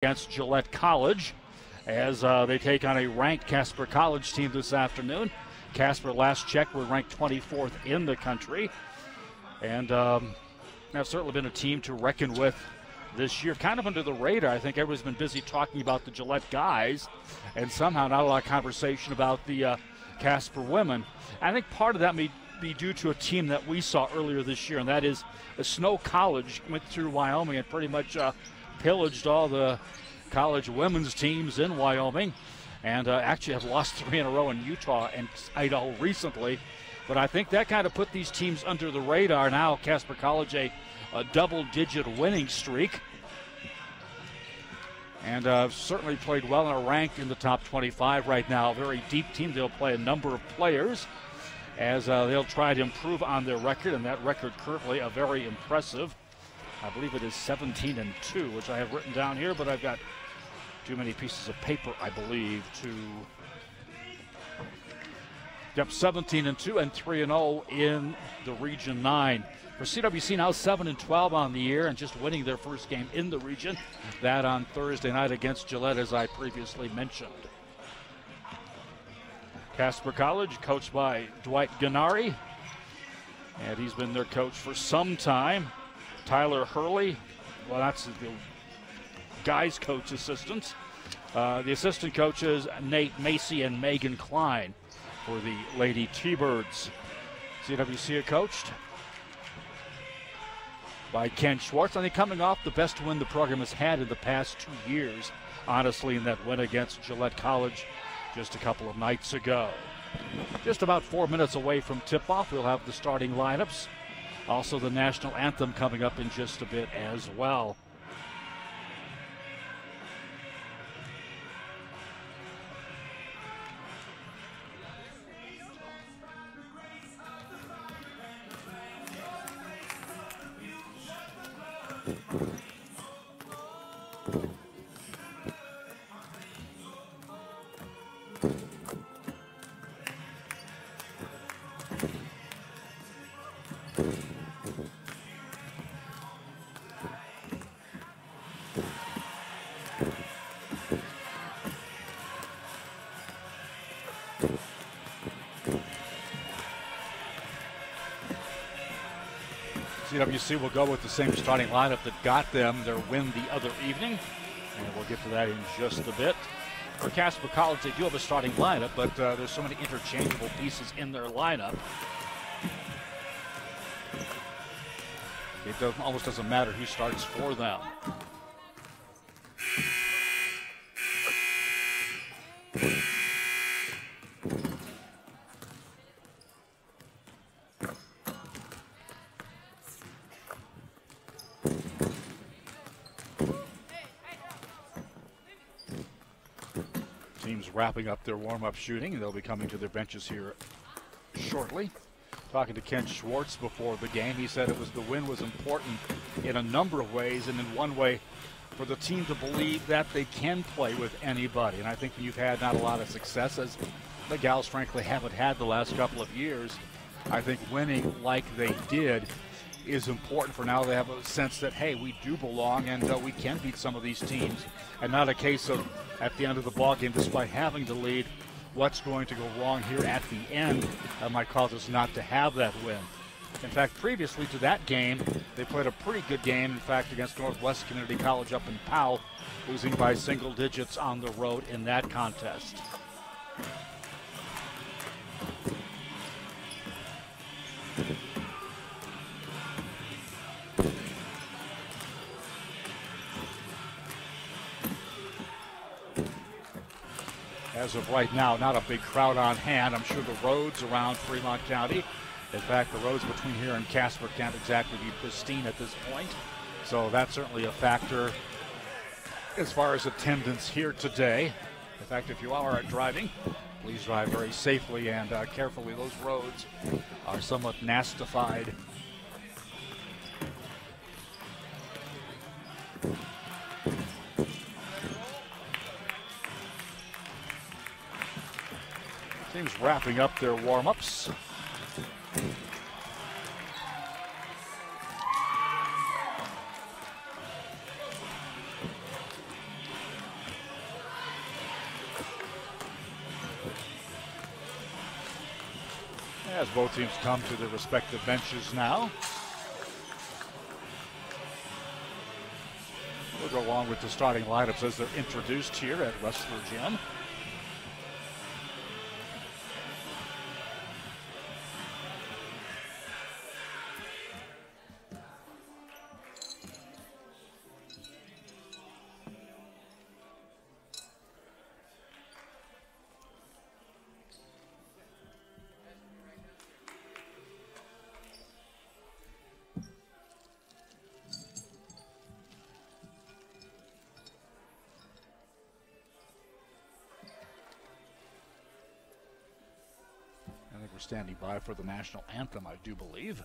against Gillette College as they take on a ranked Casper College team this afternoon. Casper, last check, were ranked 24th in the country, and have certainly been a team to reckon with this year. Kind of under the radar. I think everyone's been busy talking about the Gillette guys, and somehow not a lot of conversation about the Casper women. I think part of that may be due to a team that we saw earlier this year, and that is Snow College went through Wyoming and pretty much pillaged all the college women's teams in Wyoming, and actually have lost 3 in a row in Utah and Idaho recently. But I think that kind of put these teams under the radar. Now Casper College a double-digit winning streak, and certainly played well and are ranked in the top 25 right now. Very deep team. They'll play a number of players as they'll try to improve on their record, and that record currently a very impressive, I believe it is 17-2, which I have written down here, but I've got too many pieces of paper, I believe, to... Yep, 17-2 and 3-0 in the Region 9. For CWC now 7-12 on the year and just winning their first game in the region. That on Thursday night against Gillette, as I previously mentioned. Casper College, coached by Dwight Gennari, and he's been their coach for some time. Tyler Hurley, well, that's the guys coach assistants. The assistant coaches, Nate Macy and Megan Klein for the Lady T-Birds. CWC coached by Ken Schwartz. I think coming off the best win the program has had in the past 2 years, honestly, in that win against Gillette College just a couple of nights ago. Just about 4 minutes away from tip-off, we'll have the starting lineups. Also the national anthem coming up in just a bit as well. CWC will go with the same starting lineup that got them their win the other evening, and we'll get to that in just a bit. For Casper College, they do have a starting lineup, but there's so many interchangeable pieces in their lineup. It almost doesn't matter who starts for them. Teams wrapping up their warm-up shooting, and they'll be coming to their benches here shortly. Talking to Ken Schwartz before the game, he said the win was important in a number of ways, and in one way for the team to believe that they can play with anybody. And I think when you've had not a lot of success, as the gals frankly haven't had the last couple of years, I think winning like they did is important. For now they have a sense that, hey, we do belong, and we can beat some of these teams, and not a case of at the end of the ball game, despite having the lead, what's going to go wrong here at the end that might cause us not to have that win. In fact, previously to that game, they played a pretty good game, in fact, against Northwest Community College up in Powell, losing by single digits on the road in that contest. As of right now, not a big crowd on hand. I'm sure the roads around Fremont County, in fact, the roads between here and Casper can't exactly be pristine at this point. So that's certainly a factor as far as attendance here today. In fact, if you are driving, please drive very safely and carefully. Those roads are somewhat nastified. Teams wrapping up their warm-ups. As both teams come to their respective benches now. We'll go along with the starting lineups as they're introduced here at Rustler Gym. We're standing by for the national anthem, I do believe.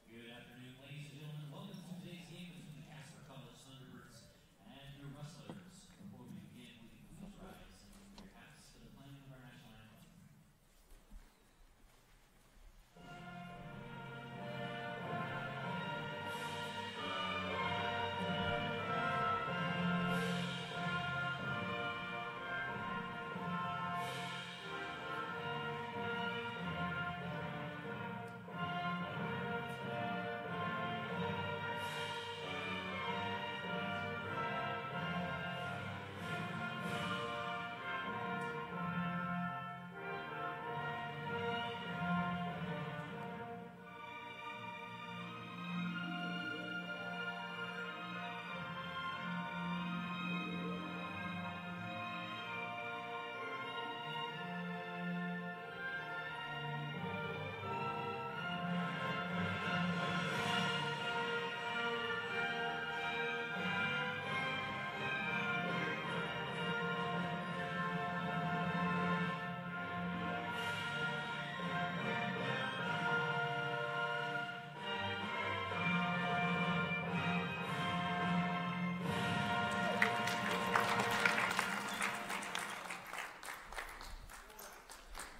Good afternoon, ladies and gentlemen. Welcome to today's game between the Casper Thunderbirds and your Rustlers. Before we begin, we please rise and your hats to the playing of our national anthem.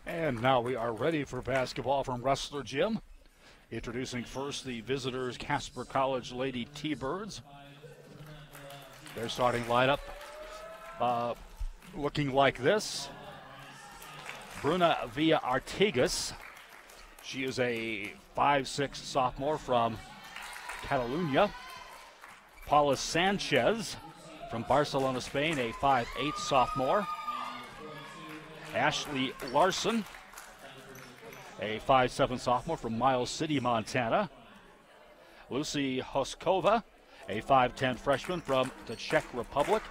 And now we are ready for basketball from Rustler Gym. Introducing first the visitors, Casper College Lady T-Birds. Their starting lineup looking like this. Bruna Villa Artigas. She is a 5'6" sophomore from Catalunya. Paula Sanchez from Barcelona, Spain, a 5'8" sophomore. Ashley Larson, a 5'7" sophomore from Miles City, Montana. Lucy Hoskova, a 5'10" freshman from the Czech Republic.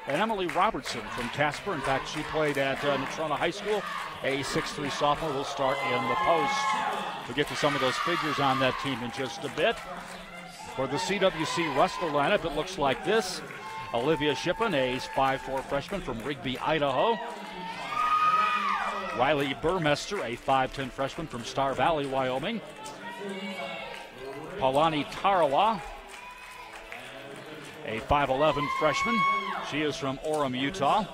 And Emily Robertson from Casper. In fact, she played at Natrona High School. A 6'3" sophomore will start in the post. We'll get to some of those figures on that team in just a bit. For the CWC Rustler lineup, it looks like this. Olivia Shippen, a 5'4" freshman from Rigby, Idaho. Riley Burmester, a 5'10" freshman from Star Valley, Wyoming. Paulani Tarawa, a 5'11" freshman. She is from Orem, Utah.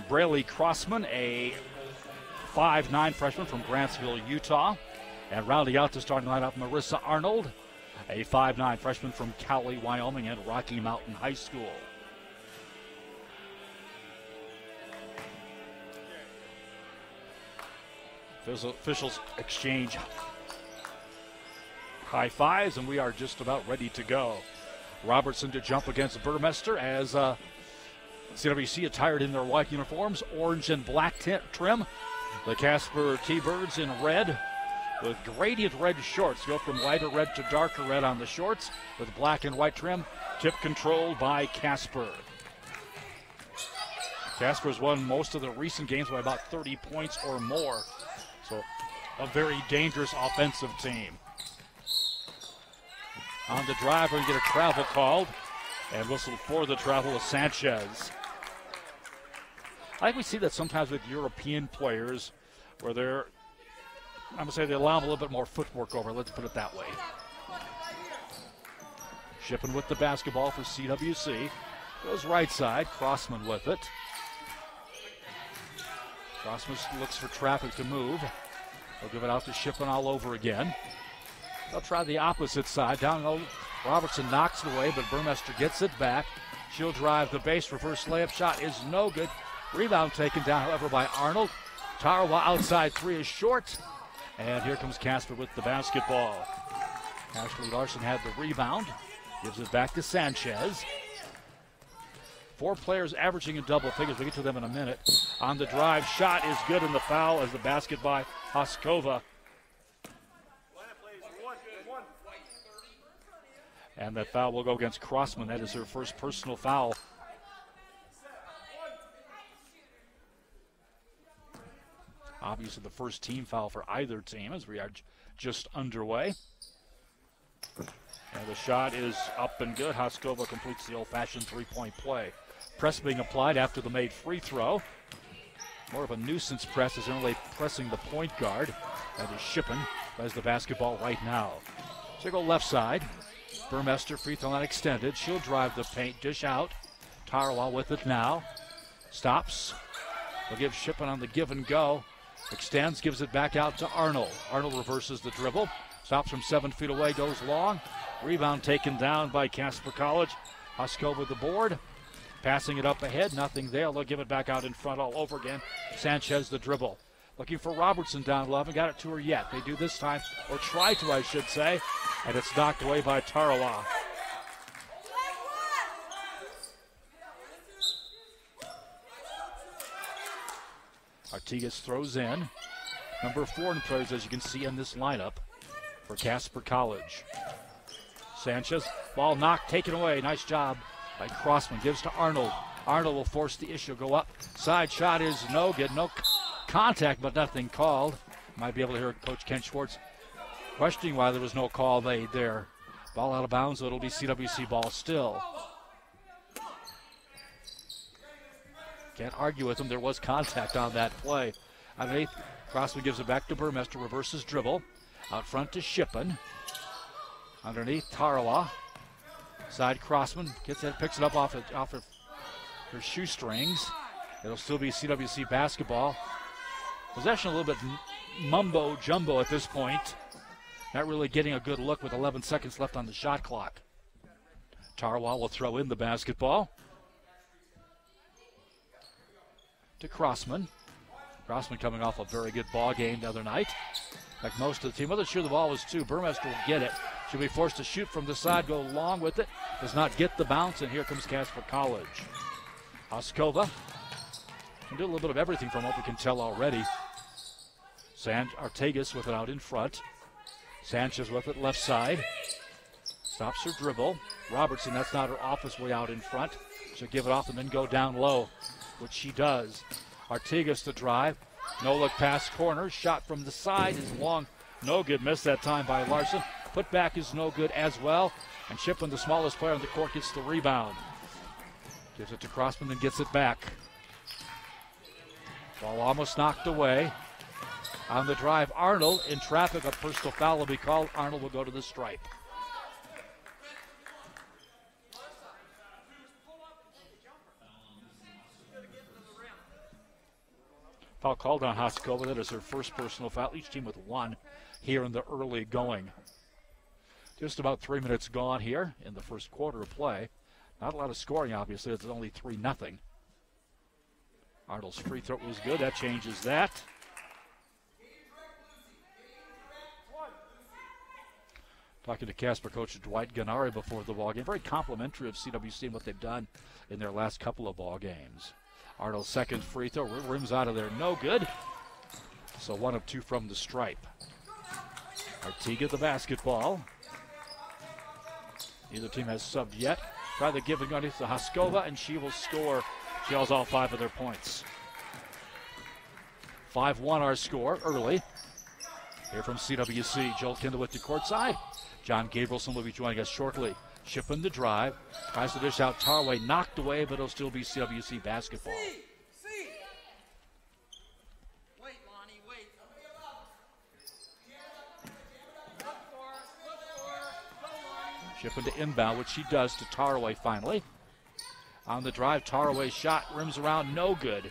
Braylee Crossman, a 5'9" freshman from Grantsville, Utah. And rounding out the starting lineup, Marissa Arnold, a 5'9" freshman from Cowley, Wyoming, and Rocky Mountain High School. Officials exchange high fives, and we are just about ready to go. Robertson to jump against Burmester as CWC attired in their white uniforms, orange and black trim. The Casper T-Birds in red with gradient red shorts. Go from lighter red to darker red on the shorts with black and white trim. Tip controlled by Casper. Casper's won most of the recent games by about 30 points or more. So a very dangerous offensive team. On the drive, we get a travel called and whistled for the travel of Sanchez. I think we see that sometimes with European players where they're, I'm going to say they allow them a little bit more footwork over, let's put it that way. Shippen with the basketball for CWC. Goes right side, Crossman with it. Crossman looks for traffic to move. They'll give it out to Shippen all over again. They'll try the opposite side. Down low, Robertson knocks it away, but Burmester gets it back. She'll drive the base. Reverse layup shot is no good. Rebound taken down, however, by Arnold. Tarawa outside three is short. And here comes Casper with the basketball. Ashley Larson had the rebound. Gives it back to Sanchez. 4 players averaging in double figures. We'll get to them in a minute. On the drive, shot is good, and the foul as the basket by Hoskova. And that foul will go against Crossman. That is her first personal foul. Obviously the first team foul for either team as we are just underway. And the shot is up and good. Hoskova completes the old-fashioned three-point play. Press being applied after the made free throw. More of a nuisance press as they're only pressing the point guard. That is Shippen, has the basketball right now. So they go left side. Burmester, free throw line extended. She'll drive the paint, dish out. Tarawa with it now. Stops. They'll give Shippen on the give and go. Extends, gives it back out to Arnold. Arnold reverses the dribble. Stops from 7 feet away, goes long. Rebound taken down by Casper College. Hoskova with the board. Passing it up ahead, nothing there. They'll give it back out in front all over again. Sanchez the dribble. Looking for Robertson down low. Haven't got it to her yet. They do this time, or try to, I should say. And it's knocked away by Tarawa. Artigas throws in. Number 4 in players, as you can see in this lineup for Casper College. Sanchez, ball knocked, taken away. Nice job by Crossman. Gives to Arnold. Arnold will force the issue, go up. Side shot is no good. No contact, but nothing called. Might be able to hear Coach Ken Schwartz questioning why there was no call made there. Ball out of bounds, so it'll be CWC ball still. Can't argue with him. There was contact on that play. Underneath, Crossman gives it back to Burmester. Reverses dribble. Out front to Shippen. Underneath, Tarawa. Side Crossman gets it, picks it up off of her shoestrings. It'll still be CWC basketball. Possession a little bit mumbo jumbo at this point. Not really getting a good look with 11 seconds left on the shot clock. Tarawa will throw in the basketball. To Crossman. Crossman coming off a very good ball game the other night. Like most of the team. Wasn't sure the ball was 2. Burmester will get it. She'll be forced to shoot from the side, go long with it. Does not get the bounce, and here comes Casper College. Hoskova can do a little bit of everything from what we can tell already. Artigas with it out in front. Sanchez with it left side. Stops her dribble. Robertson, that's not her office way out in front. She'll give it off and then go down low, which she does. Artigas to drive. No look pass corner. Shot from the side is long. No good. Missed that time by Larson. Put back is no good as well. And Shippen, the smallest player on the court, gets the rebound. Gives it to Crossman, then gets it back. Ball almost knocked away. On the drive, Arnold in traffic. A personal foul will be called. Arnold will go to the stripe. Foul called on Hoskova. That is her first personal foul. Each team with 1 here in the early going. Just about 3 minutes gone here in the first quarter of play. Not a lot of scoring, obviously. It's only 3-0. Arnold's free throw was good. That changes that. Talking to Casper coach Dwight Gennari before the ball game. Very complimentary of CWC and what they've done in their last couple of ball games. Arnold's second free throw rims out of there. No good. So 1 of 2 from the stripe. Artiga the basketball. Neither team has subbed yet. Try the giving underneath to Hoskova, and she will score. She has all 5 of their points. 5-1 our score early. Here from CWC, Joel Kindle with the court side. John Gabrielson will be joining us shortly. Shippen the drive. Tries to dish out Tarway. Knocked away, but it'll still be CWC basketball. Wait, Lonnie, wait. Shippen to inbound, which she does to Tarway finally. On the drive, Tarway's shot rims around, no good.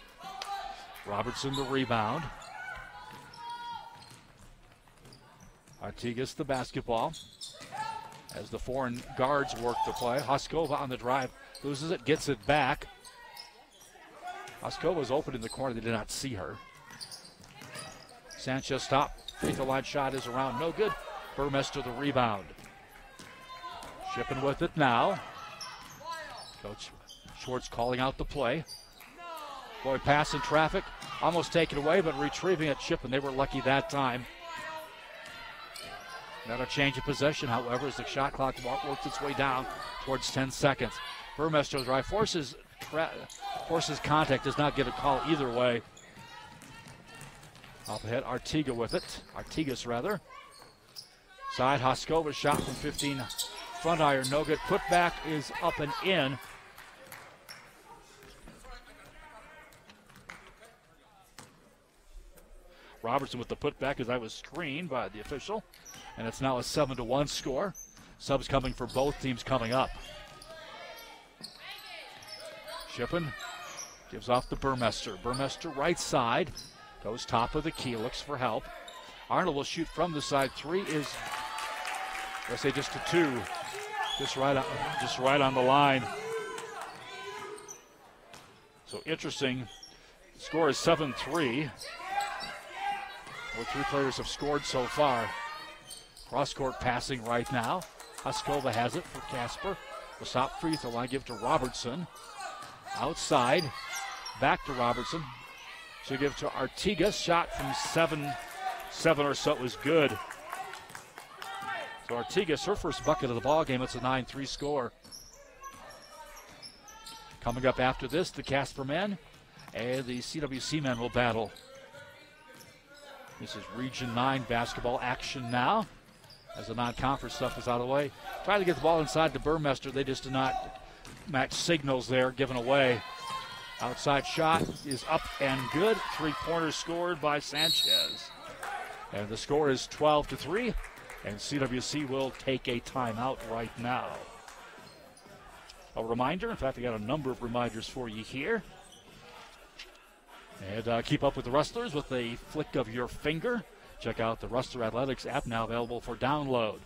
Robertson the rebound. Artigas the basketball. As the foreign guards work the play. Hoskova on the drive. Loses it, gets it back. Hoskova's open in the corner. They did not see her. Sanchez stop. Free throw line shot is around. No good. Burmester the rebound. Shipping with it now. Coach Schwartz calling out the play. Boy, pass in traffic. Almost taken away, but retrieving it. Shipping. They were lucky that time. Not a change of possession, however, as the shot clock works its way down towards 10 seconds. Burmester drive forces contact, does not get a call either way. Up ahead, Artigas rather. Side, Hoskova shot from 15. Front iron, no good. Putback is up and in. Robertson with the putback as I was screened by the official. And it's now a 7-1 score. Subs coming for both teams coming up. Shippen gives off to Burmester. Burmester right side. Goes top of the key, looks for help. Arnold will shoot from the side. Three is, let's say, just a two. Just right on the line. So interesting. The score is 7-3. Where three players have scored so far. Cross-court passing right now. Hoskova has it for Casper. The stop free throw line give to Robertson. Outside. Back to Robertson. She'll give to Artigas. Shot from seven or so is good. So Artigas, her first bucket of the ball game. It's a 9-3 score. Coming up after this, the Casper men and the CWC men will battle. This is Region 9 basketball action now. As the non-conference stuff is out of the way. Trying to get the ball inside to Burmester. They just did not match signals there, given away. Outside shot is up and good. Three-pointers scored by Sanchez. And the score is 12-3. And CWC will take a timeout right now. A reminder, in fact, I got a number of reminders for you here. And keep up with the Rustlers with a flick of your finger. Check out the Rustler Athletics app, now available for download.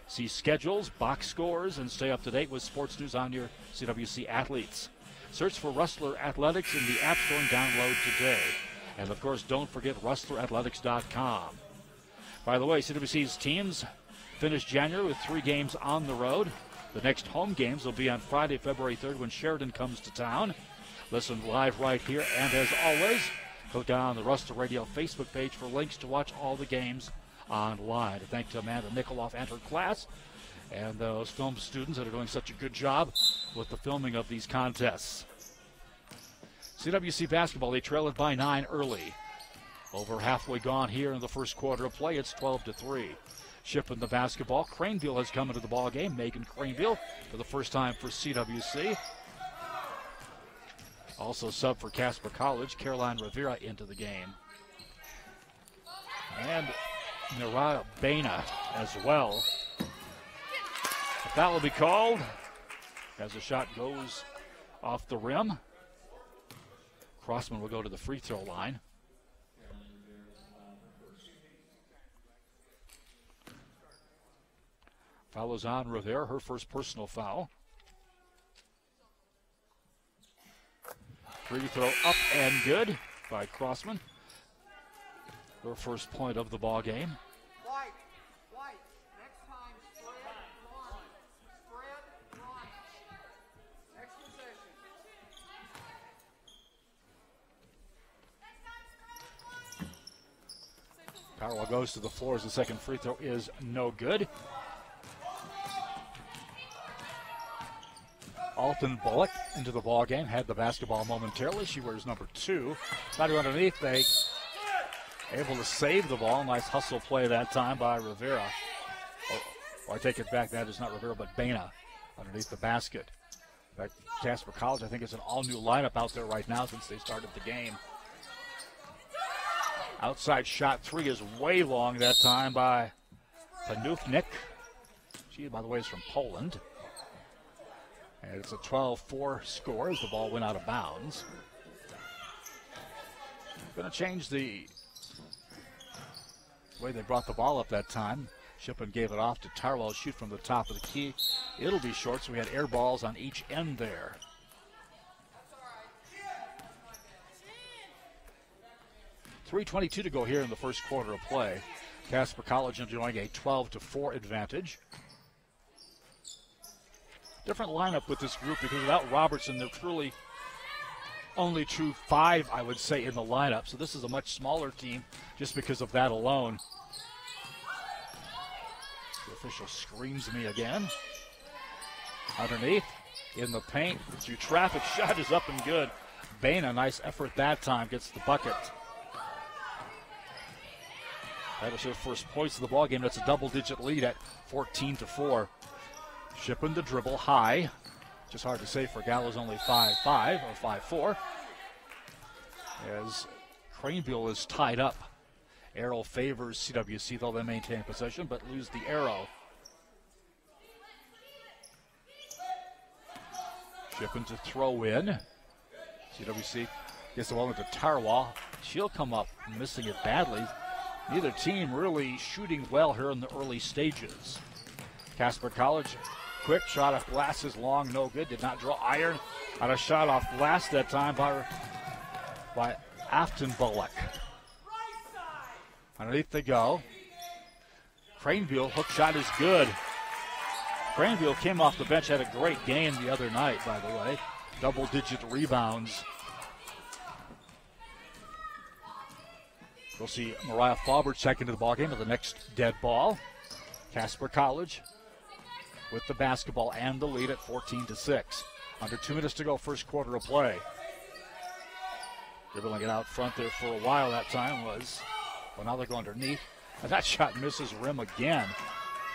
See schedules, box scores, and stay up to date with sports news on your CWC athletes. Search for Rustler Athletics in the App Store and download today. And, of course, don't forget rustlerathletics.com. By the way, CWC's teams finished January with 3 games on the road. The next home games will be on Friday, February 3rd when Sheridan comes to town. Listen live right here, and as always, click on the Rustler Radio Facebook page for links to watch all the games online. Thanks to Amanda Nikoloff and her class and those film students that are doing such a good job with the filming of these contests. CWC basketball, they trail it by 9 early. Over halfway gone here in the first quarter of play. It's 12-3. Shipping the basketball. Craneville has come into the ball game. Megan Craneville for the first time for CWC. Also sub for Casper College, Caroline Rivera into the game. And Naraya Baina as well. But that will be called as the shot goes off the rim. Crossman will go to the free throw line. Foul is on Rivera, her first personal foul. Free throw up and good by Crossman. Her first point of the ball game. White. Next time, spread, run. Spread, run. Next possession. Powell goes to the floor as the second free throw is no good. Alton Bullock into the ball game, had the basketball momentarily. She wears number 2. Trying to underneath, they able to save the ball. Nice hustle play that time by Rivera. Oh, I take it back, that is not Rivera, but Baina underneath the basket. In fact, Casper College, I think, is an all-new lineup out there right now since they started the game. Outside shot 3 is way long that time by Panufnik. She, by the way, is from Poland. And it's a 12-4 score as the ball went out of bounds. Going to change the way they brought the ball up that time. Shippen gave it off to Tarwell, shoot from the top of the key. It'll be short, so we had air balls on each end there. 3:22 to go here in the first quarter of play. Casper College enjoying a 12-4 advantage. Different lineup with this group because without Robertson, they're truly only true 5, I would say, in the lineup. So this is a much smaller team just because of that alone. The official screams me again. Underneath, in the paint, through traffic, shot is up and good. Bain, a nice effort that time, gets the bucket. That is their first points of the ball game. That's a double-digit lead at 14-4. Shippen the dribble high. Just hard to say for Gallows, only 5'5" or 5'4". As Craneville is tied up. Arrow favors CWC, though they maintain possession, but lose the arrow. Shippen to throw in. CWC gets the ball into Tarwell. She'll come up missing it badly. Neither team really shooting well here in the early stages. Casper College, quick shot off glass is long, no good. Did not draw iron on a shot off glass that time by Afton Bullock. Underneath they go. Craneville, hook shot is good. Craneville came off the bench, had a great game the other night, by the way. Double-digit rebounds. We'll see Mariah Faber check into the ballgame with the next dead ball. Casper College with the basketball and the lead at 14-6. Under 2 minutes to go, first quarter of play. Dribbling it out front there for a while that time was, well, now they go underneath. And that shot misses rim again.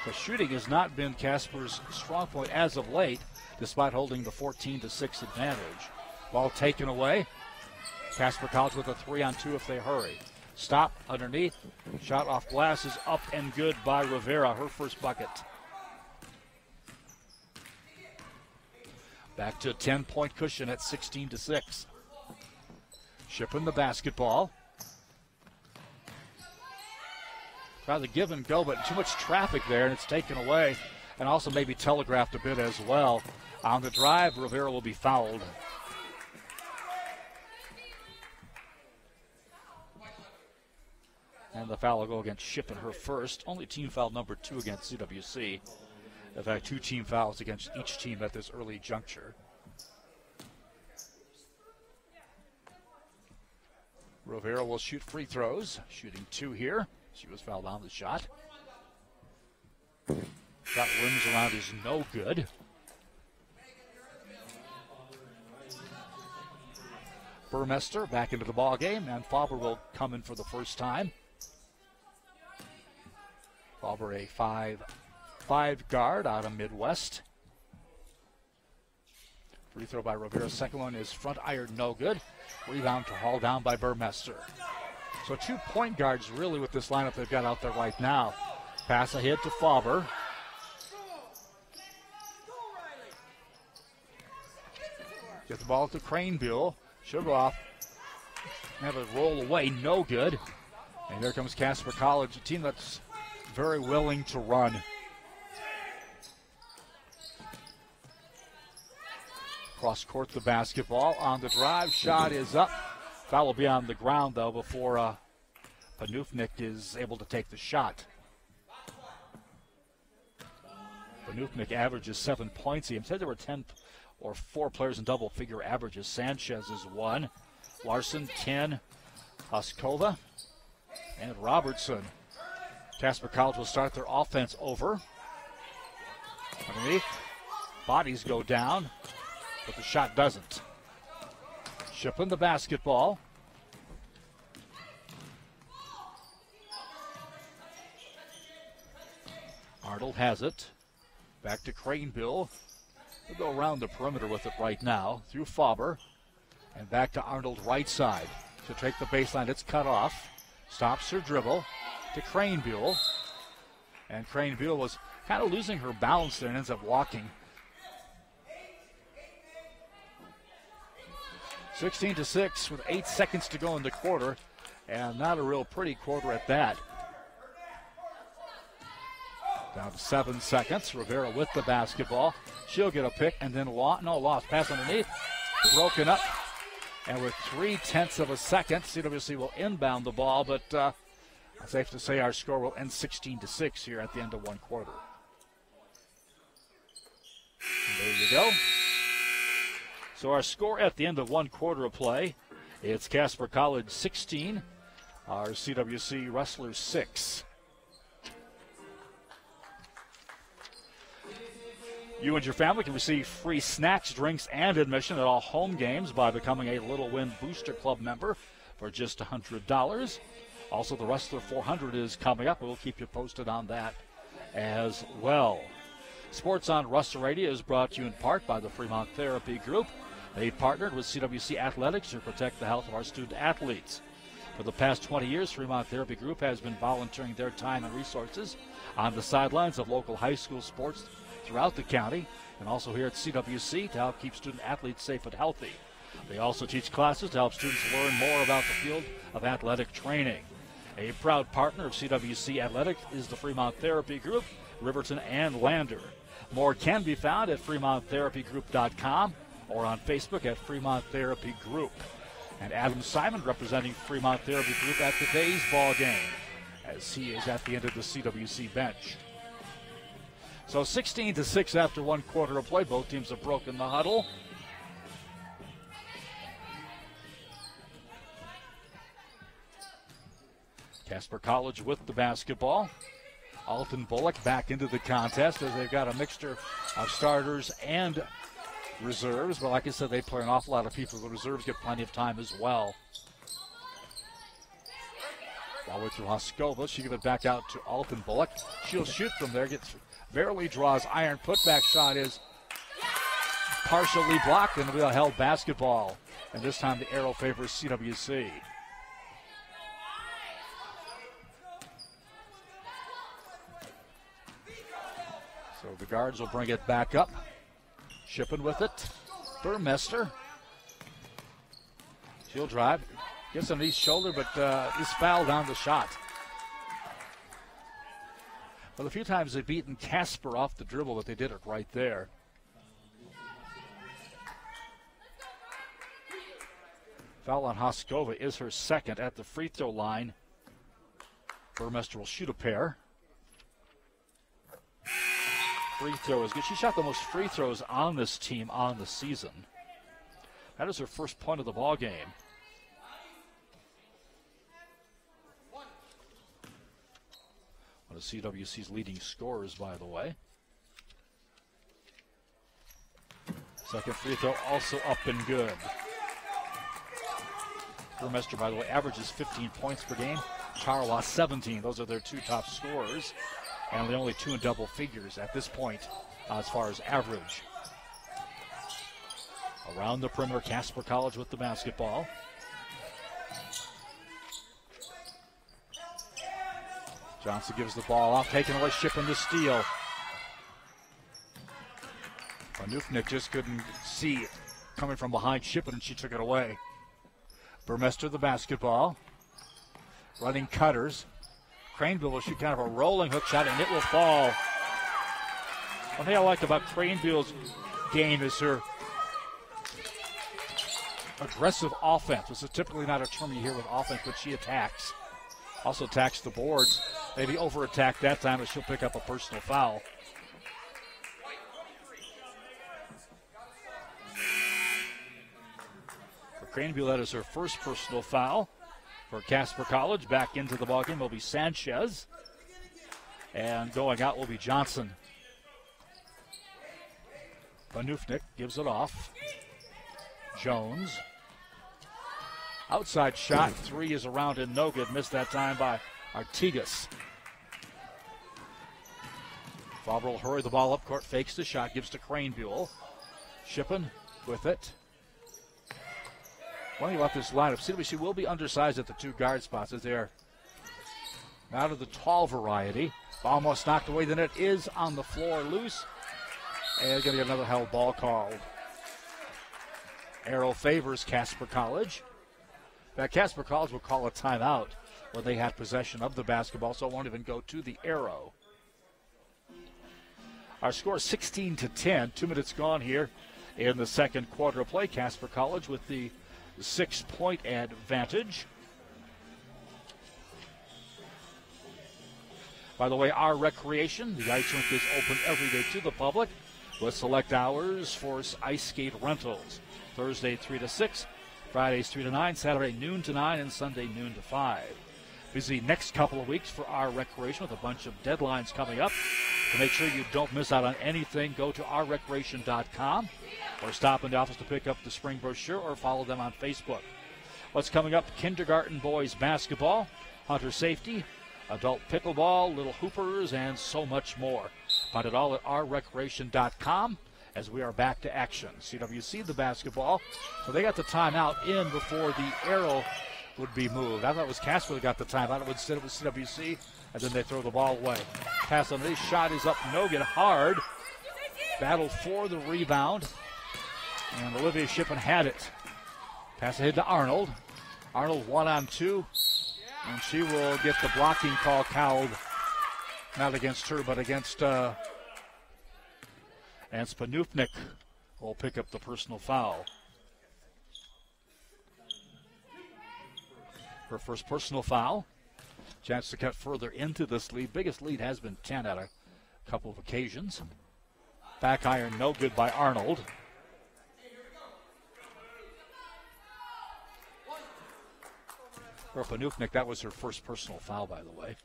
The shooting has not been Casper's strong point as of late, despite holding the 14-6 advantage. Ball taken away. Casper College with a 3-on-2 if they hurry. Stop underneath. Shot off glass is up and good by Rivera, her first bucket. Back to a 10-point cushion at 16-6. Shippen the basketball. Try the give and go, but too much traffic there, and it's taken away, and also maybe telegraphed a bit as well. On the drive, Rivera will be fouled. And the foul will go against Shippen, her first. Only team foul number 2 against CWC. In fact, 2 team fouls against each team at this early juncture. Rivera will shoot free throws, shooting 2 here. She was fouled on the shot. That rims around is no good. Burmester back into the ball game, and Faber will come in for the first time. Faber, a 5'5" guard out of Midwest. Free throw by Rivera. Second one is front iron, no good. Rebound to haul down by Burmester. So 2 point guards really with this lineup they've got out there right now. Pass ahead to Faber. Get the ball to Craneville. Should go off. Have it roll away, no good. And here comes Casper College, a team that's very willing to run. Cross court the basketball on the drive. Shot is up. Foul will be on the ground, though, before Panufnik is able to take the shot. Panufnik averages 7 points. He said there were 10 or 4 players in double-figure averages. Sanchez is 1. Larson, 10. Huskova and Robertson. Casper College will start their offense over. Underneath. Bodies go down, but the shot doesn't. Shippen the basketball. Arnold has it. Back to Craneville. We'll go around the perimeter with it right now. Through Faber. And back to Arnold right side. To take the baseline. It's cut off. Stops her dribble to Craneville. And Craneville was kind of losing her balance there and ends up walking. 16-6 with 8 seconds to go in the quarter. And not a real pretty quarter at that. Down to 7 seconds. Rivera with the basketball. She'll get a pick and then lost. Pass underneath. Broken up. And with 0.3 of a second, CWC will inbound the ball, but safe to say our score will end 16-6 here at the end of one quarter. And there you go. So our score at the end of one quarter of play, it's Casper College 16, our CWC Rustlers 6. You and your family can receive free snacks, drinks, and admission at all home games by becoming a Little Win Booster Club member for just $100. Also, the Rustler 400 is coming up. We'll keep you posted on that as well. Sports on Rustler Radio is brought to you in part by the Fremont Therapy Group. They partnered with CWC Athletics to protect the health of our student athletes. For the past 20 years, Fremont Therapy Group has been volunteering their time and resources on the sidelines of local high school sports throughout the county, and also here at CWC to help keep student athletes safe and healthy. They also teach classes to help students learn more about the field of athletic training. A proud partner of CWC Athletics is the Fremont Therapy Group, Riverton and Lander. More can be found at FremontTherapyGroup.com or on Facebook at Fremont Therapy Group. And Adam Simon representing Fremont Therapy Group at today's ball game, as he is at the end of the CWC bench. So 16-6 after one quarter of play. Both teams have broken the huddle. Casper College with the basketball. Alton Bullock back into the contest as they've got a mixture of starters and reserves. But like I said, they play an awful lot of people. The reserves get plenty of time as well. All the way through Hoskova. She gives it back out to Alton Bullock. She'll shoot from there. Barely draws iron. Putback shot is partially blocked, and it'll be a held basketball. And this time the arrow favors CWC. So the guards will bring it back up. Shipping with it. Burmester. She'll drive. Gets underneath shoulder, but is fouled on the shot. Well, a few times they've beaten Casper off the dribble, but they did it right there. Foul on Hoskova is her second at the free throw line. Burmester will shoot a pair. Free throw is good. She shot the most free throws on this team on the season. That is her first point of the ball game. One of CWC's leading scorers, by the way. Second free throw also up and good. Burmester, by the way, averages 15 points per game. Charwa 17. Those are their two top scorers. And they're only two in double figures at this point as far as average. Around the perimeter, Casper College with the basketball. Johnson gives the ball off, taking away Shippen to steal. Newfnick just couldn't see it coming from behind Shippen, and she took it away. Burmester the basketball. Running cutters. Craneville will shoot kind of a rolling hook shot, and it will fall. One thing I like about Craneville's game is her aggressive offense. This is typically not a term you hear with offense, but she attacks. Also attacks the boards. Maybe over-attack that time, but she'll pick up a personal foul. For Craneville, that is her first personal foul. For Casper College, back into the ballgame will be Sanchez. And going out will be Johnson. Vanufnik gives it off. Jones. Outside shot, three is around and no good. Missed that time by Artigas. Favre will hurry the ball up court, fakes the shot, gives to Craneville. Shippen with it. One thing about this lineup, CWC will be undersized at the two guard spots as they're not of the tall variety. Almost knocked away. The net is on the floor loose. And going to get another held ball called. Arrow favors Casper College. In fact, Casper College will call a timeout when they have possession of the basketball, so it won't even go to the arrow. Our score is 16-10. 2 minutes gone here in the second quarter of play. Casper College with the 6-point advantage. By the way, our recreation, the ice rink is open every day to the public with select hours for ice skate rentals. Thursday 3 to 6, Fridays 3 to 9, Saturday noon to 9, and Sunday noon to 5. Busy next couple of weeks for our recreation with a bunch of deadlines coming up. To make sure you don't miss out on anything, go to ourrecreation.com or stop in the office to pick up the spring brochure or follow them on Facebook. What's coming up? Kindergarten boys basketball, hunter safety, adult pickleball, little hoopers, and so much more. Find it all at ourrecreation.com as we are back to action. CWC, the basketball. So they got the timeout in before the arrow would be moved. I thought it was Casper that got the timeout. Instead it was CWC, and then they throw the ball away. Pass on this shot is up, no good, hard. Battle for the rebound. And Olivia Shippen had it. Pass ahead to Arnold. Arnold 1-on-2. And she will get the blocking call called, not against her, but against and Spanufnik will pick up the personal foul. Her first personal foul. Chance to cut further into this lead. Biggest lead has been 10 at a couple of occasions. Back iron, no good by Arnold. For Panufnik, that was her first personal foul, by the way.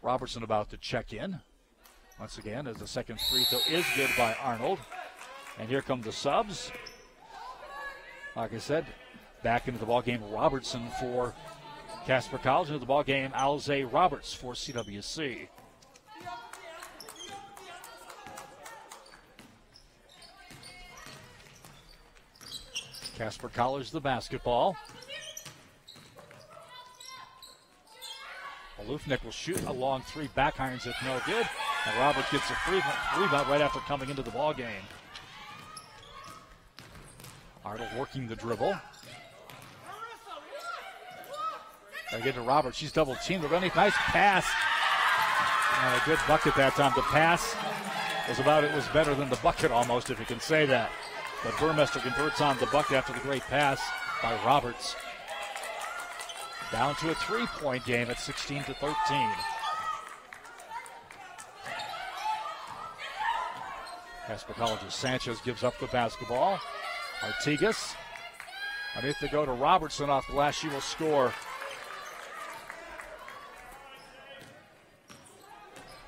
Robertson about to check in. Once again, as the second free throw is good by Arnold. And here come the subs. Like I said, back into the ballgame, Robertson for Casper College. Into the ballgame, Alze Roberts for CWC. Casper College, the basketball. Lufnik will shoot a long three, back irons it, no good. And Roberts gets a free rebound right after coming into the ball game. Arnold working the dribble. They get to Roberts. She's double teamed. The running nice pass. And a good bucket that time. The pass was better than the bucket almost, if you can say that. But Burmester converts on the bucket after the great pass by Roberts. Down to a 3-point game at 16-13. Casper College's Sanchez gives up the basketball. Artigas. Underneath they go to Robertson off the glass. She will score.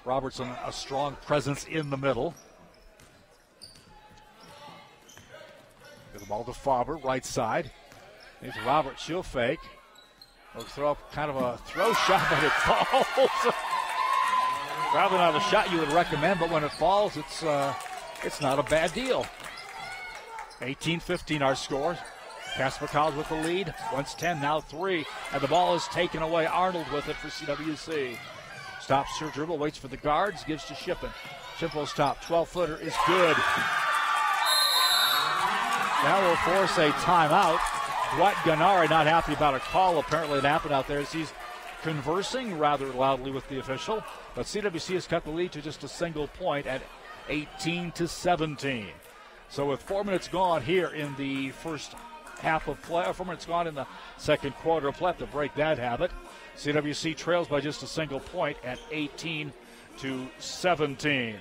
Robertson, a strong presence in the middle. Get the ball to Faber, right side. Here's Roberts, she'll fake. They'll throw up kind of a throw shot, but it falls. Probably not a shot you would recommend, but when it falls, it's not a bad deal. 18-15 our score. Casper College with the lead. Once 10, now 3. And the ball is taken away. Arnold with it for CWC. Stops her dribble, waits for the guards, gives to Shippen. Shippen's top 12-footer is good. That will force a timeout. Dwight Gennari not happy about a call apparently that happened out there as he's conversing rather loudly with the official. But CWC has cut the lead to just a single point at 18-17. So with 4 minutes gone here in the first half of play, 4 minutes gone in the second quarter of play to break that habit, CWC trails by just a single point at 18-17.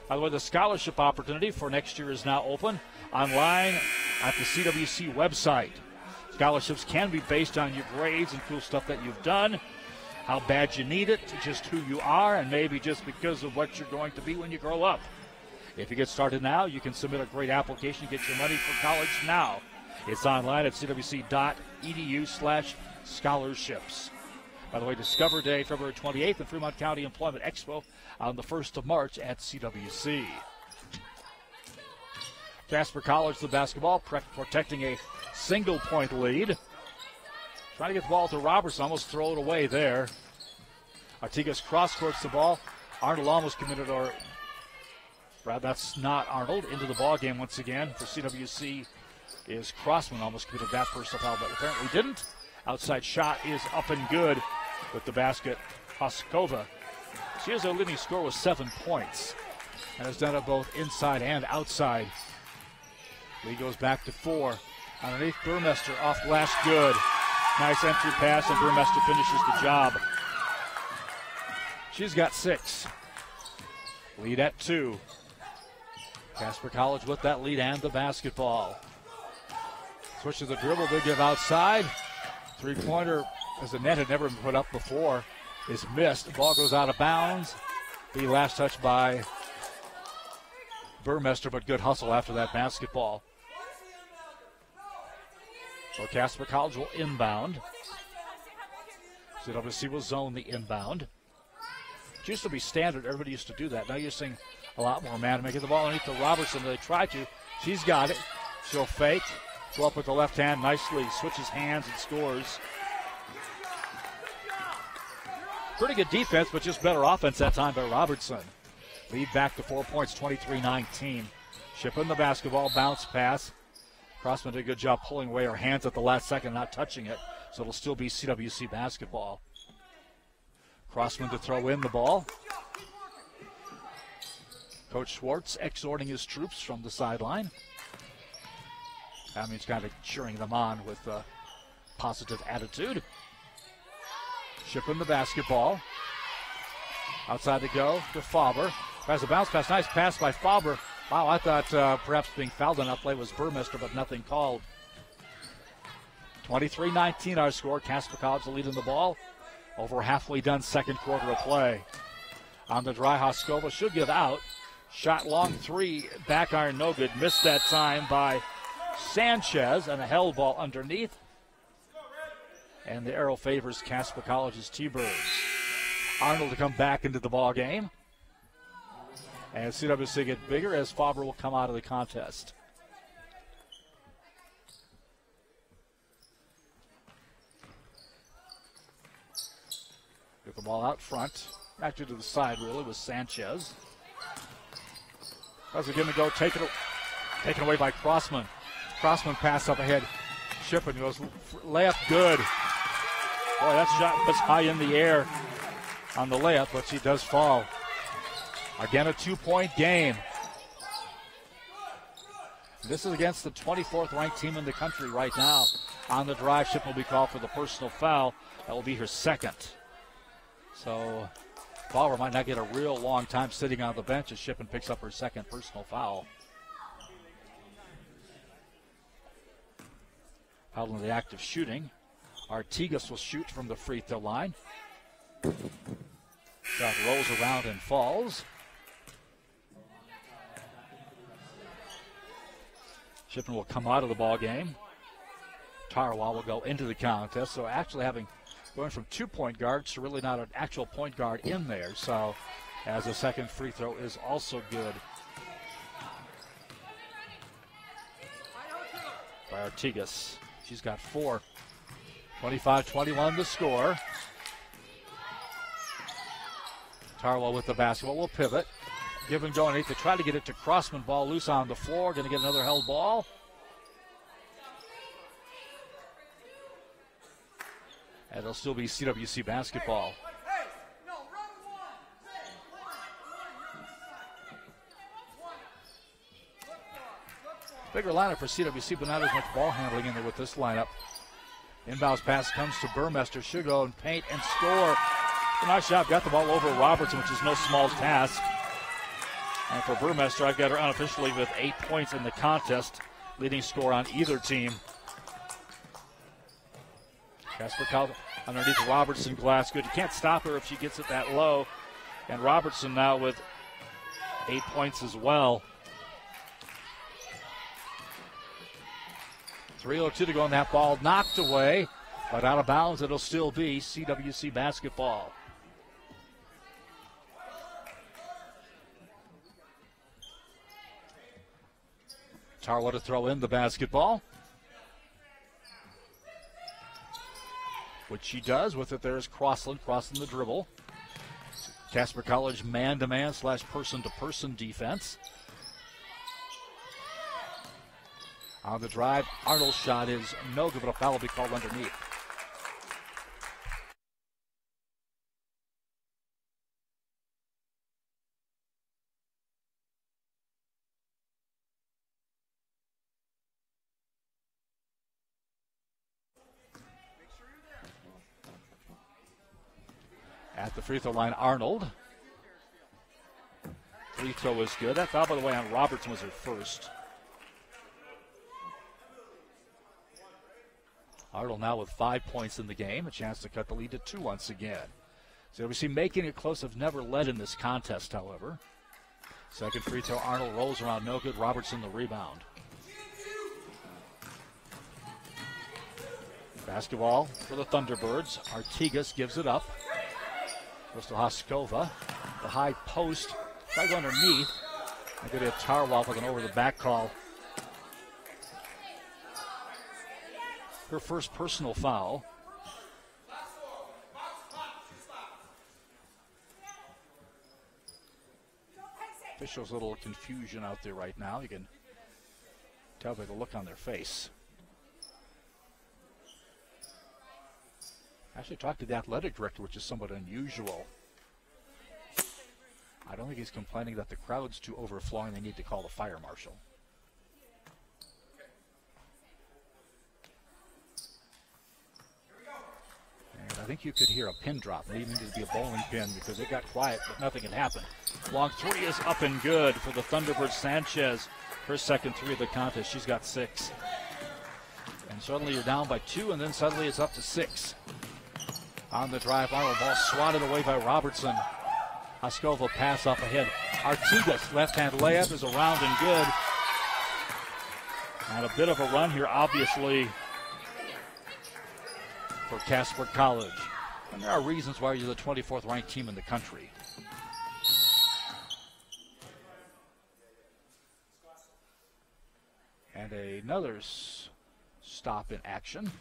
By the way, the scholarship opportunity for next year is now open online at the CWC website. Scholarships can be based on your grades and cool stuff that you've done, how bad you need it, just who you are, and maybe just because of what you're going to be when you grow up. If you get started now, you can submit a great application to get your money for college now. It's online at cwc.edu/scholarships. By the way, Discover Day, February 28th, and Fremont County Employment Expo on the 1st of March at CWC. Casper College, the basketball, protecting a single-point lead. Trying to get the ball to Robertson, almost throw it away there. Artigas cross-courts the ball. Arnold almost committed, or rather, that's not Arnold. Into the ball game once again for CWC is Crossman. Almost committed that first foul, but apparently didn't. Outside shot is up and good with the basket. Hoskova She is their leading scorer with 7 points and has done it both inside and outside. Lee goes back to 4. Underneath, Burmester off glass, good. Nice entry pass, and Burmester finishes the job. She's got 6. Lead at 2. Casper College with that lead and the basketball. Switches the dribble, big give outside. Three-pointer, as the net had never been put up before, is missed. The ball goes out of bounds. The last touch by Burmester, but good hustle after that basketball. So Casper College will inbound. CWC will zone the inbound. It used to be standard. Everybody used to do that. Now you're seeing a lot more man making the ball underneath to Robertson. They try to. She's got it. She'll fake. Go up with the left hand nicely. Switches hands and scores. Pretty good defense, but just better offense that time by Robertson. Lead back to 4 points, 23-19. Shipping the basketball, bounce pass. Crossman did a good job pulling away her hands at the last second, not touching it, so it'll still be CWC basketball. Crossman to throw in the ball. Coach Schwartz exhorting his troops from the sideline. That means kind of cheering them on with a positive attitude. Shipping the basketball. Outside to go to Faber. Has a bounce pass. Nice pass by Faber. Wow, I thought perhaps being fouled on that play was Burmester, but nothing called. 23-19 our score. Casper College leading the ball. Over halfway done second quarter of play. On the dry, Hoskova should give out. Shot long 3, back iron no good. Missed that time by Sanchez, and a held ball underneath. And the arrow favors Casper College's T-Birds. Arnold to come back into the ball game. And CWC get bigger as Faber will come out of the contest. Get the ball out front. Actually to the side, really, with Sanchez. Does it going to go taken away by Crossman. Crossman pass up ahead. Shippen goes layup good. Boy, that shot was high in the air on the layup, but she does fall. Again, a 2-point game. This is against the 24th ranked team in the country right now. On the drive, Shippen will be called for the personal foul. That will be her second. So Bauer might not get a real long time sitting on the bench as Shippen picks up her second personal foul. Out in the act of shooting. Artigas will shoot from the free throw line. Shot rolls around and falls. Shippen will come out of the ball game. Tarawa will go into the contest. So actually going from 2-point guards to really not an actual point guard in there. So as a second free throw is also good. By Artigas. She's got 4. 25-21 the score. Tarawa with the basketball will pivot. Give and go underneath to try to get it to Crossman. Ball loose on the floor. Going to get another held ball. And it'll still be CWC basketball. Bigger lineup for CWC, but not as much ball handling in there with this lineup. Inbounds pass comes to Burmester. Should go and paint and score. A nice shot. Got the ball over Robertson, which is no small task. And for Burmester, I've got her unofficially with 8 points in the contest. Leading score on either team. Casper College underneath Robertson. Glass good. You can't stop her if she gets it that low. And Robertson now with 8 points as well. 3:02 to go on that ball. Knocked away, but out of bounds. It'll still be CWC basketball. Tarwa to throw in the basketball. Which she does. With it, there's Crossland crossing the dribble. Casper College man-to-man / person-to-person defense. On the drive, Arnold's shot is no good, but a foul will be called underneath. the free throw line, Arnold. Free throw is good. That foul, by the way, on Robertson was her first. Arnold now with 5 points in the game. A chance to cut the lead to 2 once again. CWC making it close. Have never led in this contest, however. Second free throw, Arnold rolls around, no good. Robertson the rebound. Basketball for the Thunderbirds. Artigas gives it up. Goes to Hoskova. The high post. Try to go underneath. I could have Tarwal with an over the back call. Her first personal foul. Officials, a little confusion out there right now. You can tell by the look on their face. Actually talked to the athletic director, which is somewhat unusual. I don't think he's complaining that the crowd's too overflowing. They need to call the fire marshal. And I think you could hear a pin drop. It even needed to be a bowling pin because it got quiet, but nothing had happened. Long three is up and good for the Thunderbirds. Sanchez, her second three of the contest. She's got 6. And suddenly you're down by 2, and then suddenly it's up to 6. On the drive, Arnold, ball swatted away by Robertson. Hoskova pass up ahead. Artigas, left-hand layup is around and good. And a bit of a run here, obviously, for Casper College. And there are reasons why you're the 24th ranked team in the country. And another stop in action.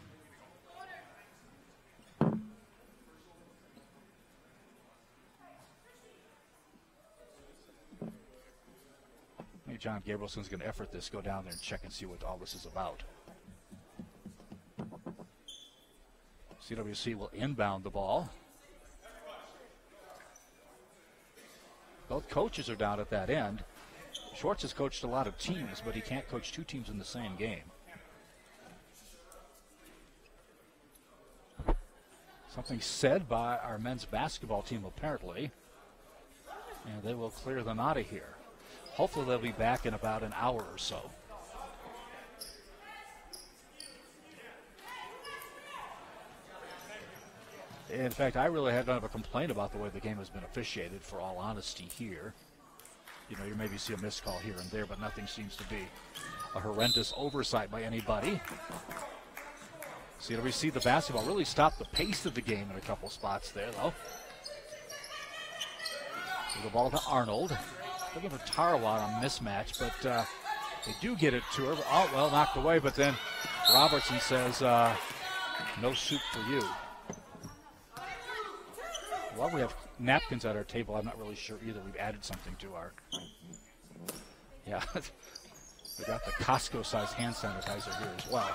John Gabrielson's going to effort this, go down there and check and see what all this is about. CWC will inbound the ball. Both coaches are down at that end. Schwartz has coached a lot of teams, but he can't coach 2 teams in the same game. Something said by our men's basketball team, apparently. And they will clear them out of here. Hopefully they'll be back in about an hour or so. In fact, I really don't have a complaint about the way the game has been officiated, for all honesty here. You know, you maybe see a missed call here and there, but nothing seems to be a horrendous oversight by anybody. CWC, the basketball, really stopped the pace of the game in a couple spots there, though. Give the ball to Arnold. Looking for Tarwa on a mismatch, but they do get it to her. Oh, well, knocked away, but then Robertson says, no soup for you. Well, we have napkins at our table. I'm not really sure either. We've added something to our... Yeah, we got the Costco-sized hand sanitizer here as well.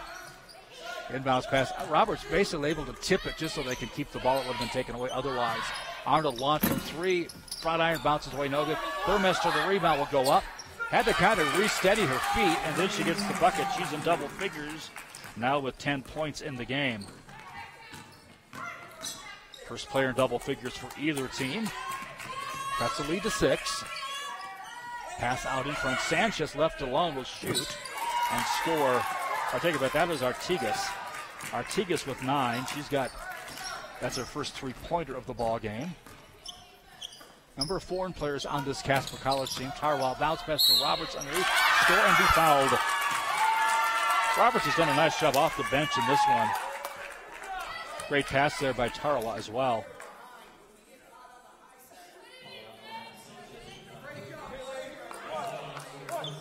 Inbounds pass. Roberts basically able to tip it just so they can keep the ball. It would have been taken away otherwise. Arnold launched from 3. Front iron bounces away, no good. Burmester, the rebound, will go up. Had to kind of re-steady her feet, and then she gets the bucket. She's in double figures now with 10 points in the game. First player in double figures for either team. That's the lead to 6. Pass out in front. Sanchez left alone will shoot and score. I take it back. That is Artigas. Artigas with 9. That's her first 3-pointer of the ball game. Number of foreign players on this Casper College team. Tarwal bounce pass to Roberts underneath. Score and be fouled. Roberts has done a nice job off the bench in this one. Great pass there by Tarwal as well.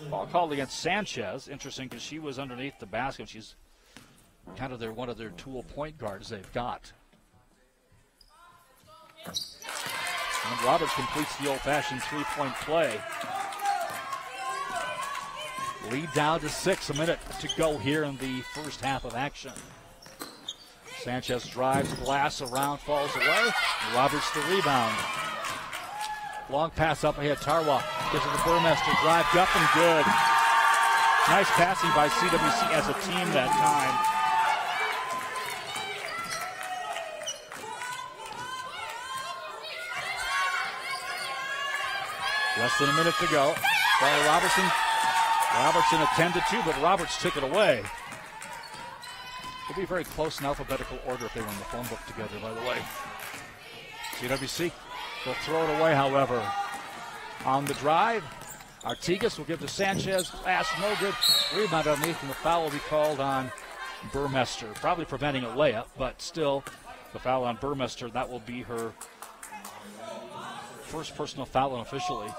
Ball called against Sanchez. Interesting because she was underneath the basket. She's kind of one of their tool point guards they've got. And Roberts completes the old-fashioned 3-point play. Lead down to 6. A minute to go here in the first half of action. Sanchez drives, glass around, falls away. Roberts the rebound. Long pass up ahead. Tarwa gives it to Burmester. Drive up and good. Nice passing by CWC as a team that time. Less than a minute to go. By Robertson a 10-2, but Roberts took it away. It'll be very close in alphabetical order if they were in the phone book together, by the way. CWC, they'll throw it away, however. On the drive, Artigas will give to Sanchez. Pass, no good. Rebound underneath, and the foul will be called on Burmester. Probably preventing a layup, but still, the foul on Burmester, that will be her first personal foul unofficially.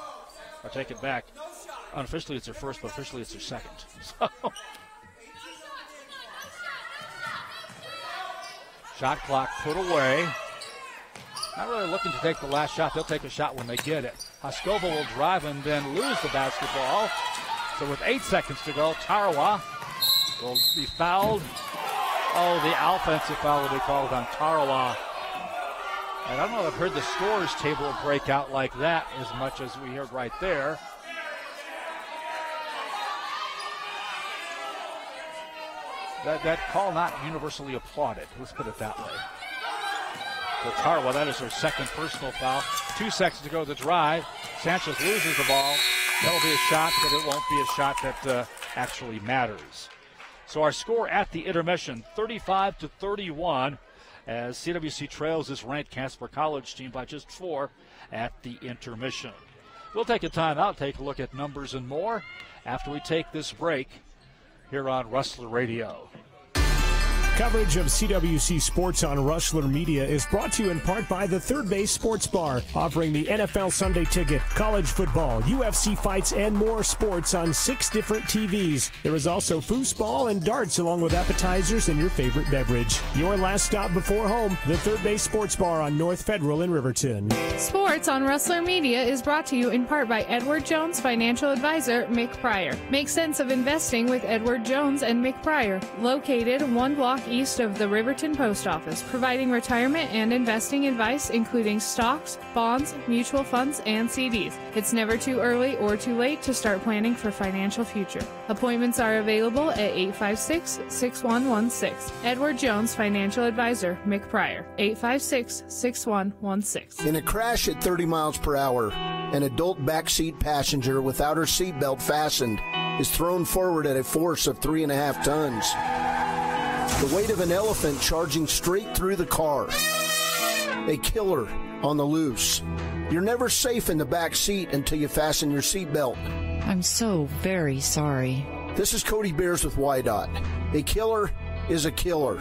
I take it back. Unofficially, it's her first, but officially, it's her second. So, shot clock put away. Not really looking to take the last shot. They'll take a shot when they get it. Haskova will drive and then lose the basketball. So with 8 seconds to go, Tarawa will be fouled. Oh, the offensive foul will be called on Tarawa. And I don't know if I've heard the scores table break out like that as much as we heard right there. That call not universally applauded. Let's put it that way. For Tarawa, that is her second personal foul. 2 seconds to go, the drive. Sanchez loses the ball. That'll be a shot, but it won't be a shot that actually matters. So our score at the intermission, 35-31, as CWC trails this ranked Casper College team by just 4 at the intermission. We'll take a timeout, take a look at numbers and more after we take this break here on Rustler Radio. Coverage of CWC Sports on Rustler Media is brought to you in part by the Third Base Sports Bar, offering the NFL Sunday Ticket, college football, UFC fights, and more sports on 6 different TVs. There is also foosball and darts, along with appetizers and your favorite beverage. Your last stop before home, the Third Base Sports Bar on North Federal in Riverton. Sports on Rustler Media is brought to you in part by Edward Jones Financial Advisor, Mick Pryor. Make sense of investing with Edward Jones and Mick Pryor, located 1 block east of the Riverton Post Office, providing retirement and investing advice, including stocks, bonds, mutual funds, and CDs. It's never too early or too late to start planning for financial future. Appointments are available at 856-6116. Edward Jones Financial Advisor, Mick Pryor, 856-6116. In a crash at 30 miles per hour, an adult backseat passenger without her seatbelt fastened is thrown forward at a force of 3.5 tons. The weight of an elephant charging straight through the car. A killer on the loose. You're never safe in the back seat until you fasten your seatbelt. I'm so very sorry. This is Cody Bears with WYDOT. A killer is a killer.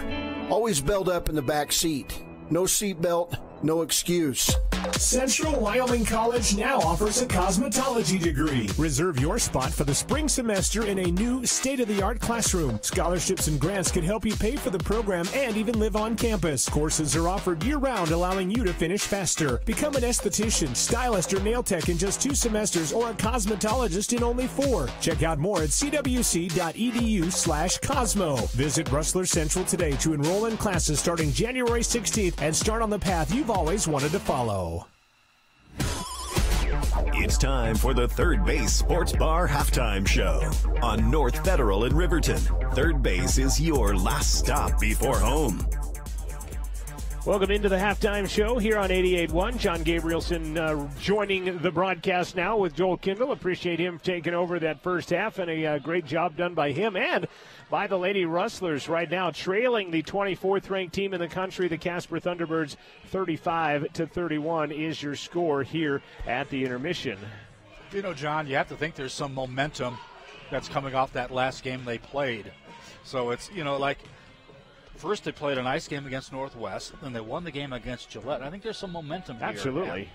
Always belt up in the back seat. No seatbelt, no excuse. Central Wyoming College now offers a cosmetology degree. Reserve your spot for the spring semester in a new state-of-the-art classroom. Scholarships and grants can help you pay for the program and even live on campus. Courses are offered year-round, allowing you to finish faster. Become an esthetician, stylist, or nail tech in just 2 semesters, or a cosmetologist in only 4. Check out more at cwc.edu/Cosmo. Visit Rustler Central today to enroll in classes starting January 16th and start on the path you've always wanted to follow. It's time for the Third Base Sports Bar Halftime Show on North Federal in Riverton. Third Base is your last stop before home. Welcome into the halftime show here on 88.1. John Gabrielson joining the broadcast now with Joel Kindle. Appreciate him taking over that first half, and a great job done by him and by the Lady Rustlers right now, trailing the 24th ranked team in the country, the Casper Thunderbirds. 35-31 is your score here at the intermission. You know, John, you have to think there's some momentum that's coming off that last game they played. So it's, you know, like, first they played a nice game against Northwest, then they won the game against Gillette. I think there's some momentum here. Absolutely.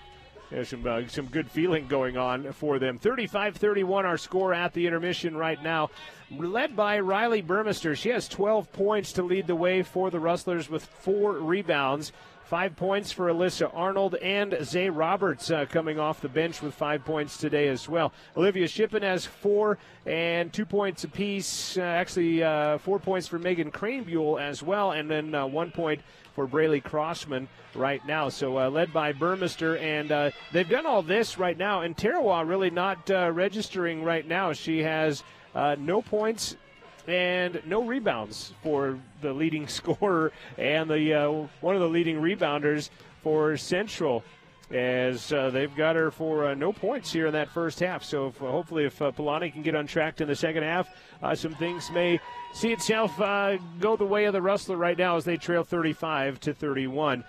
There's some good feeling going on for them. 35-31 our score at the intermission right now, led by Riley Burmester. She has 12 points to lead the way for the Rustlers with 4 rebounds. 5 points for Alyssa Arnold and Zay Roberts coming off the bench with 5 points today as well. Olivia Shippen has 4 and 2 points apiece. 4 points for Megan Cranebuell as well, and then 1 point for Braylee Crossman right now. So led by Burmester, and they've done all this right now, and Tarawa really not registering right now. She has no points and no rebounds for the leading scorer and the one of the leading rebounders for Central. as they've got her for no points here in that first half. So hopefully if Polani can get on track in the second half, some things may see itself go the way of the Rustler right now as they trail 35-31.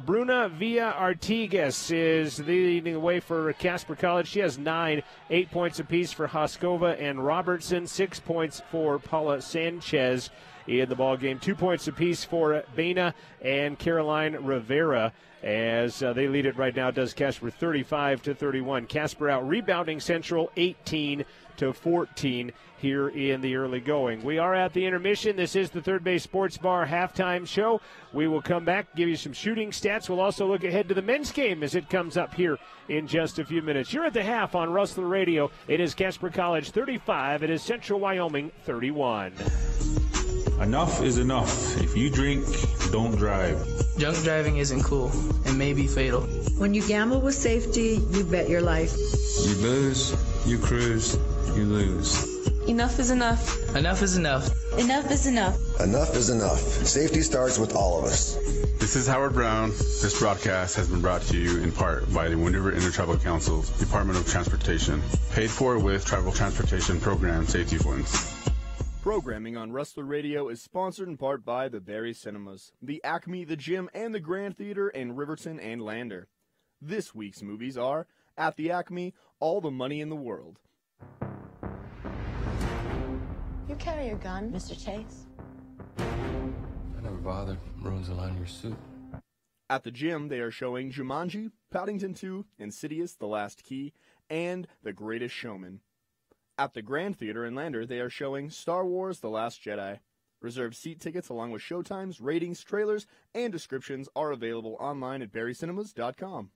Bruna Villa Artigas is leading the way for Casper College. She has 9, 8 points apiece for Hoskova and Robertson, 6 points for Paula Sanchez in the ball game, 2 points apiece for Baina and Caroline Rivera. As they lead it right now, does Casper 35-31. Casper out rebounding Central 18-14 here in the early going. We are at the intermission. This is the Third Base Sports Bar halftime show. We will come back, give you some shooting stats. We'll also look ahead to the men's game as it comes up here in just a few minutes. You're at the half on Rustler Radio. It is Casper College 35. It is Central Wyoming 31. Enough is enough. If you drink, don't drive. Drunk driving isn't cool and may be fatal. When you gamble with safety, you bet your life. You lose, you cruise, you lose. Enough is enough. Enough is enough. Enough is enough. Enough is enough. Safety starts with all of us. This is Howard Brown. This broadcast has been brought to you in part by the Wind River Intertribal Council's Department of Transportation, paid for with Tribal Transportation Program safety funds. Programming on Rustler Radio is sponsored in part by the Barry Cinemas, the Acme, the Gym, and the Grand Theater in Riverton and Lander. This week's movies are, at the Acme, All the Money in the World. You carry a gun, Mr. Chase? I never bothered. Ruins the line of your suit. At the Gym, they are showing Jumanji, Paddington 2, Insidious, The Last Key, and The Greatest Showman. At the Grand Theater in Lander, they are showing Star Wars The Last Jedi. Reserved seat tickets along with showtimes, ratings, trailers, and descriptions are available online at berrycinemas.com.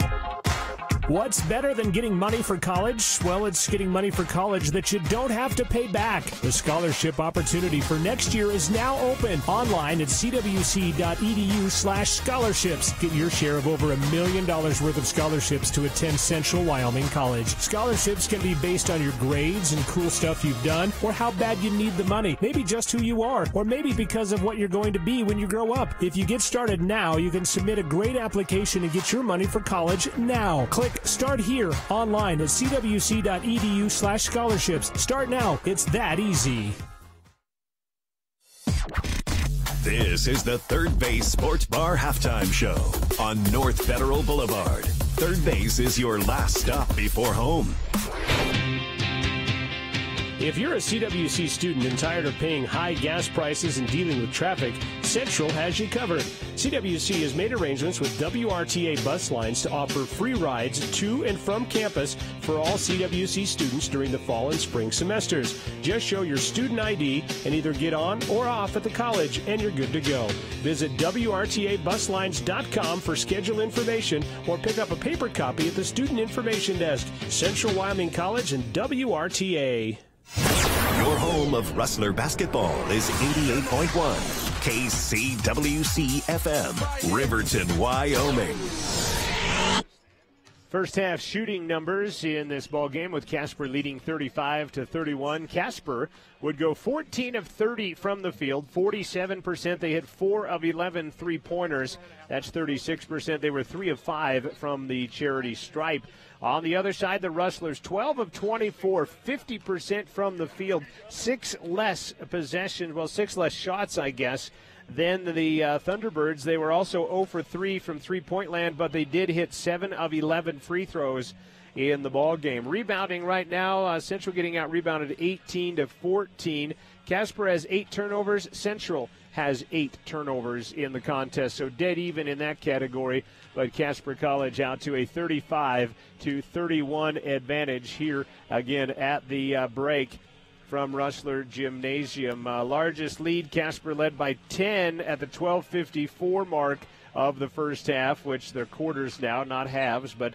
What's better than getting money for college? Well, it's getting money for college that you don't have to pay back. The scholarship opportunity for next year is now open online at cwc.edu/scholarships. Get your share of over $1 million worth of scholarships to attend Central Wyoming College. Scholarships can be based on your grades and cool stuff you've done, or how bad you need the money. Maybe just who you are, or maybe because of what you're going to be when you grow up. If you get started now, you can submit a great application and get your money for college now. Click Start Here online at cwc.edu/scholarships. Start now. It's that easy. This is the Third Base Sports Bar halftime show on North Federal Boulevard. Third Base is your last stop before home. If you're a CWC student and tired of paying high gas prices and dealing with traffic, Central has you covered. CWC has made arrangements with WRTA bus lines to offer free rides to and from campus for all CWC students during the fall and spring semesters. Just show your student ID and either get on or off at the college, and you're good to go. Visit WRTAbuslines.com for schedule information or pick up a paper copy at the Student Information Desk. Central Wyoming College and WRTA. Your home of Rustler basketball is 88.1 KCWC FM, Riverton, Wyoming. First half shooting numbers in this ball game with Casper leading 35-31. Casper would go 14 of 30 from the field, 47%. They hit 4 of 11 three-pointers. That's 36%. They were 3 of 5 from the charity stripe. On the other side, the Rustlers, 12 of 24, 50% from the field, 6 less possessions, well, 6 less shots, I guess, than the Thunderbirds. They were also 0 for 3 from three-point land, but they did hit 7 of 11 free throws in the ball game. Rebounding right now, Central getting out-rebounded 18-14. Casper has 8 turnovers. Central has 8 turnovers in the contest, so dead even in that category. But Casper College out to a 35-31 advantage here again at the break from Rustler Gymnasium. Largest lead, Casper led by 10 at the 12:54 mark of the first half, which they're quarters now, not halves. But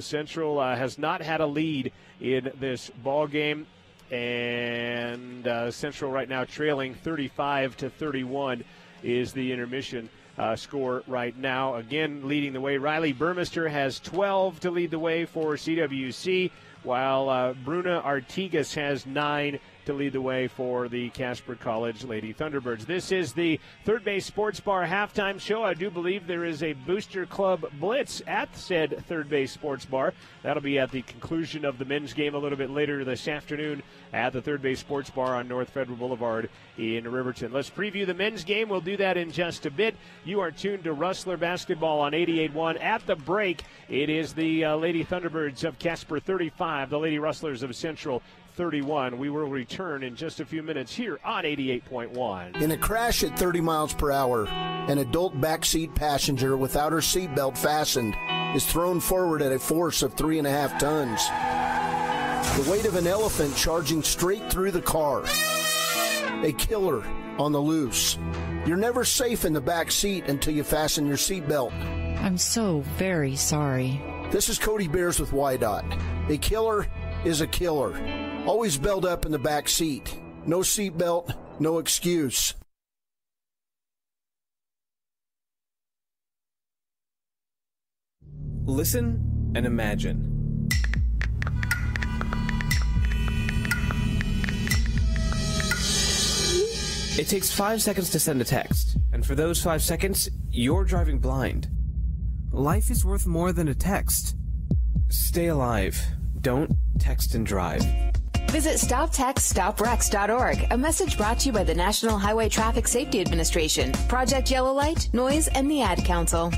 Central has not had a lead in this ball game. And Central right now trailing 35-31 is the intermission score right now. Again, leading the way, Riley Burmester has 12 to lead the way for CWC, while Bruna Artigas has 9 to lead the way for the Casper College Lady Thunderbirds. This is the Third Base Sports Bar halftime show. I do believe there is a Booster Club Blitz at said Third Base Sports Bar. That'll be at the conclusion of the men's game a little bit later this afternoon at the Third Base Sports Bar on North Federal Boulevard in Riverton. Let's preview the men's game. We'll do that in just a bit. You are tuned to Rustler Basketball on 88.1. At the break, it is the Lady Thunderbirds of Casper 35, the Lady Rustlers of Central 31. We will return in just a few minutes here on 88.1. In a crash at 30 miles per hour, an adult backseat passenger without her seatbelt fastened is thrown forward at a force of 3.5 tons. The weight of an elephant charging straight through the car. A killer on the loose. You're never safe in the back seat until you fasten your seatbelt. I'm so very sorry. This is Cody Bears with YDOT. A killer is a killer. Always belt up in the back seat. No seatbelt, no excuse. Listen and imagine. It takes 5 seconds to send a text, and for those 5 seconds, you're driving blind. Life is worth more than a text. Stay alive. Don't text and drive. Visit StopTextStopWrecks.org. A message brought to you by the National Highway Traffic Safety Administration, Project Yellow Light, Noise, and the Ad Council.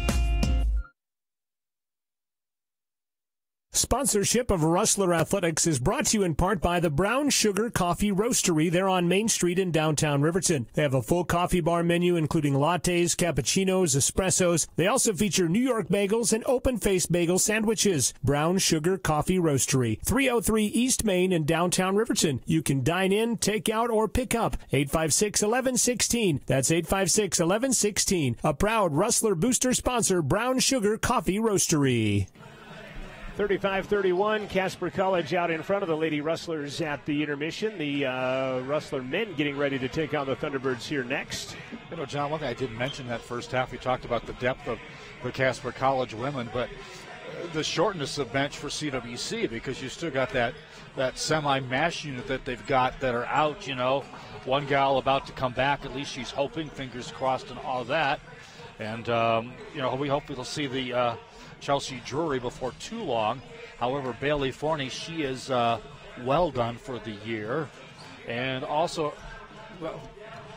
Sponsorship of Rustler Athletics is brought to you in part by the Brown Sugar Coffee Roastery. They're on Main Street in downtown Riverton. They have a full coffee bar menu including lattes, cappuccinos, espressos. They also feature New York bagels and open-faced bagel sandwiches. Brown Sugar Coffee Roastery, 303 East Main in downtown Riverton. You can dine in, take out, or pick up. 856-1116. That's 856-1116. A proud Rustler booster sponsor, Brown Sugar Coffee Roastery. 35-31, Casper College out in front of the Lady Rustlers at the intermission. The Rustler men getting ready to take on the Thunderbirds here next. You know, John, one thing I didn't mention that first half, we talked about the depth of the Casper College women, but the shortness of bench for CWC, because you still got that semi-mash unit that they've got that are out, you know. One gal about to come back, at least she's hoping, fingers crossed and all that. And, you know, we hope we'll see the Chelsea Drury before too long. However, Bailey Forney, she is well done for the year. And also,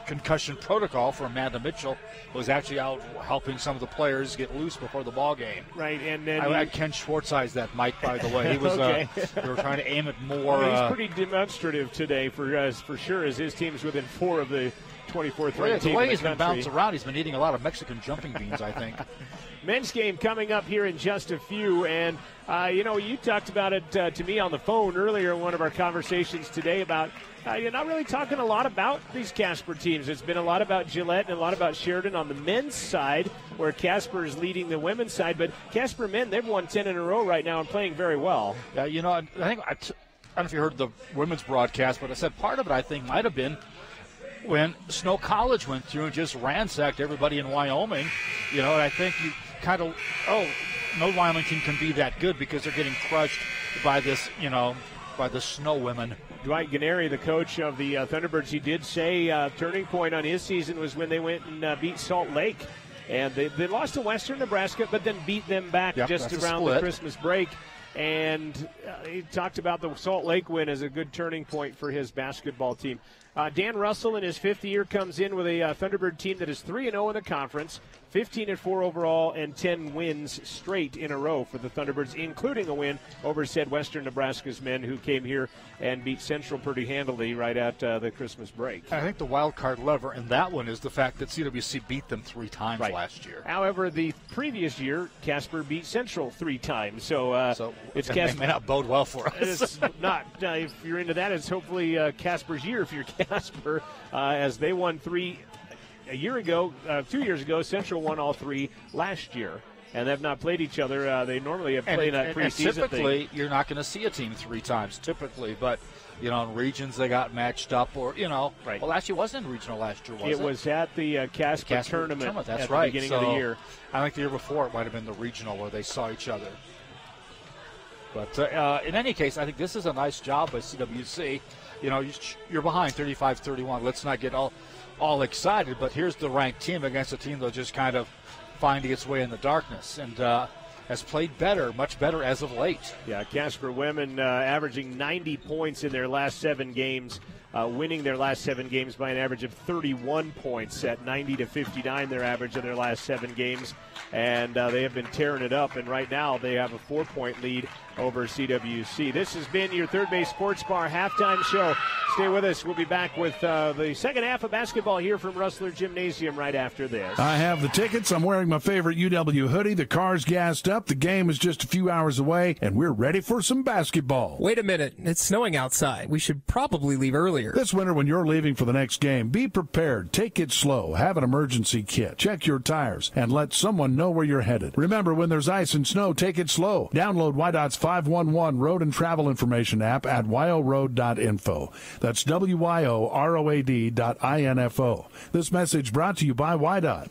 concussion protocol for Amanda Mitchell was actually out helping some of the players get loose before the ball game. Right, and then I had Ken Schwartz-eyes that mic, by the way. He was okay. They were trying to aim it more. He's pretty demonstrative today for sure, as his team's within 4 of the 24th ranked team. The way in the he's been country. bouncing around, he's been eating a lot of Mexican jumping beans, I think. Men's game coming up here in just a few, and you know, you talked about it to me on the phone earlier in one of our conversations today about you're not really talking a lot about these Casper teams. It's been a lot about Gillette and a lot about Sheridan on the men's side, where Casper is leading the women's side, but Casper men, they've won 10 in a row right now and playing very well. Yeah, you know, I don't know if you heard the women's broadcast, but I said part of it I think might have been when Snow College went through and just ransacked everybody in Wyoming. You know, and I think you kind of, no Wyoming team can be that good because they're getting crushed by this, you know, by the Snow women. Dwight Gennari, the coach of the Thunderbirds, he did say turning point on his season was when they went and beat Salt Lake. And they lost to Western Nebraska, but then beat them back just around the Christmas break. And he talked about the Salt Lake win as a good turning point for his basketball team. Dan Russell in his 5th year comes in with a Thunderbird team that is 3-0 in the conference, 15-4 overall, and 10 wins straight in a row for the Thunderbirds, including a win over said Western Nebraska's men, who came here and beat Central pretty handily right at the Christmas break. I think the wild card lever in that one is the fact that CWC beat them 3 times last year. However, the previous year, Casper beat Central 3 times, so it's Casper. May not bode well for us. It's not. If you're into that, it's hopefully Casper's year if you're Casper, as they won 3 a year ago, 2 years ago. Central won all 3 last year, and they've not played each other. They normally have played that preseason thing. Typically, you're not going to see a team 3 times, typically, but, you know, in regions they got matched up, or, you know. Right. Well, actually, it wasn't in regional last year, was it? It was at the Casper tournament that's at right. the beginning of the year. I think the year before it might have been the regional where they saw each other. But in any case, I think this is a nice job by CWC. You know, you're behind 35-31. Let's not get all excited, but here's the ranked team against a team that's just kind of finding its way in the darkness and has played better, much better as of late. Yeah, Casper women averaging 90 points in their last 7 games, winning their last 7 games by an average of 31 points at 90-59, their average in their last 7 games. And they have been tearing it up, and right now they have a 4-point lead over CWC. This has been your Third Base Sports Bar halftime show. Stay with us. We'll be back with the second half of basketball here from Rustler Gymnasium right after this. I have the tickets. I'm wearing my favorite UW hoodie. The car's gassed up. The game is just a few hours away, and we're ready for some basketball. Wait a minute. It's snowing outside. We should probably leave earlier. This winter, when you're leaving for the next game, be prepared. Take it slow. Have an emergency kit. Check your tires, and let someone know where you're headed. Remember, when there's ice and snow, take it slow. Download WYDOT's 511 Road and Travel Information app at wyoroad.info. That's WYOROAD.info. This message brought to you by WYDOT.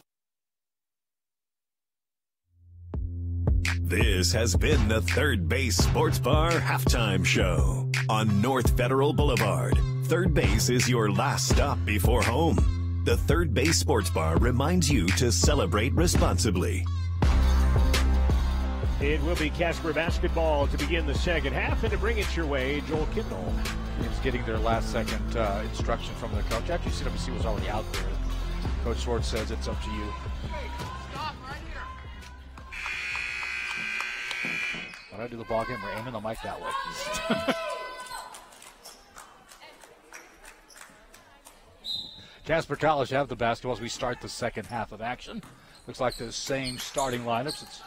This has been the Third Base Sports Bar halftime show on North Federal Boulevard. Third Base is your last stop before home. The Third Base Sports Bar reminds you to celebrate responsibly. It will be Casper basketball to begin the second half, and to bring it your way, Joel Kindle. He's getting their last second instruction from their coach. Actually, CWC was already out there. Coach Schwartz says it's up to you. When I do the ball game, we're aiming the mic that way. Casper College have the basketball as we start the second half of action. Looks like the same starting lineups. It's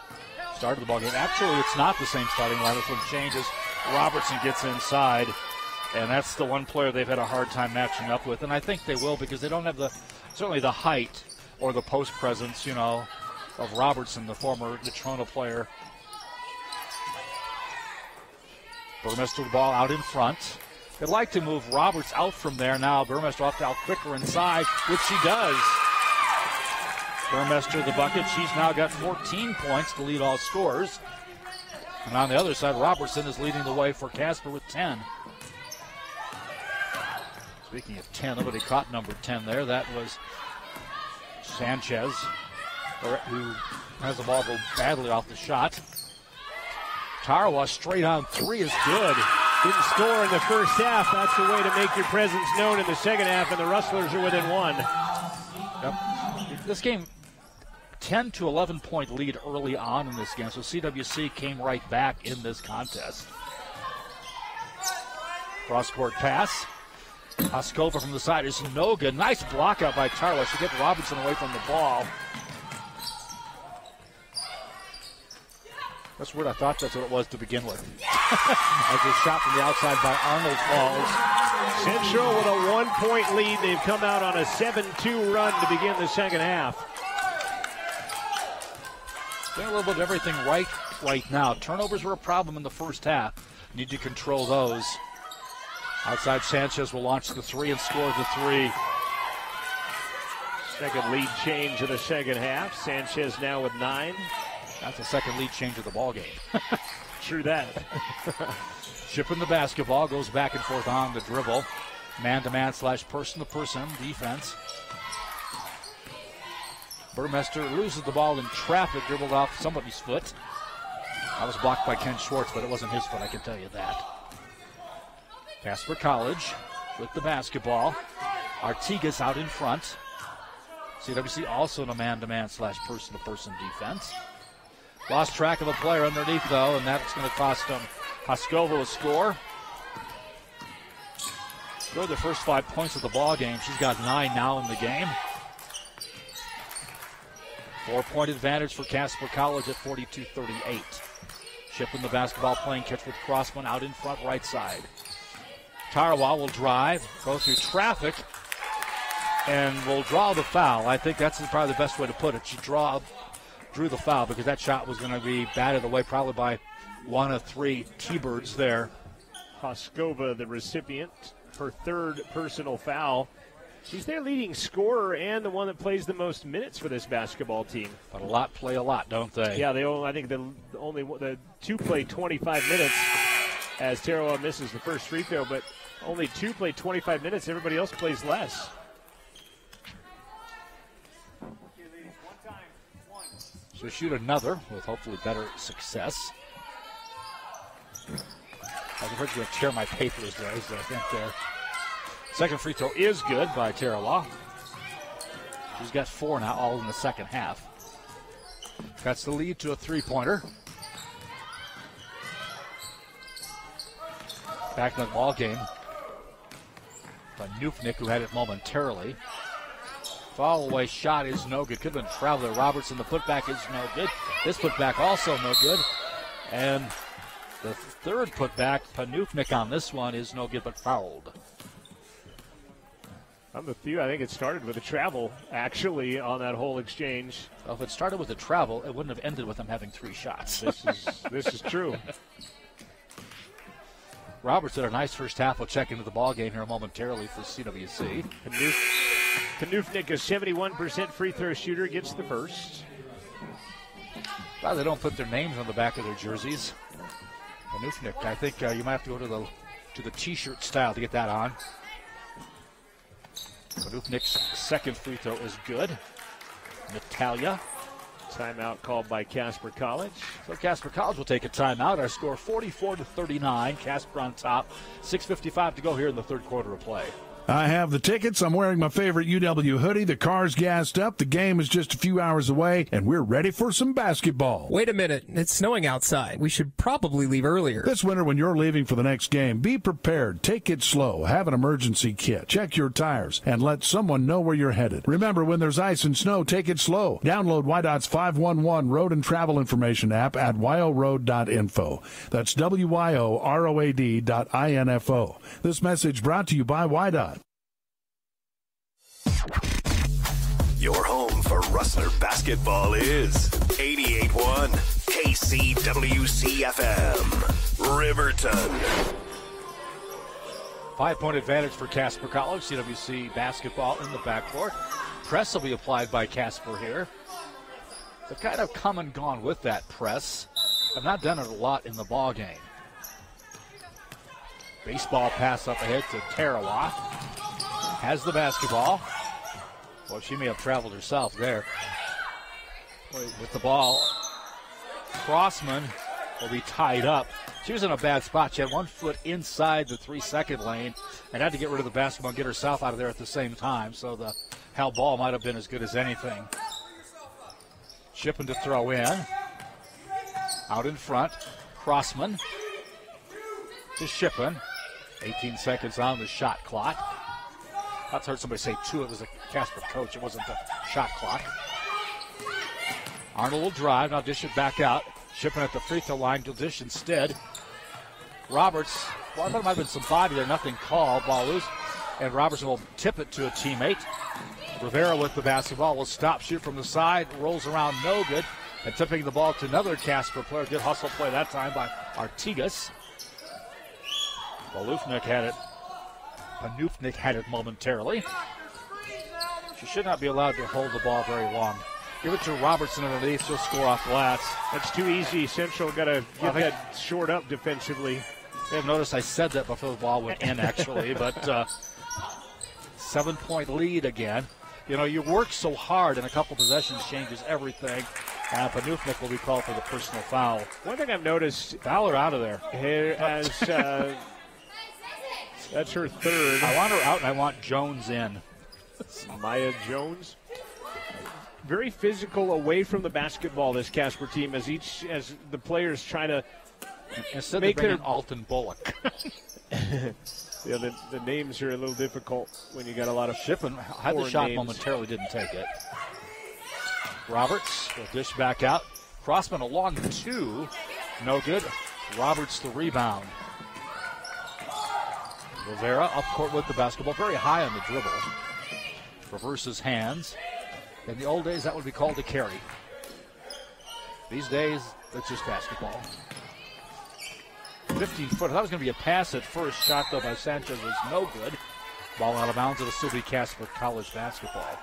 started the ball game. Actually, it's not the same starting lineup. When changes, Robertson gets inside, and that's the one player they've had a hard time matching up with. And I think they will because they don't have certainly the height or the post presence, of Robertson, the former Natrona player. Burmester the ball out in front. They'd like to move Roberts out from there now. Burmester off to out quicker inside, which she does. Burmester the bucket. She's now got 14 points to lead all scorers. And on the other side, Robertson is leading the way for Casper with 10. Speaking of 10, nobody caught number 10 there. That was Sanchez, who has the ball go badly off the shot. Tarawa straight on three is good. Didn't score in the first half. That's the way to make your presence known in the second half, and the Rustlers are within 1. Yep. This game, 10 to 11 point lead early on in this game, so CWC came right back in this contest. Cross-court pass. Oskova from the side is no good. Nice block out by Tarawa. She gets Robinson away from the ball. That's weird. I thought that's what it was to begin with. As a shot from the outside by Arnold falls. Central with a 1-point lead. They've come out on a 7-2 run to begin the second half. Doing a little bit of everything right now. Turnovers were a problem in the first half. Need to control those. Outside Sanchez will launch the three and score the three. Second lead change in the second half. Sanchez now with 9. That's the second lead change of the ball game. True that. Shipping the basketball, goes back and forth on the dribble. Man-to-man / person-to-person defense. Burmester loses the ball in traffic, dribbled off somebody's foot. That was blocked by Ken Schwartz, but it wasn't his foot, I can tell you that. Casper College with the basketball. Artigas out in front. CWC also in a man-to-man / person-to-person defense. Lost track of a player underneath, though, and that's going to cost them. Hoskovo a score. Scored the first 5 points of the ball game. She's got 9 now in the game. 4-point advantage for Casper College at 42-38. Shipping the basketball, playing catch with Crossman out in front, right side. Tarawa will drive, go through traffic, and will draw the foul. I think that's probably the best way to put it. She drew the foul because that shot was going to be batted away probably by one of 3 T-Birds there. Hoskova, the recipient, her third personal foul. She's their leading scorer and the one that plays the most minutes for this basketball team. But a lot play a lot, don't they? Yeah, I think the two play 25 minutes as Tarawa misses the first free throw, but only two play 25 minutes. Everybody else plays less. So shoot another with hopefully better success. I was afraid you would tear my papers there, so I think there. Second free throw is good by Tarawa. She's got 4 now, all in the second half. That's the lead to a three-pointer. Back in the ball game. Newfnick, who had it momentarily. Fall away shot is no good. Could have been Traveler. Robertson, the putback is no good. This putback also no good. And the third putback, Panufnik on this one is no good but fouled. I'm with you. I think it started with a travel, actually, on that whole exchange. Well, if it started with a travel, it wouldn't have ended with them having 3 shots. This is true. Roberts had a nice first half. We'll check into the ball game here momentarily for CWC. Panufnik, a 71% free throw shooter, gets the first. Well, they don't put their names on the back of their jerseys. Panufnik, I think you might have to go to the T-shirt style to get that on. Panufnik's second free throw is good. Natalia. Timeout called by Casper College. So Casper College will take a timeout. Our score 44-39. Casper on top. 6:55 to go here in the third quarter of play. I have the tickets. I'm wearing my favorite UW hoodie. The car's gassed up. The game is just a few hours away, and we're ready for some basketball. Wait a minute. It's snowing outside. We should probably leave earlier. This winter, when you're leaving for the next game, be prepared. Take it slow. Have an emergency kit. Check your tires, and let someone know where you're headed. Remember, when there's ice and snow, take it slow. Download WYDOT's 511 Road and Travel Information app at wyoroad.info. That's WYOROAD.info. This message brought to you by WYDOT. Your home for Rustler basketball is 88.1 KCWC FM, Riverton. 5-point advantage for Casper College. CWC basketball in the backcourt. Press will be applied by Casper here. They've kind of come and gone with that press. I've not done it a lot in the ball game. Baseball pass up ahead to Tarawa. Has the basketball. Well, she may have traveled herself there. With the ball, Crossman will be tied up. She was in a bad spot. She had 1 foot inside the 3-second lane and had to get rid of the basketball and get herself out of there at the same time. So the held ball might have been as good as anything. Shippen to throw in. Out in front, Crossman to Shippen. 18 seconds on the shot clock. I heard somebody say 2. It was a Casper coach. It wasn't the shot clock. Arnold will drive. Now dish it back out. Shippen at the free throw line to dish instead. Roberts. Well, I thought there might have been some body there. Nothing called. Ball loose. And Robertson will tip it to a teammate. Rivera with the basketball will stop, shoot from the side. Rolls around, no good. And tipping the ball to another Casper player. Good hustle play that time by Artigas. Balufnik had it. Panufnik had it momentarily. She should not be allowed to hold the ball very long. Give it to Robertson underneath. She'll score off glass. That's too easy. Central got to get that short up defensively. You have noticed I said that before the ball went in, actually. But 7-point lead again. You know, you work so hard, and a couple possessions changes everything. And Panufnik will be called for the personal foul. One thing I've noticed, foul her out of there. Here as that's her third. I want her out, and I want Jones in. Maya Jones. Very physical away from the basketball, this Casper team, as the players try to instead make their Alton Bullock. Yeah, the names are a little difficult when you got a lot of Shippen. Had the shot names. Momentarily, didn't take it. Roberts will dish back out. Crossman along 2. No good. Roberts the rebound. Rivera up court with the basketball. Very high on the dribble. Reverses hands. In the old days, that would be called a carry. These days, it's just basketball. 15 foot. I thought it was going to be a pass at first. Shot, though, by Sanchez was no good. Ball out of bounds. It'll still be Casper College basketball.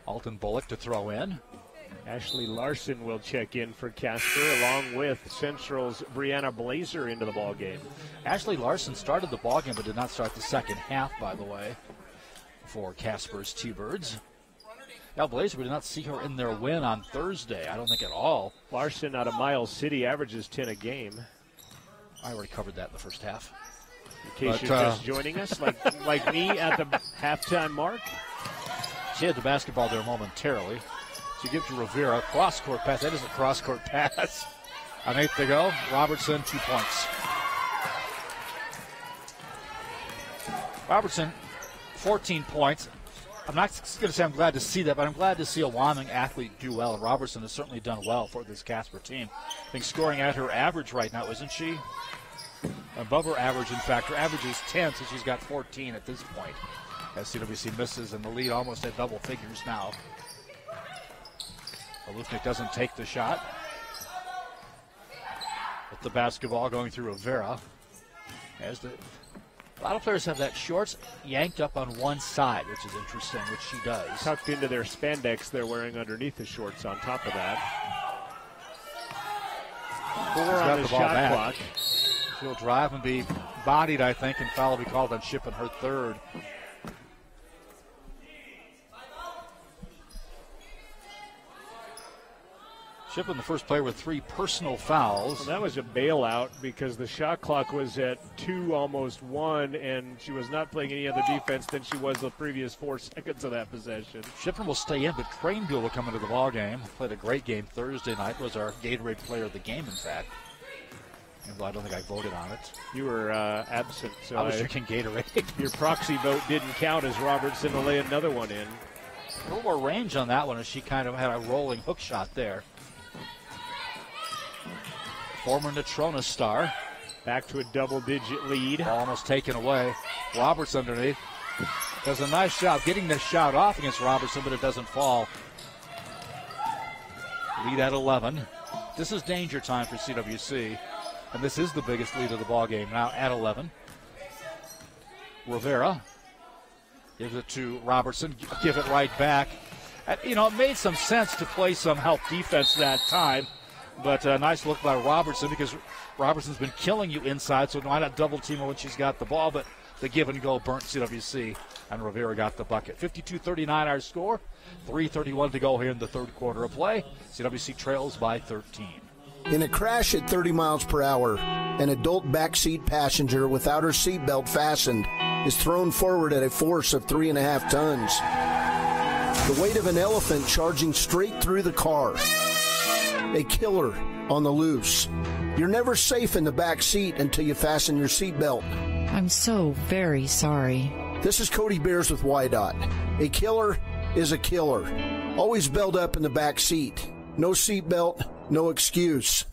Alton Bullock to throw in. Ashley Larson will check in for Casper, along with Central's Brianna Blazer into the ball game. Ashley Larson started the ball game, but did not start the second half, by the way, for Casper's T-Birds. Now, Blazer, we did not see her in their win on Thursday. I don't think at all. Larson out of Miles City averages 10 a game. I already covered that in the first half. In case you're just joining us, like me at the halftime mark. She had the basketball there momentarily. She gives to Rivera. Cross-court pass. That is a cross-court pass. An eighth to go. Robertson, 2 points. Robertson, 14 points. I'm not going to say I'm glad to see that, but I'm glad to see a Wyoming athlete do well. And Robertson has certainly done well for this Casper team. I think scoring at her average right now, isn't she? Above her average, in fact. Her average is 10, so she's got 14 at this point. As CWC misses, and the lead almost at double figures now. Alufnik doesn't take the shot. With the basketball going through Rivera. A lot of players have that shorts yanked up on one side, which is interesting, which she does. Tucked into their spandex they're wearing underneath the shorts on top of that. 4 on the shot clock. She'll drive and be bodied, I think, and foul will be called on Shippen, her third. Shippen, the first player with 3 personal fouls. Well, that was a bailout because the shot clock was at 2, almost 1, and she was not playing any other defense than she was the previous 4 seconds of that possession. Shippen will stay in, but Craneville will come into the ball game. Played a great game Thursday night. Was our Gatorade player of the game, in fact. Even though I don't think I voted on it. You were absent, so I was drinking Gatorade. Your proxy vote didn't count as Robertson will lay another one in. A little more range on that one as she kind of had a rolling hook shot there. Former Natrona star. Back to a double-digit lead. Almost taken away. Roberts underneath. Does a nice job getting this shot off against Robertson, but it doesn't fall. Lead at 11. This is danger time for CWC, and this is the biggest lead of the ball game now at 11. Rivera gives it to Robertson. Give it right back. You know, it made some sense to play some help defense that time. But a nice look by Robertson because Robertson's been killing you inside, so why not double team her when she's got the ball? But the give and go burnt CWC, and Rivera got the bucket. 52-39 our score. 3:31 to go here in the third quarter of play. CWC trails by 13. In a crash at 30 miles per hour, an adult backseat passenger without her seatbelt fastened is thrown forward at a force of 3.5 tons. The weight of an elephant charging straight through the car. A killer on the loose. You're never safe in the back seat until you fasten your seatbelt. I'm so very sorry. This is Cody Bears with YDOT. A killer is a killer. Always belt up in the back seat. No seatbelt, no excuse.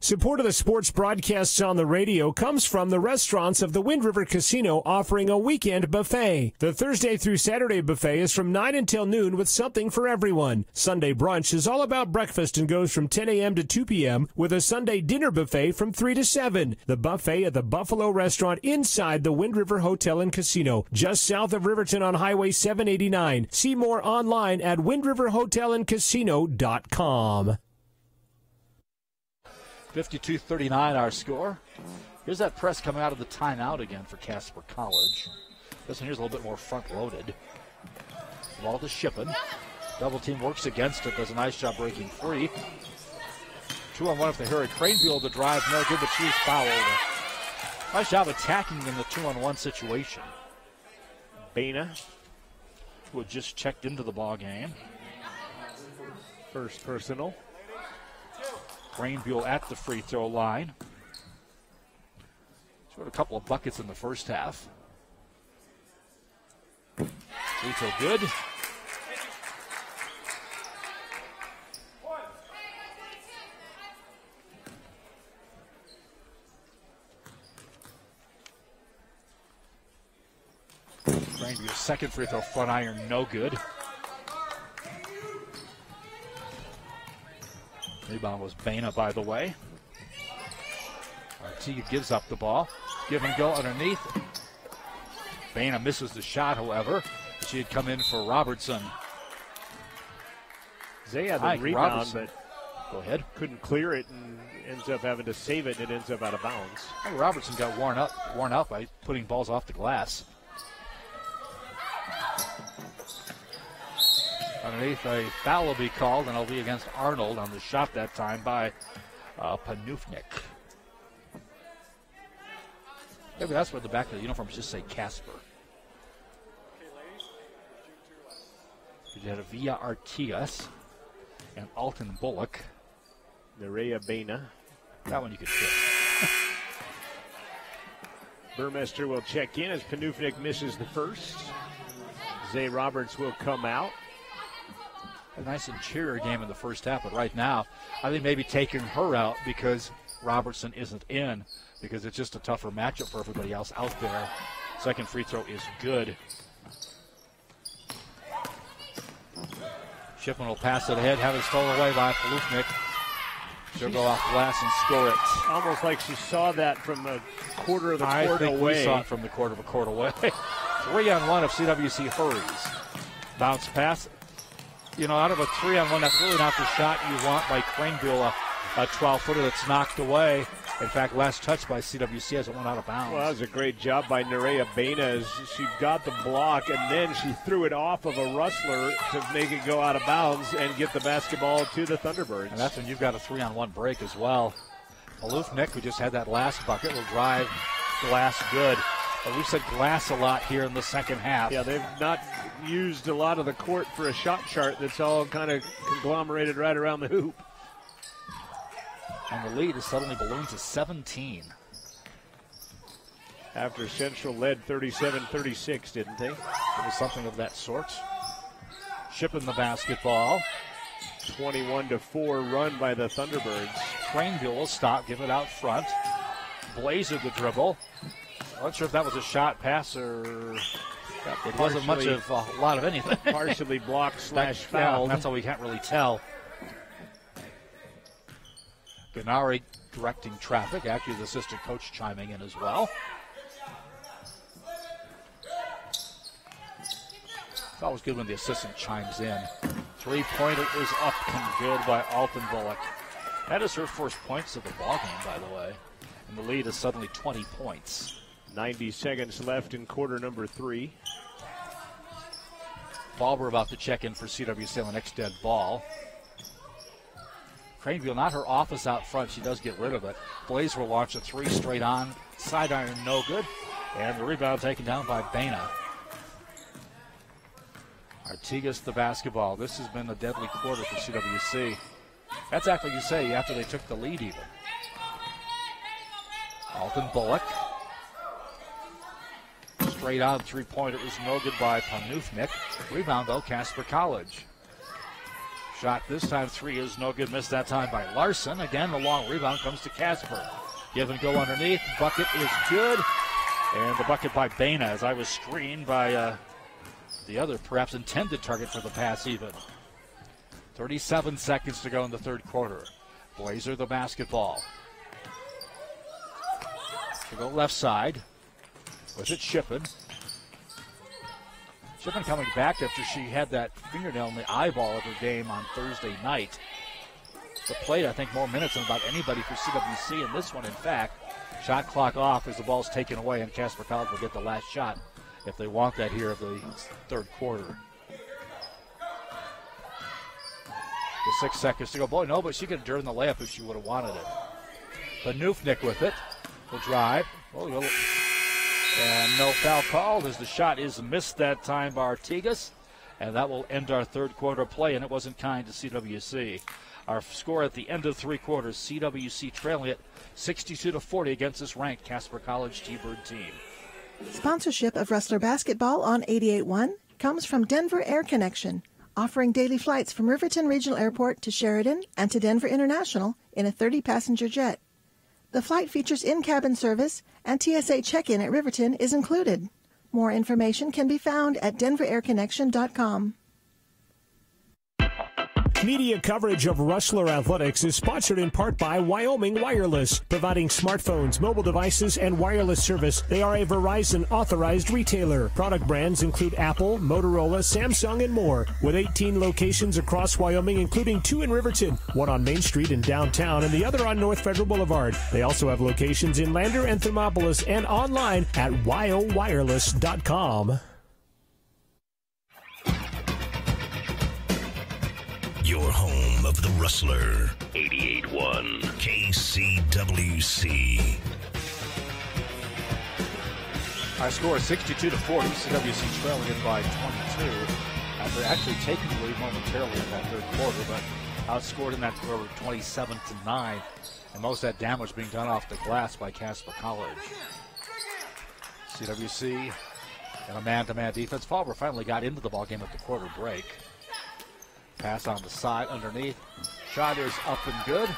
Support of the sports broadcasts on the radio comes from the restaurants of the Wind River Casino offering a weekend buffet. The Thursday through Saturday buffet is from 9 until noon with something for everyone. Sunday brunch is all about breakfast and goes from 10 a.m. to 2 p.m. with a Sunday dinner buffet from 3 to 7. The buffet at the Buffalo Restaurant inside the Wind River Hotel and Casino, just south of Riverton on Highway 789. See more online at windriverhotelandcasino.com. 52-39 our score. Here's that press coming out of the timeout again for Casper College. This one here's a little bit more front-loaded. Ball to Shippen. Double team works against it. Does a nice job breaking free. 2-on-1 if they hurry. Craneville the drive, no good, but she's fouled. Nice job attacking in the 2-on-1 situation. Bana, who had just checked into the ball game. First personal. Craneville at the free throw line. Scored a couple of buckets in the first half. Free throw good. Craneville's second free throw front iron, no good. Rebound was Bana, by the way. Artiga gives up the ball. Give and go underneath. Baina misses the shot, however. She had come in for Robertson. They had the rebound, Robertson. but go ahead. Couldn't clear it and ends up having to save it, and it ends up out of bounds. Well, Robertson got worn out by putting balls off the glass. Underneath, a foul will be called, and it'll be against Arnold on the shot that time by Panufnik. Maybe that's where the back of the uniform just say Casper. You had a Villa Artigas and Alton Bullock. Nerea Baina. That one you could fit. Burmester will check in as Panufnik misses the first. Zay Roberts will come out. A nice interior game in the first half, but right now, I think maybe taking her out because Robertson isn't in, because it's just a tougher matchup for everybody else out there. Second free throw is good. Shipman will pass it ahead, have it stolen away by Palufnik. She'll go off glass and score it. Almost like she saw that from a quarter of the court away. I think we saw it from the quarter of a court away. 3-on-1 if CWC hurries. Bounce pass. You know, out of a 3-on-1, that's really not the shot you want by Craneville, a 12-footer that's knocked away. In fact, last touch by CWC as it went out of bounds. Well, that was a great job by Nerea Baina as she got the block, and then she threw it off of a Rustler to make it go out of bounds and get the basketball to the Thunderbirds. And that's when you've got a 3-on-1 break as well. Malufnik, who just had that last bucket, will drive glass good. But we've said glass a lot here in the second half. Yeah, they've not used a lot of the court for a shot chart that's all kind of conglomerated right around the hoop. And the lead is suddenly ballooned to 17. After Central led 37-36, didn't they? It was something of that sort. Shipping the basketball. 21-4 run by the Thunderbirds. Craneville will stop, give it out front. Blazer the dribble. I'm not sure if that was a shot, pass, or it wasn't much of a lot of anything. Partially blocked / fouled. That's all we can't really tell. Gennari directing traffic. Actually, the assistant coach chiming in as well. It's always good when the assistant chimes in. Three-pointer is up and good by Alton Bullock. That is her first points of the ballgame, by the way. And the lead is suddenly 20 points. 90 seconds left in quarter number 3. Balber about to check in for CWC on the next dead ball. Craneville, not her office out front. She does get rid of it. Blaze will launch a 3 straight on. Side iron, no good. And the rebound taken down by Baina. Artigas the basketball. This has been a deadly quarter for CWC. That's after you say, after they took the lead even. Alton Bullock. Straight on three-pointer is no good by Panufnik. Rebound, though, Casper College. Shot this time, 3 is no good. Missed that time by Larson. Again, the long rebound comes to Casper. Give and go underneath. Bucket is good. And the bucket by Baina, as I was screened by the other perhaps intended target for the pass even. 37 seconds to go in the third quarter. Blazer the basketball. To go left side. Was it Shippen? Shippen coming back after she had that fingernail in the eyeball of her game on Thursday night. But played, I think, more minutes than about anybody for CWC in this one, in fact. Shot clock off as the ball's taken away, and Casper College will get the last shot if they want that here of the third quarter. 6 seconds to go. Boy, no, but she could have driven the layup if she would have wanted it. Panufnik with it. Will drive. And no foul called as the shot is missed that time by Artigas. And that will end our third quarter play, and it wasn't kind to CWC. Our score at the end of 3 quarters, CWC trailing it 62-40 against this ranked Casper College T-Bird team. Sponsorship of Rustler basketball on 88.1 comes from Denver Air Connection, offering daily flights from Riverton Regional Airport to Sheridan and to Denver International in a 30-passenger jet. The flight features in-cabin service, and TSA check-in at Riverton is included. More information can be found at denverairconnection.com. Media coverage of Rustler Athletics is sponsored in part by Wyoming Wireless, providing smartphones, mobile devices, and wireless service. They are a Verizon authorized retailer. Product brands include Apple, Motorola, Samsung, and more. With 18 locations across Wyoming, including 2 in Riverton, 1 on Main Street in downtown, and the other on North Federal Boulevard. They also have locations in Lander and Thermopolis and online at wyowireless.com. Your home of the Rustler, 88.1 KCWC. Our score is 62-40. CWC trailing it by 22. After actually taking the lead momentarily in that third quarter, but outscored in that quarter 27-9. And most of that damage being done off the glass by Casper College. CWC in a man-to-man defense. Fauber finally got into the ballgame at the quarter break. Pass on the side underneath. Shot is up and good.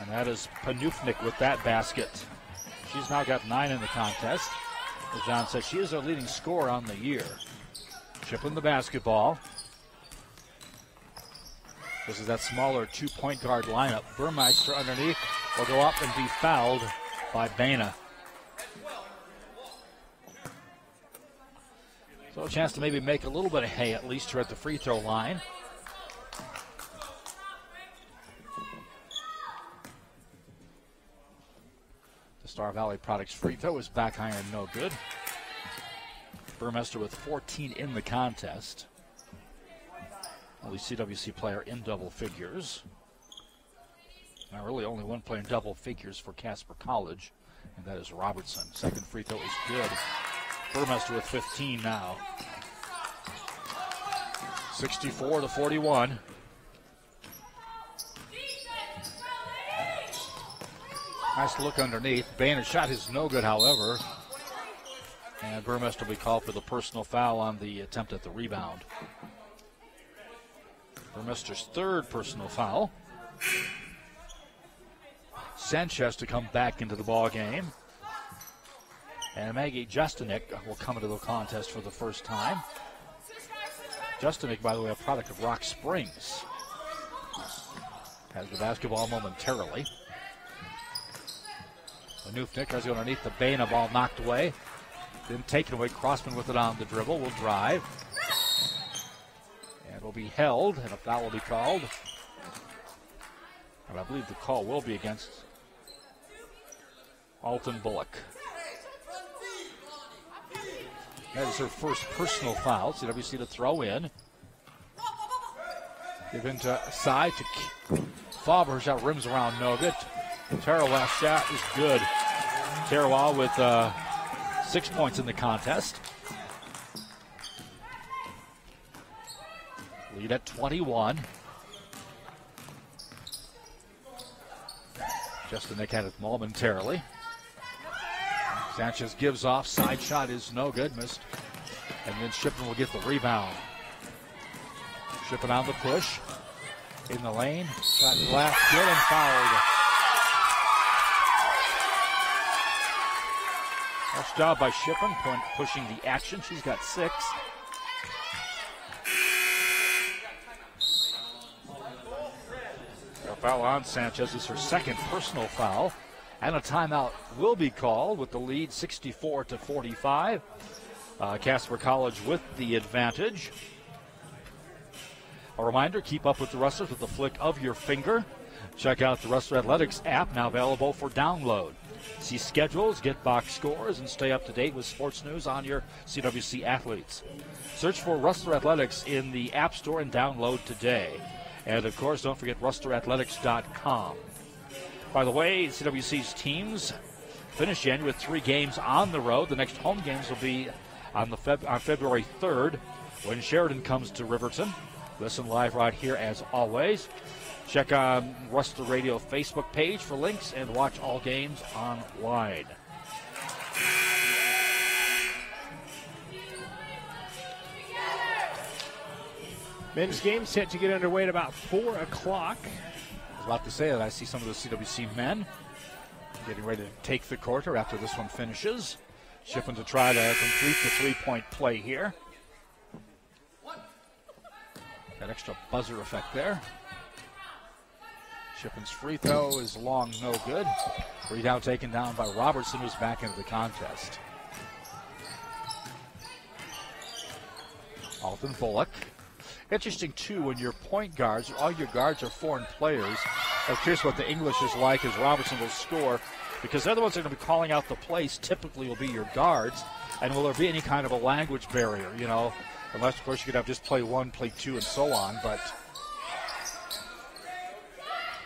And that is Panufnik with that basket. She's now got 9 in the contest. As John said, she is our leading scorer on the year. Chipping the basketball. This is that smaller 2-point guard lineup. Burmeister underneath will go up and be fouled by Baina. So a chance to maybe make a little bit of hay, at least here at the free throw line. The Star Valley Products free throw is back iron, no good. Burmeister with 14 in the contest. Only CWC player in double figures. Now really only one player in double figures for Casper College, and that is Robertson. Second free throw is good. Burmeister with 15 now. 64-41. Nice look underneath. Baina's shot is no good, however. And Burmeister will be called for the personal foul on the attempt at the rebound. Burmeister's third personal foul. Sanchez to come back into the ball game. And Maggie Justinik will come into the contest for the first time. Justinik, by the way, a product of Rock Springs. Has the basketball momentarily. Panufnik has it underneath the Baina, ball knocked away. Then taken away. Crossman with it on the dribble. Will drive. And will be held, and a foul will be called. And I believe the call will be against Alton Bullock. That is her first personal foul. CWC to throw in. Give into side to Fauber. Her shot rims around, no good. Tarawa shot is good. Tarawa with 6 points in the contest. Lead at 21. Justinik had it momentarily. Sanchez gives off. Side shot is no good. Missed. And then Shippen will get the rebound. Shippen on the push. In the lane. Shot glass. Good and fouled. Nice job by Shippen pushing the action. She's got 6. A foul on Sanchez is her second personal foul. And a timeout will be called with the lead 64-45. Casper College with the advantage. A reminder, keep up with the Rustlers with the flick of your finger. Check out the Rustler Athletics app, now available for download. See schedules, get box scores, and stay up to date with sports news on your CWC athletes. Search for Rustler Athletics in the App Store and download today. And, of course, don't forget rustlerathletics.com. By the way, CWC's teams finish January with 3 games on the road. The next home games will be on February 3rd when Sheridan comes to Riverton. Listen live right here as always. Check on Rustler Radio Facebook page for links and watch all games online. Men's game set to get underway at about 4 o'clock. I was about to say that I see some of the CWC men getting ready to take the quarter after this one finishes. Shippen to try to complete the 3-point play here. That extra buzzer effect there. Chippen's free throw is long, no good. Rebound taken down by Robertson, who's back into the contest. Alton Bullock. Interesting, too, when your point guards, all your guards are foreign players. I'm curious what the English is like as Robertson will score, because they're the ones that are going to be calling out the plays. Typically will be your guards. And will there be any kind of a language barrier, you know? Unless, of course, you could have just play 1, play 2, and so on, but...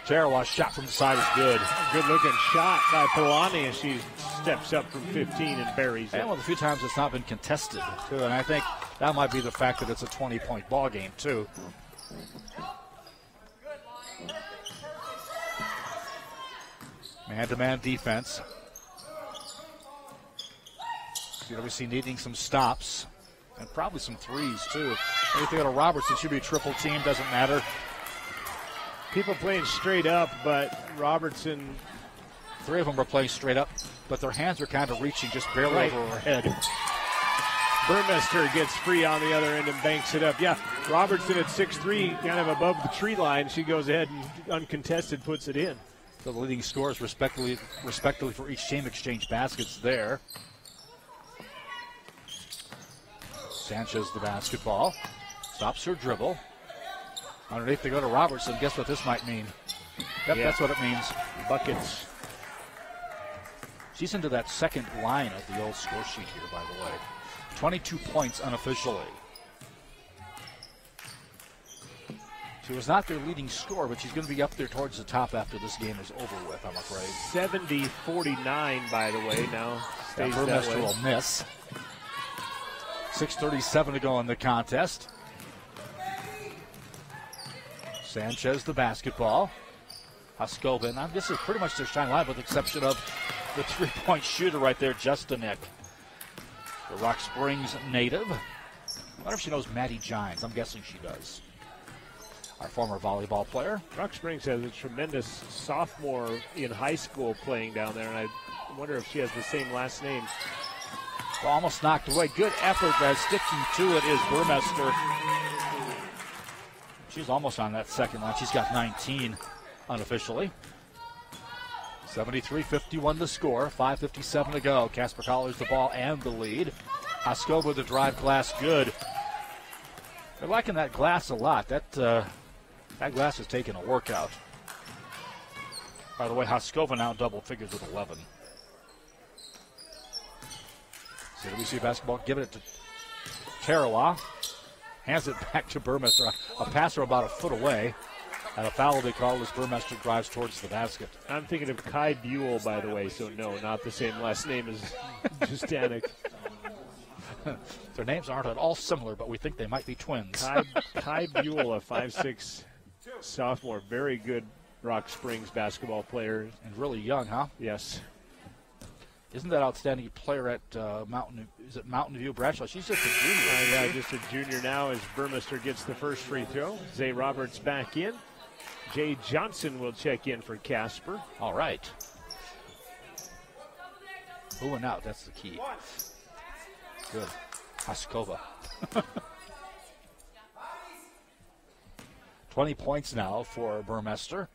Tarawa's shot from the side is good. Good-looking shot by Polani as she steps up from 15 and buries it. And well, a few times it's not been contested, too, and I think that might be the fact that it's a 20-point ball game, too. Man-to-man defense. CWC needing some stops and probably some threes, too. Anything out of Robertson should be a triple team, doesn't matter. People playing straight up, but Robertson... 3 of them are playing straight up, but their hands are kind of reaching just barely over her head. Burmester gets free on the other end and banks it up. Yeah, Robertson at 6'3", kind of above the tree line. She goes ahead and uncontested puts it in. The leading scorers respectively for each team exchange baskets there. Sanchez the basketball. Stops her dribble. Underneath they go to Robertson. Guess what this might mean? Yep, yeah. That's what it means. Buckets. She's into that second line of the old score sheet here, by the way. 22 points unofficially. She was not their leading scorer, but she's going to be up there towards the top after this game is over with, I'm afraid. 70-49, by the way, now. Stays that way. Will miss. 6:37 to go in the contest. Sanchez the basketball. Huskova, and this is pretty much their shine line with the exception of the three-point shooter right there, Justinek. The Rock Springs native. I wonder if she knows Maddie Gines. I'm guessing she does. Our former volleyball player. Rock Springs has a tremendous sophomore in high school playing down there, and I wonder if she has the same last name. Well, almost knocked away. Good effort, but sticking to it is Burmester. She's almost on that second line. She's got 19 unofficially. 73-51 the score. 5:57 to go. Casper collars the ball and the lead. Huskova the drive glass good. They're liking that glass a lot. That glass is taking a workout. By the way, Huskova now double figures with 11. CWC basketball, giving it to Tarawa. Hands it back to Burmester. A passer about a foot away. And a foul they call as Burmester drives towards the basket. I'm thinking of Kai Buell, by the way, so no, not the same last name as Justanek. Their names aren't at all similar, but we think they might be twins. Kai Buell, a 5'6" sophomore, very good Rock Springs basketball player. And really young, huh? Yes. Isn't that outstanding player at Mountain View Bradshaw? She's just a junior. Yeah, just a junior now as Burmester gets the first free throw. Zay Roberts back in. Jay Johnson will check in for Casper. All right. Who and out, that's the key. Good. Huskova. 20 points now for Burmester.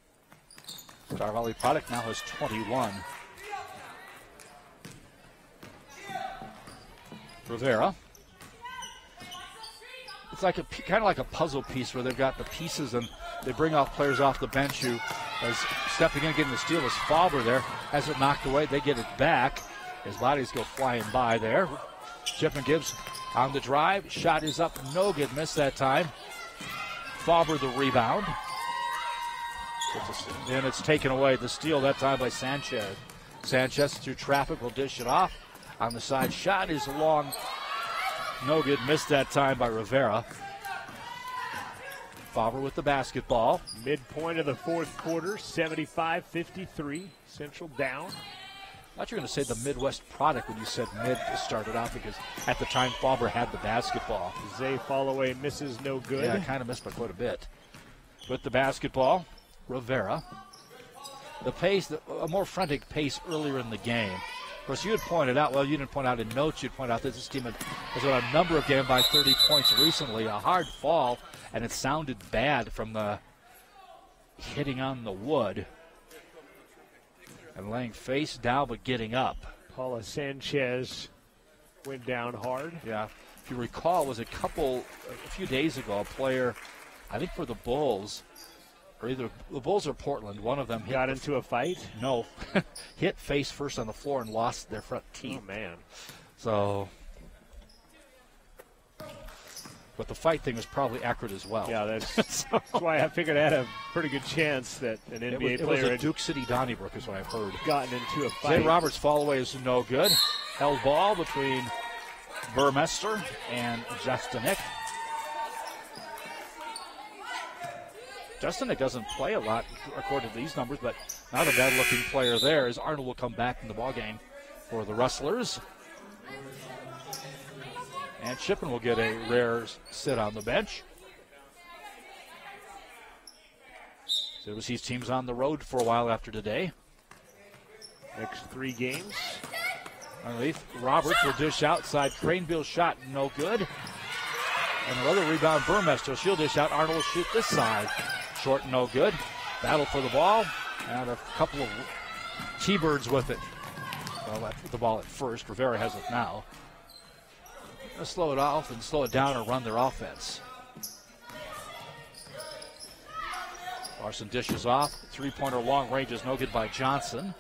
Star Valley product now has 21. Rivera. It's like kind of like a puzzle piece where they've got the pieces and they bring off players off the bench who is stepping in, getting the steal. Is Faber there? Has it knocked away? They get it back. His bodies go flying by there. Chipman Gibbs on the drive. Shot is up. No good. Missed that time. Faber the rebound. And it's taken away. The steal that time by Sanchez. Sanchez through traffic will dish it off. On the side, shot is long. No good. Missed that time by Rivera. Faber with the basketball. Midpoint of the fourth quarter, 75-53. Central down. I thought you were going to say the Midwest product when you said mid to start it out because at the time Faber had the basketball. Zay Fallaway misses no good. Yeah, kind of missed by quite a bit. With the basketball, Rivera. The pace, a more frantic pace earlier in the game. course, you had pointed out, well, you didn't point out in notes, you'd point out that this team has won a number of games by 30 points recently. A hard fall, and it sounded bad from the hitting on the wood. And laying face down, but getting up. Paula Sanchez went down hard. Yeah. If you recall, it was a few days ago, a player, I think for the Bulls, or either the Bulls or Portland, one of them got into a fight? No. Hit face first on the floor and lost their front teeth. Oh, man. So, but the fight thing was probably accurate as well. Yeah, that's why I figured I had a pretty good chance that an NBA player it was a Duke City Donnybrook is what I've heard. Gotten into a fight. Zay Roberts' fall away is no good. Held ball between Burmester and Justinik. Justinik doesn't play a lot according to these numbers, but not a bad-looking player there as Arnold will come back in the ballgame for the Rustlers. And Shippen will get a rare sit on the bench. CWC's team's on the road for a while after today. Next 3 games. Underneath, Roberts will dish outside. Craneville's shot, no good. And another rebound, Burmester. She'll dish out. Arnold will shoot this side. Short, no good. Battle for the ball. And a couple of T-birds with it. Well, the ball at first. Rivera has it now. They'll slow it off and slow it down and run their offense. Larson dishes off. Three-pointer long range is no good by Johnson.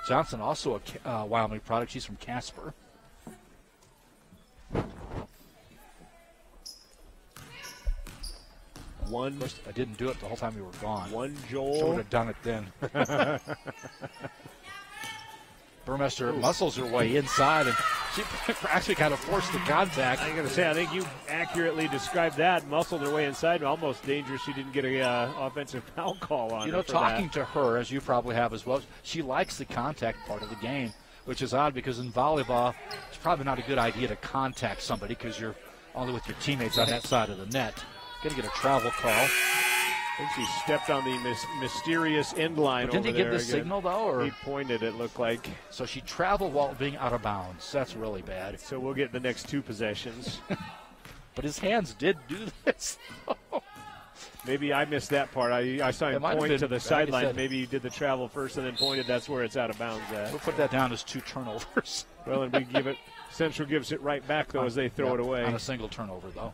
Johnson also a Wyoming product. She's from Casper. One. Of course, I didn't do it the whole time you were gone. One Joel. Should have done it then. Burmester muscles her way inside, and she actually kind of forced the contact. I'm going to say, I think you accurately described that. Muscled her way inside, almost dangerous. She didn't get a offensive foul call on her. You know, talking to her, as you probably have as well, she likes the contact part of the game, which is odd because in volleyball, it's probably not a good idea to contact somebody because you're only with your teammates on that side of the net. Going to get a travel call. I think she stepped on the mysterious end line. Didn't he give the signal, though? Or? He pointed, it looked like. So she traveled while being out of bounds. That's really bad. So we'll get the next 2 possessions. But his hands did do this. Maybe I missed that part. I saw him point to the sideline. Maybe he did the travel first and then pointed. That's where it's out of bounds at. We'll put that down as 2 turnovers. Well, and we give it. Central gives it right back, though, as they throw it away. On a single turnover, though.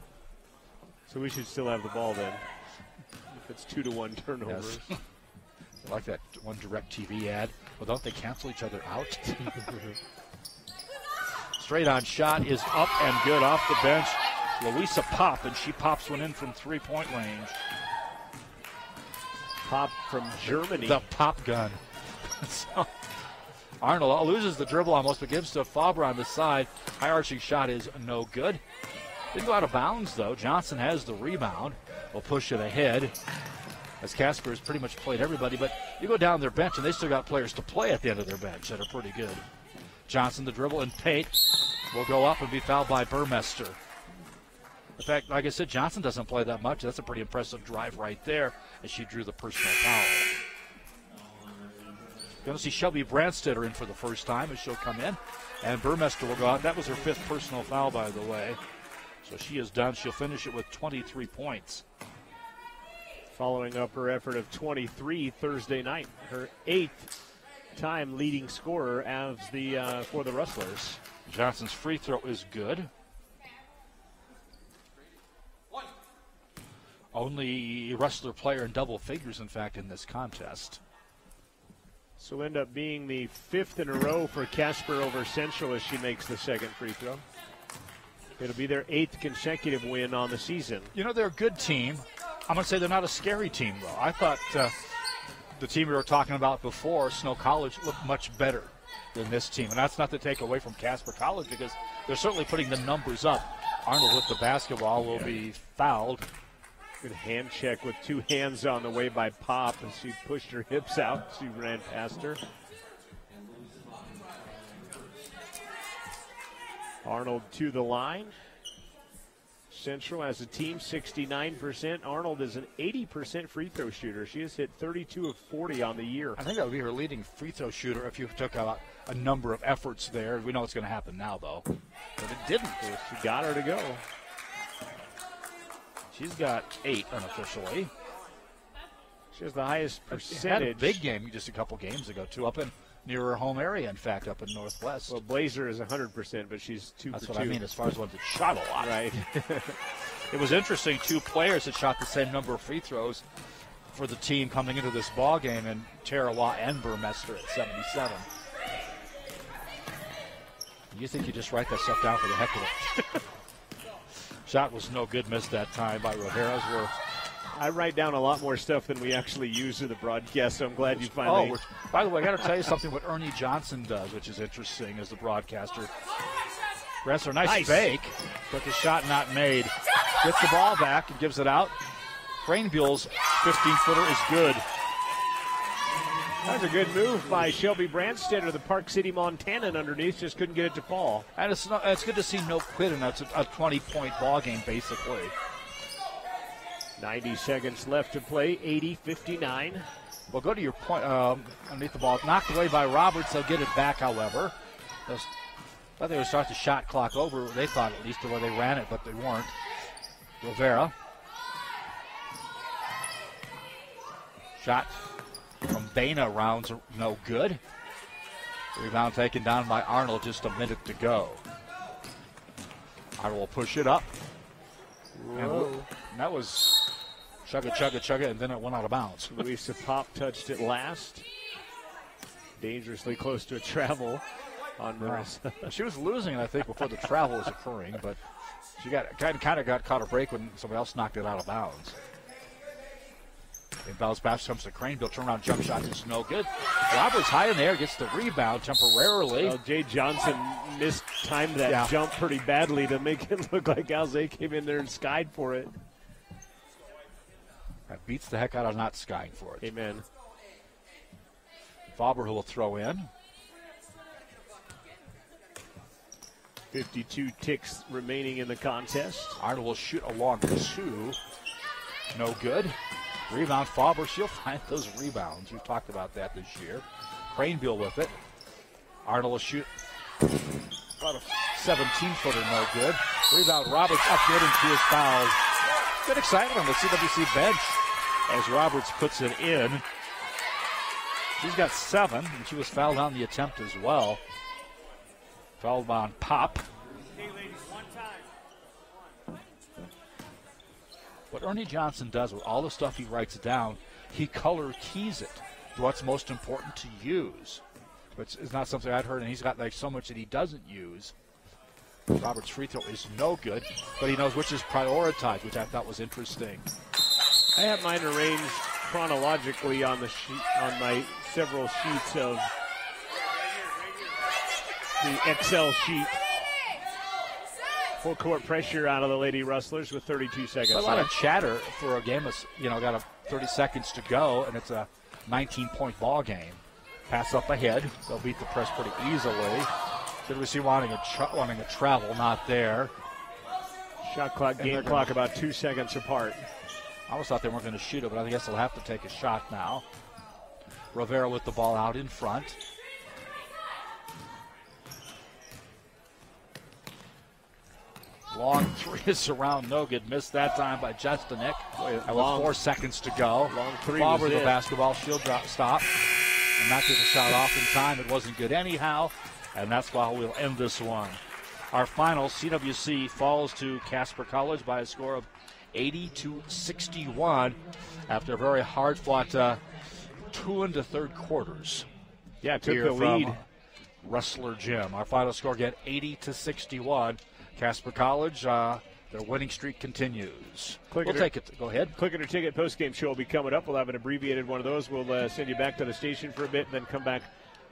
So we should still have the ball then. If it's 2-1 turnovers. Yes. I like that one DirecTV ad. Well, don't they cancel each other out? Straight on shot is up and good off the bench. Louisa Pop, and she pops one in from 3-point range. Pop from Germany. The pop gun. So Arnold loses the dribble almost, but gives to Faber on the side. High arching shot is no good. Didn't go out of bounds, though. Johnson has the rebound. Will push it ahead as Casper has pretty much played everybody. But you go down their bench, and they still got players to play at the end of their bench that are pretty good. Johnson the dribble, and Pate will go up and be fouled by Burmester. In fact, like I said, Johnson doesn't play that much. That's a pretty impressive drive right there as she drew the personal foul. Going to see Shelby Brandstetter in for the first time as she'll come in. And Burmester will go out. That was her 5th personal foul, by the way. So she is done. She'll finish it with 23 points. Following up her effort of 23 Thursday night. Her 8th time leading scorer as for the Rustlers. Johnson's free throw is good. Only Rustler player in double figures, in fact, in this contest. So will end up being the 5th in a row for Casper over Central as she makes the 2nd free throw. It'll be their 8th consecutive win on the season. You know, they're a good team. I'm going to say they're not a scary team, though. I thought the team we were talking about before, Snow College, looked much better than this team. And that's not to take away from Casper College because they're certainly putting the numbers up. Arnold with the basketball will be fouled. Good hand check with 2 hands on the way by Pop as she pushed her hips out. She ran past her. Arnold to the line. Central as a team, 69%. Arnold is an 80% free throw shooter. She has hit 32 of 40 on the year. I think that would be her leading free throw shooter if you took out a number of efforts there. We know what's going to happen now, though. But it didn't. She got her to go. She's got 8 unofficially. She has the highest percentage. Had a big game just a couple games ago, too, up in near her home area, in fact, up in Northwest. Well, Blazer is 100%, but she's 2 That's for 2. That's what I mean as far as ones that shot a lot. Right. It was interesting, 2 players that shot the same number of free throws for the team coming into this ball game, and Tara Law and Burmester at 77. You think you just write that stuff down for the heck of it. Shot was no good, missed that time by Rivera's. I write down a lot more stuff than we actually use in the broadcast, so I'm glad you finally... By the way, I got to tell you something what Ernie Johnson does, which is interesting as the broadcaster. Wrestler, nice fake, but the shot not made. Gets the ball back and gives it out. Cranebuell's 15-footer is good. That was a good move by Shelby Brandstetter, the Park City Montanan underneath, just couldn't get it to fall. And it's good to see no quit, and that's a 20-point ball game, basically. 90 seconds left to play, 80-59. Well, go to your point underneath the ball. Knocked away by Roberts. They'll get it back, however. I thought they would start the shot clock over. They thought at least the way they ran it, but they weren't. Rivera. Shot from Bana, rounds no good. Rebound taken down by Arnold, just a minute to go. Arnold will push it up. And that was chugga, and then it went out of bounds. Louisa Pop touched it last. Dangerously close to a travel on Marissa. She was losing, I think, before the travel was occurring, but she kind of got caught a break when somebody else knocked it out of bounds. Inbounds pass comes to Cranebill. Turnaround jump shot is no good. Roberts high in the air, gets the rebound temporarily. Well, Jay Johnson mistimed that jump pretty badly to make it look like Alzay came in there and skied for it. That beats the heck out of not skying for it. Amen. Faber, who will throw in. 52 ticks remaining in the contest. Arnold will shoot along 2. No good. Rebound, Faber. She'll find those rebounds. We've talked about that this year. Cranebill with it. Arnold will shoot about a 17-footer, no good. Rebound, Roberts up good and 2 is fouled. Good excitement on the CWC bench as Roberts puts it in. She's got 7, and she was fouled on the attempt as well. Fouled on Pop. What Ernie Johnson does with all the stuff he writes down, he color keys it to what's most important to use. Which is not something I'd heard, and he's got like so much that he doesn't use. Roberts' free throw is no good, but he knows which is prioritized, which I thought was interesting. I have mine arranged chronologically on the sheet, on my several sheets of the Excel sheet. Full court pressure out of the Lady Rustlers with 32 seconds left. A lot of chatter for a game that's, got 30 seconds to go, and it's a 19-point ball game. Pass up ahead. They'll beat the press pretty easily. CWC wanting a travel, not there. Shot clock, game clock about 2 seconds apart. I always thought they weren't going to shoot it, but I guess they'll have to take a shot now. Rivera with the ball out in front. Long 3 is around, no good. Missed that time by Justinek. And with 4 seconds to go. Long 3 Faber was the it. basketball, she'll stop. And not get the shot off in time. It wasn't good anyhow. And that's why we'll end this one. Our final, CWC falls to Casper College by a score of 80-61 after a very hard-fought 2 and 1/3 quarters. Yeah, took the lead. Rustler Gym. Our final score again, 80-61. Casper College, their winning streak continues. We'll take it. Go ahead. Click It or Ticket postgame show will be coming up. We'll have an abbreviated one of those. We'll send you back to the station for a bit and then come back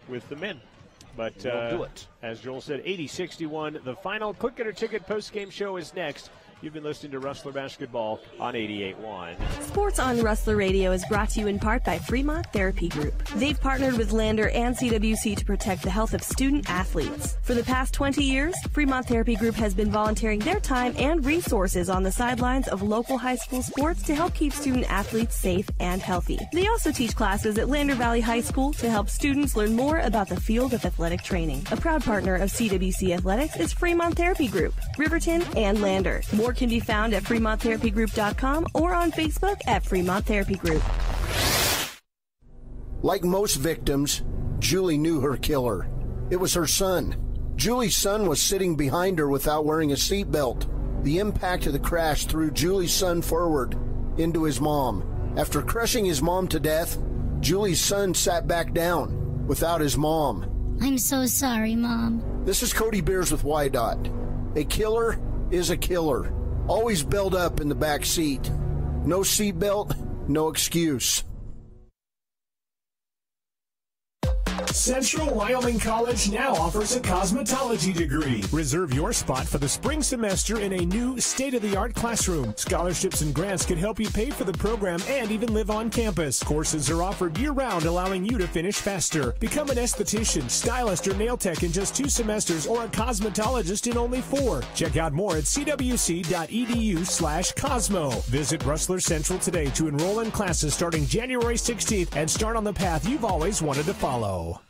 with the men. But we'll do it. As Joel said, 80-61. The final Click It or Ticket postgame show is next You've been listening to Rustler Basketball on 88.1. Sports on Rustler Radio is brought to you in part by Fremont Therapy Group. They've partnered with Lander and CWC to protect the health of student athletes. For the past 20 years, Fremont Therapy Group has been volunteering their time and resources on the sidelines of local high school sports to help keep student athletes safe and healthy. They also teach classes at Lander Valley High School to help students learn more about the field of athletic training. A proud partner of CWC Athletics is Fremont Therapy Group, Riverton, and Lander. More can be found at FremontTherapyGroup.com or on Facebook at Fremont Therapy Group. Like most victims, Julie knew her killer. It was her son. Julie's son was sitting behind her without wearing a seatbelt. The impact of the crash threw Julie's son forward into his mom. After crushing his mom to death, Julie's son sat back down without his mom. I'm so sorry, Mom. This is Cody Beers with YDOT. A killer is a killer. Always belt up in the back seat. No seatbelt, no excuse. Central Wyoming College now offers a cosmetology degree. Reserve your spot for the spring semester in a new state-of-the-art classroom. Scholarships and grants can help you pay for the program and even live on campus. Courses are offered year-round, allowing you to finish faster. Become an esthetician, stylist, or nail tech in just 2 semesters, or a cosmetologist in only 4. Check out more at cwc.edu/Cosmo. Visit Rustler Central today to enroll in classes starting January 16th and start on the path you've always wanted to follow.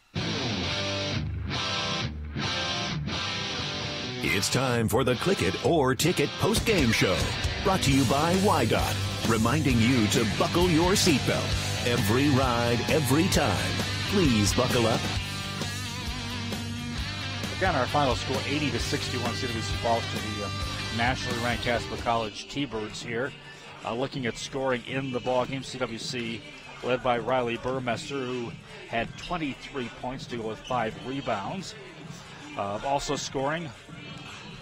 It's time for the Click It or Ticket Postgame Show. Brought to you by YDOT. Reminding you to buckle your seatbelt. Every ride, every time. Please buckle up. Again, our final score, 80-61. CWC falls to the nationally ranked Casper College T-Birds here. Looking at scoring in the ballgame, CWC led by Riley Burmester, who had 23 points to go with 5 rebounds. Also scoring,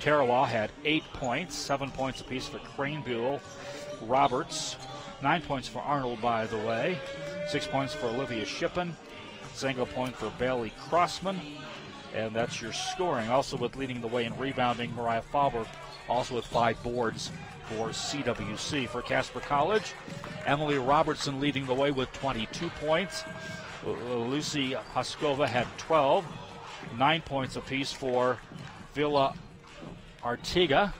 Tarawa had 8 points, 7 points apiece for Crane Buell. Roberts, 9 points for Arnold, by the way. 6 points for Olivia Shippen. Single point for Bailey Crossman. And that's your scoring. Also with leading the way in rebounding, Mariah Faber, also with 5 boards for CWC. For Casper College, Emily Robertson leading the way with 22 points. Lucy Hoskova had 12. 9 points apiece for Villa Artigas.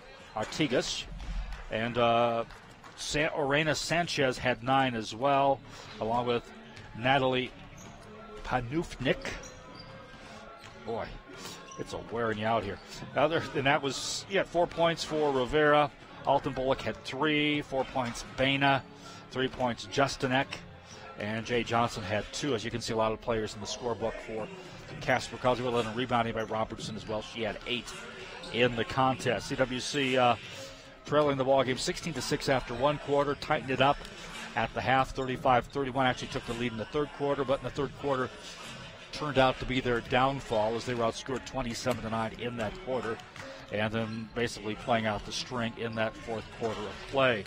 And Orena Sanchez had 9 as well, along with Natalie Panufnik. Boy, it's a wearing you out here. Other than that was, 4 points for Rivera. Alton Bullock had 3. 4 points Baina. 3 points Justinek. And Jay Johnson had 2. As you can see, a lot of players in the scorebook for Casper College. Well, and rebounding by Robertson as well. She had 8 in the contest. CWC trailing the ballgame 16-6 after 1 quarter. Tightened it up at the half, 35-31. Actually took the lead in the third quarter, but in the third quarter turned out to be their downfall as they were outscored 27-9 in that quarter, and then basically playing out the string in that fourth quarter of play.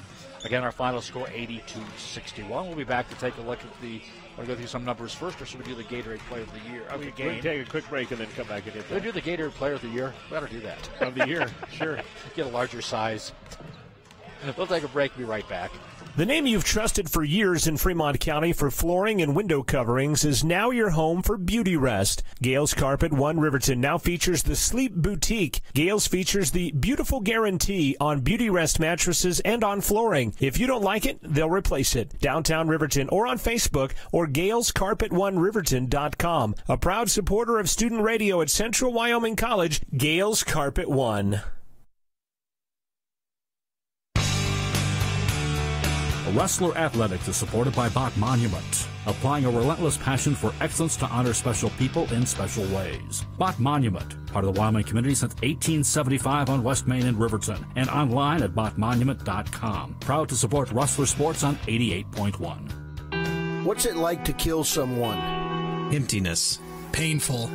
Again, our final score, 82-61. We'll be back to take a look at the. Want to go through some numbers first, or should we do the Gatorade Player of the Year? We can take a quick break and then come back and hit that. Should we do the Gatorade Player of the Year? We better do that. Of the year, sure. Get a larger size. We'll take a break. Be right back. The name you've trusted for years in Fremont County for flooring and window coverings is now your home for Beauty Rest. Gales Carpet One Riverton now features the Sleep Boutique. Gales features the Beautiful Guarantee on Beauty Rest mattresses and on flooring. If you don't like it, they'll replace it. Downtown Riverton or on Facebook or GalesCarpet1Riverton.com. A proud supporter of student radio at Central Wyoming College, Gales Carpet One. Rustler Athletics is supported by Bach Monument, applying a relentless passion for excellence to honor special people in special ways. Bach Monument, part of the Wyoming community since 1875 on West Main in Riverton, and online at BachMonument.com. Proud to support Rustler Sports on 88.1. What's it like to kill someone? Emptiness. Painful.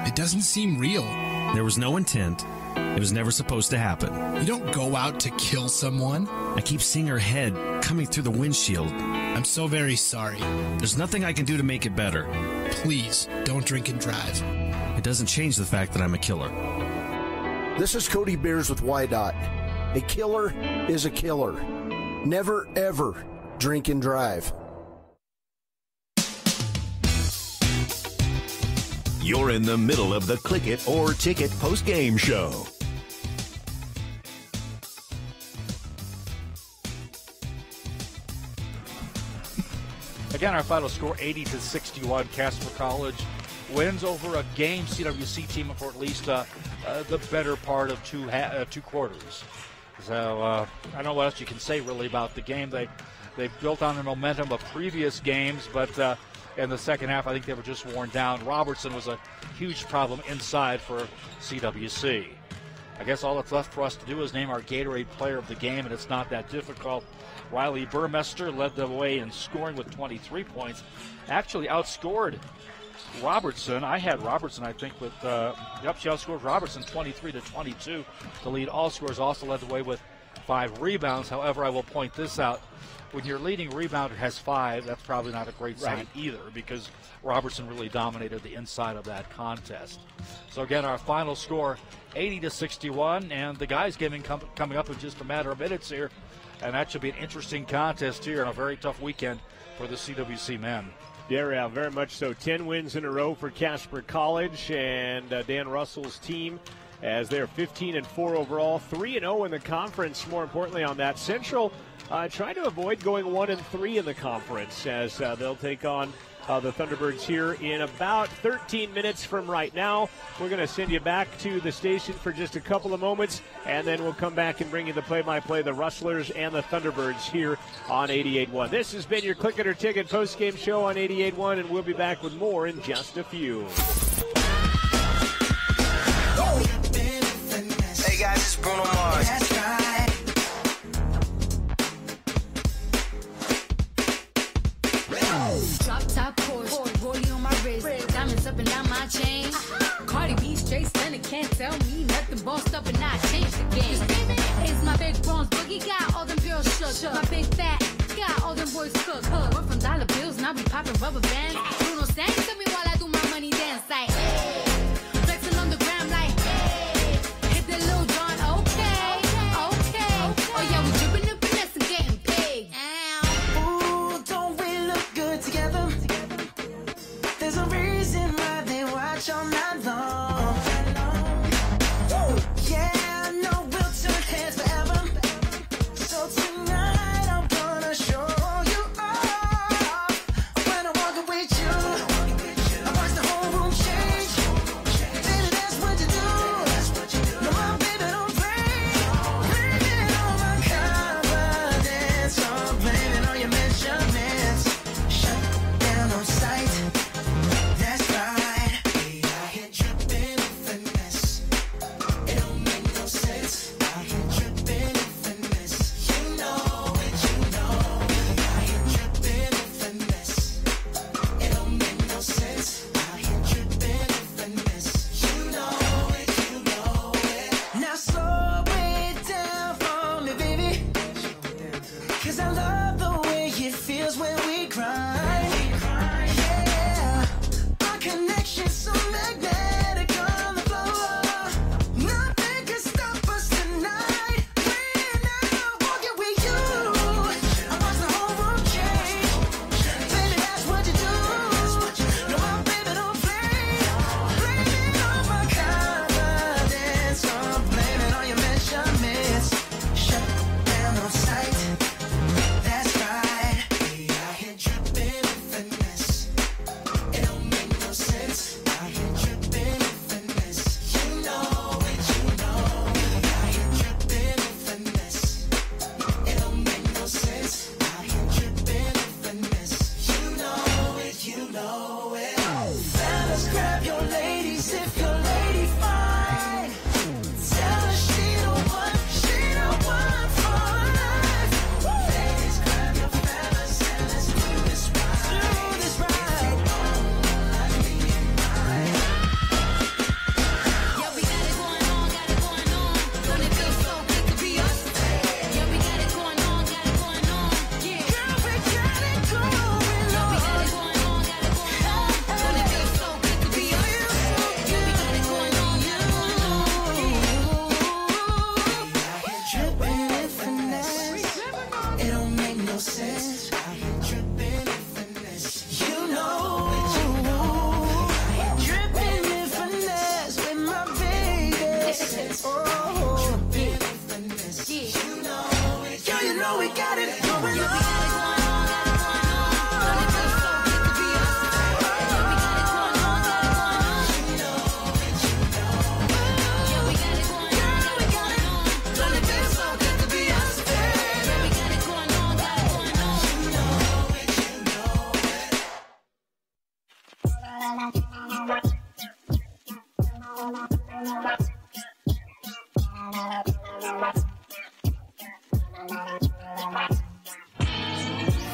It doesn't seem real. There was no intent. It was never supposed to happen. You don't go out to kill someone. I keep seeing her head coming through the windshield. I'm so very sorry. There's nothing I can do to make it better. Please, don't drink and drive. It doesn't change the fact that I'm a killer. This is Cody Beers with YDOT. A killer is a killer. Never, ever drink and drive. You're in the middle of the Click It or Ticket postgame show. Again, our final score, 80-61. Casper College wins over a game CWC team for at least the better part of two quarters. So I don't know what else you can say really about the game. They built on the momentum of previous games, but in the second half, I think they were just worn down. Robertson was a huge problem inside for CWC. I guess all that's left for us to do is name our Gatorade player of the game, and it's not that difficult. Riley Burmester led the way in scoring with 23 points. Actually outscored Robertson. I had Robertson, I think, with, she outscored Robertson 23-22 to lead all scores. Also led the way with 5 rebounds. However, I will point this out. When your leading rebounder has 5, that's probably not a great sign either, because Robertson really dominated the inside of that contest. So again, our final score, 80-61, and the guys coming up in just a matter of minutes here, and that should be an interesting contest here and a very tough weekend for the CWC men. Yeah, very much so. 10 wins in a row for Casper College and Dan Russell's team, as they're 15-4 overall, 3-0 in the conference. More importantly on that, Central trying to avoid going 1-3 in the conference, as they'll take on the Thunderbirds here in about 13 minutes from right now. We're going to send you back to the station for just a couple of moments, and then we'll come back and bring you the play-by-play, the Rustlers and the Thunderbirds here on 88.1. This has been your Click It or Ticket postgame show on 88.1, and we'll be back with more in just a few. Hey guys, it's Bruno Mars. That's right. Drop top Porsche, rollie on my wrist, diamonds up and down my chain. Cardi B straight stunning, can't tell me nothing. Bossed up and I changed the game. It's my big bronze boogie, got all them girls shook. My big fat, got all them boys cooked. We're from dollar bills and I be popping rubber bands. Bruno sang to me while I do my money dance like. Flexing on the gram like. Hit the Lil Jon, okay. Oh yeah, we dripping the finesse and getting paid. Ooh, don't we look good together? There's a reason why they watch all night long. Yeah, no, we'll turn heads forever. So tonight I'm gonna show you off. When I walk with you, I watch the whole room change.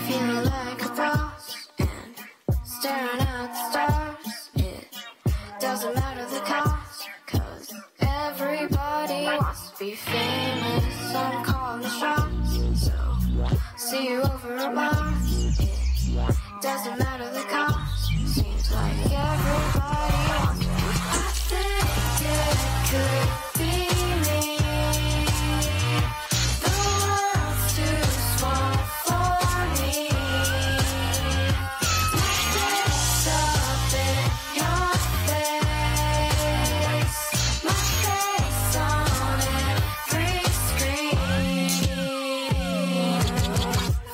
Feeling like a boss and staring at the stars. It doesn't matter the cost, 'cause everybody wants to be famous. I'm calling the shots, so see you over at Mars. It doesn't matter the cost, seems like everybody wants to be. I think it could be me. The world's too small for me. My face up in your face. My face on every screen.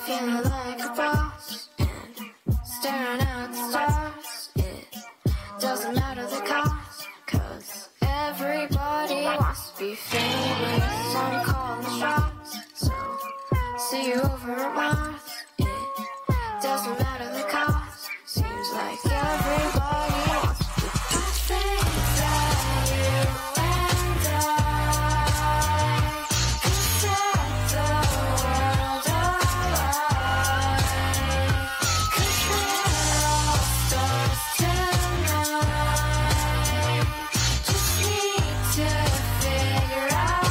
Feeling like a boss and staring at the stars. It doesn't matter the cost, 'cause everybody wants to be famous. I'm calling the shots, so see you over at Mars. It doesn't matter the cost, seems like everybody wants to be. I think that you and I could set the world alight. 'Cause we're all stars tonight. Just need to figure out.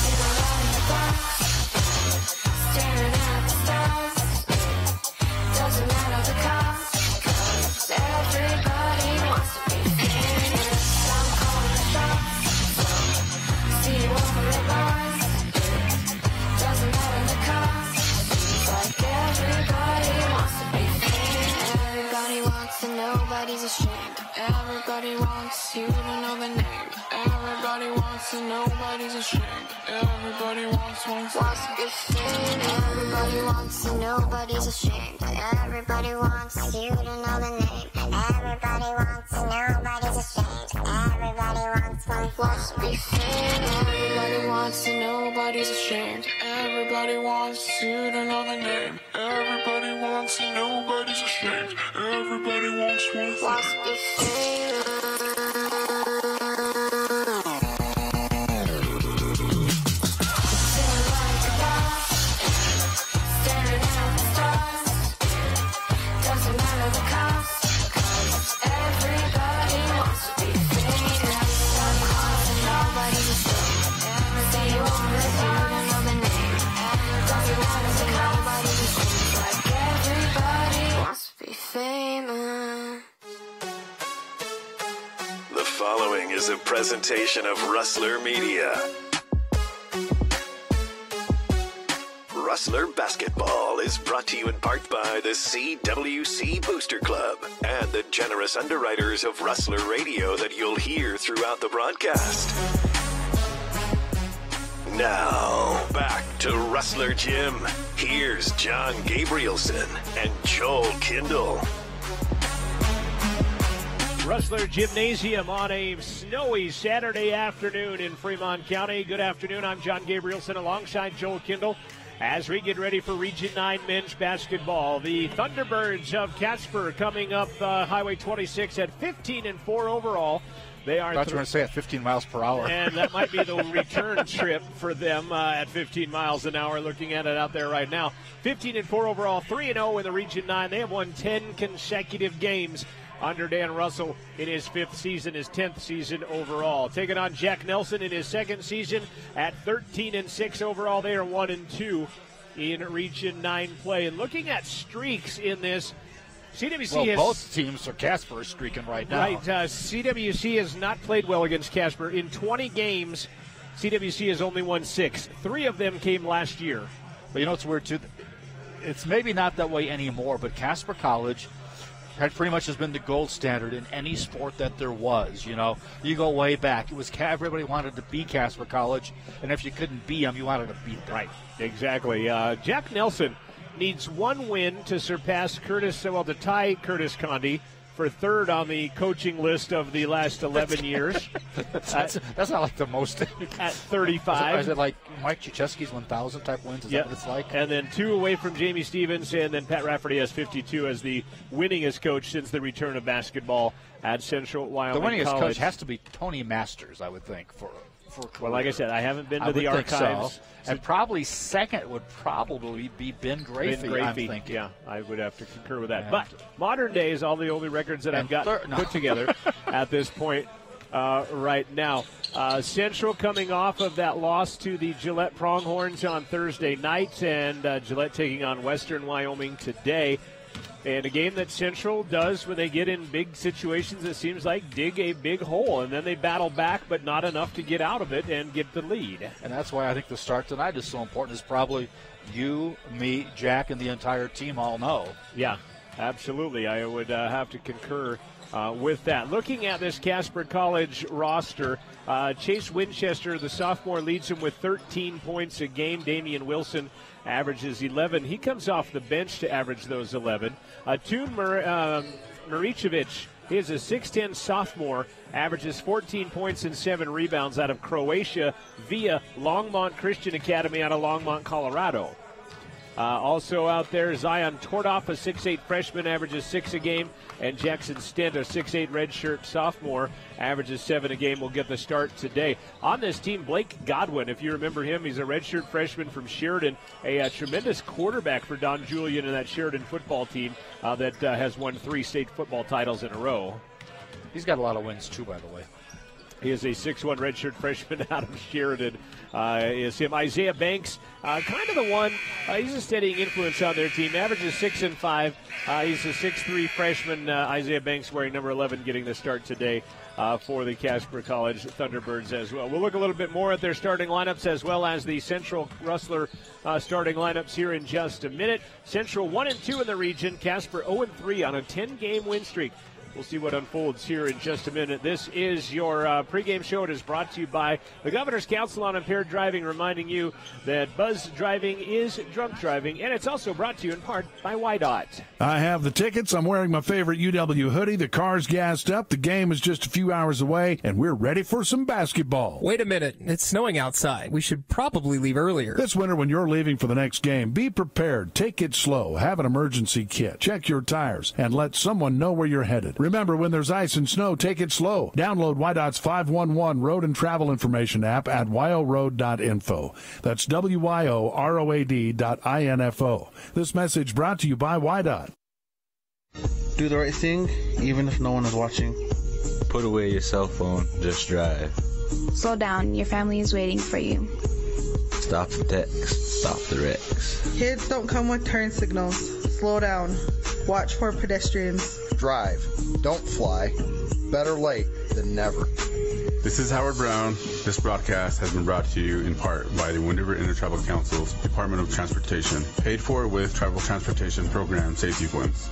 Feeling like a boss, staring at the stars. Doesn't matter the cost, 'cause everybody wants to be famous. I'm calling the shots, so see you over at Mars. Doesn't matter the cost, seems like everybody wants to be famous. Everybody wants and nobody's ashamed. Everybody wants you to know the name. Everybody wants and nobody's ashamed. Everybody wants to be famous. Everybody wants and nobody's ashamed. Everybody wants you to know the name. Everybody wants and nobody's ashamed. Everybody wants to be famous. Everybody wants and nobody's ashamed. Everybody wants you to know the name. Everybody wants and nobody's ashamed. Everybody wants to be famous. Feeling like a boss, staring at the stars. Doesn't matter the cost, 'cause everybody wants to be famous. I'm calling nobody's ashamed. See you over the phone and know the name. Doesn't matter the nobody's ashamed. Like everybody wants to be famous. The following is a presentation of Rustler Media. Rustler Basketball is brought to you in part by the CWC Booster Club and the generous underwriters of Rustler Radio that you'll hear throughout the broadcast. Now, back to Rustler Gym. Here's John Gabrielson and Joel Kindle. Rustler Gymnasium on a snowy Saturday afternoon in Fremont County. Good afternoon. I'm John Gabrielson alongside Joel Kindle as we get ready for Region 9 men's basketball. The Thunderbirds of Casper coming up Highway 26 at 15-4 overall. They are. I thought you were going to say at 15 miles per hour. And that might be the return trip for them at 15 miles an hour, looking at it out there right now. 15-4 overall, 3-0 in the Region 9. They have won 10 consecutive games under Dan Russell in his 5th season, his 10th season overall. Taking on Jack Nelson in his 2nd season at 13-6 overall. They are 1-2 in Region 9 play. And looking at streaks in this, CWC both teams are Casper streaking right now. Right. CWC has not played well against Casper. In 20 games, CWC has only won 6. 3 of them came last year. But you know what's weird, too? It's maybe not that way anymore, but Casper College had pretty much has been the gold standard in any sport that there was. You know, you go way back. It was everybody wanted to be Casper College, and if you couldn't beat them, you wanted to beat them. Right. Exactly. Jack Nelson needs one win to surpass to tie Curtis Conde for third on the coaching list of the last 11 years. That's not like the most. At 35. Is it like Mike Krzyzewski's 1,000 type wins? Is that what it's like? And then 2 away from Jamie Stevens, and then Pat Rafferty has 52 as the winningest coach since the return of basketball at Central Wyoming The winningest College. coach has to be Tony Masters, I would think, for well, like I said, I haven't been to the archives. So. And probably second would probably be Ben Grafey, I'm thinking. Yeah, I would have to concur with that. Yeah. But modern day is all the only records that I've got put together at this point right now. Central coming off of that loss to the Gillette Pronghorns on Thursday night, and Gillette taking on Western Wyoming today. And a game that Central does when they get in big situations, it seems like dig a big hole, and then they battle back, but not enough to get out of it and get the lead. And that's why I think the start tonight is so important, is probably you, me, Jack, and the entire team all know. Yeah, absolutely. I would have to concur with that. Looking at this Casper College roster, Chase Winchester, the sophomore, leads him with 13 points a game. Damian Wilson averages 11. He comes off the bench to average those 11. Tune Maricevic, he is a 6'10 sophomore, averages 14 points and 7 rebounds out of Croatia via Longmont Christian Academy out of Longmont, Colorado. Also out there, Zion Tordoff, a 6'8 freshman, averages 6 a game, and Jackson Stent, a 6'8 redshirt sophomore, averages 7 a game, will get the start today. On this team, Blake Godwin, if you remember him, he's a redshirt freshman from Sheridan, a tremendous quarterback for Don Julian and that Sheridan football team that has won 3 state football titles in a row. He's got a lot of wins, too, by the way. He is a 6'1 redshirt freshman out of Sheridan. Is him. Isaiah Banks, kind of the one. He's a steadying influence on their team. Averages 6 and 5. He's a 6'3 freshman. Isaiah Banks wearing number 11, getting the start today for the Casper College Thunderbirds as well. We'll look a little bit more at their starting lineups as well as the Central Rustler starting lineups here in just a minute. Central 1-2 in the region. Casper 0-3 on a 10-game win streak. We'll see what unfolds here in just a minute. This is your pregame show. It is brought to you by the Governor's Council on Impaired Driving, reminding you that buzz driving is drunk driving, and it's also brought to you in part by YDOT. I have the tickets. I'm wearing my favorite UW hoodie. The car's gassed up. The game is just a few hours away, and we're ready for some basketball. Wait a minute. It's snowing outside. We should probably leave earlier. This winter, when you're leaving for the next game, be prepared. Take it slow. Have an emergency kit. Check your tires, and let someone know where you're headed. Remember, when there's ice and snow, take it slow. Download YDOT's 511 road and travel information app at wyoroad.info. That's WYOROAD.info. This message brought to you by YDOT. Do the right thing, even if no one is watching. Put away your cell phone. Just drive. Slow down. Your family is waiting for you. Stop the text. Stop the wrecks. Kids don't come with turn signals. Slow down. Watch for pedestrians. Drive. Don't fly. Better late than never. This is Howard Brown. This broadcast has been brought to you in part by the Wind River Intertribal Council's Department of Transportation, paid for with Tribal Transportation Program safety funds.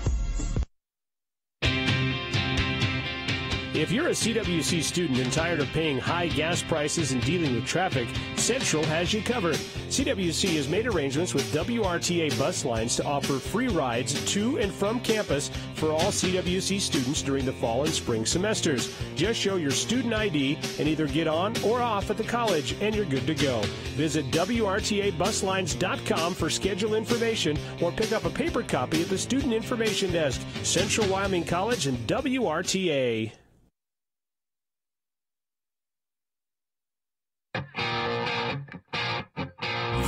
If you're a CWC student and tired of paying high gas prices and dealing with traffic, Central has you covered. CWC has made arrangements with WRTA bus lines to offer free rides to and from campus for all CWC students during the fall and spring semesters. Just show your student ID and either get on or off at the college, and you're good to go. Visit WRTAbuslines.com for schedule information or pick up a paper copy at the Student Information Desk. Central Wyoming College and WRTA.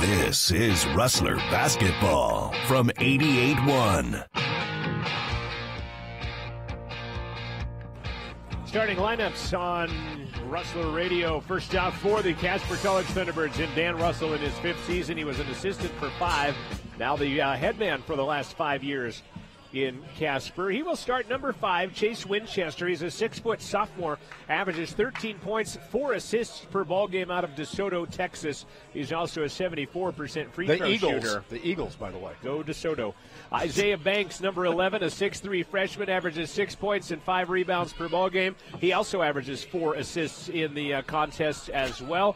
This is Rustler Basketball from 88.1. Starting lineups on Rustler Radio. First out for the Casper College Thunderbirds in Dan Russell in his 5th season. He was an assistant for 5. Now the headman for the last 5 years in Casper. He will start number 5, Chase Winchester. He's a 6-foot sophomore, averages 13 points, 4 assists per ball game out of DeSoto, Texas. He's also a 74% free throw shooter. The Eagles, by the way. Go DeSoto. Isaiah Banks, number 11, a 6'3 freshman, averages 6 points and 5 rebounds per ball game. He also averages 4 assists in the contest as well,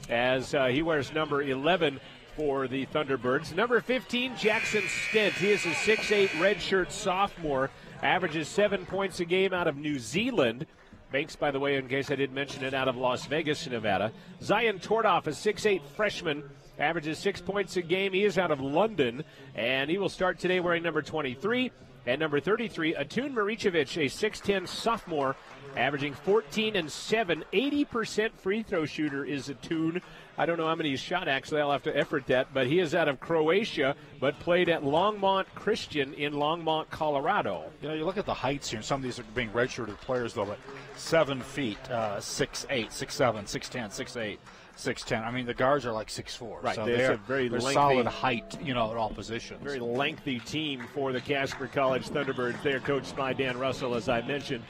as he wears number 11 for the Thunderbirds. Number 15, Jackson Stent. He is a 6'8 redshirt sophomore, averages 7 points a game out of New Zealand. Banks, by the way, in case I didn't mention it, out of Las Vegas, Nevada. Zion Tordoff, a 6'8 freshman, averages 6 points a game. He is out of London, and he will start today wearing number 23. And number 33, Atun Maricevic, a 6'10 sophomore, averaging 14 and 7. 80% free throw shooter is Atun. I don't know how many he's shot, actually. I'll have to effort that. But he is out of Croatia, but played at Longmont Christian in Longmont, Colorado. You know, you look at the heights here, and some of these are being redshirted players, though, but 7 feet, 6'8", 6'7", 6'10", 6'8". 6'10". I mean, the guards are like 6'4". Right, so they're a very lengthy, solid height, you know, at all positions. Very lengthy team for the Casper College Thunderbirds. They're coached by Dan Russell, as I mentioned.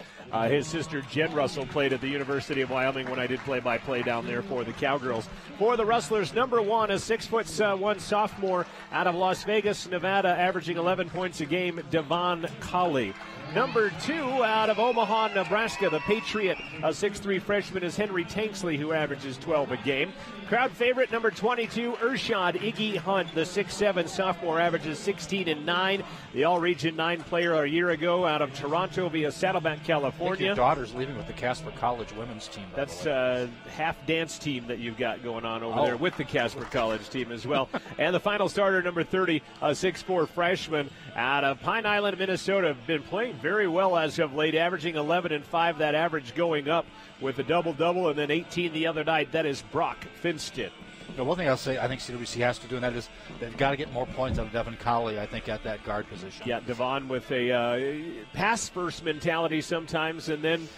His sister Jen Russell played at the University of Wyoming when I did play-by-play down there for the Cowgirls. For the Rustlers, number 1, a 6'1" sophomore out of Las Vegas, Nevada, averaging 11 points a game, Devon Colley. Number 2, out of Omaha, Nebraska, the Patriot, a 6'3" freshman, is Henry Tanksley, who averages 12 a game. Crowd favorite, number 22, Ershad Iggy Hunt, the 6'7" sophomore, averages 16 and 9. The All-Region 9 player a year ago out of Toronto via Saddleback, California. I think your daughter's leaving with the Casper College women's team. That's a half-dance team that you've got going on over there with the Casper College team as well. And the final starter, number 30, a 6'4" freshman out of Pine Island, Minnesota, been playing very well as of late, averaging 11 and 5, that average going up with a double-double, and then 18 the other night. That is Brock Finston. The one thing I'll say I think CWC has to do, and that is they've got to get more points out of Devon Colley, I think, at that guard position. Yeah, Devon with a pass-first mentality sometimes, and then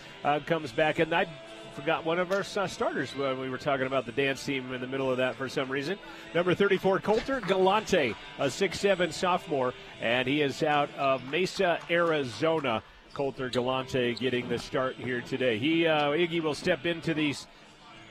comes back. And I forgot one of our starters when we were talking about the dance team in the middle of that for some reason. Number 34, Coulter Galante, a 6'7" sophomore, and he is out of Mesa, Arizona. Coulter Galante getting the start here today. Iggy will step into the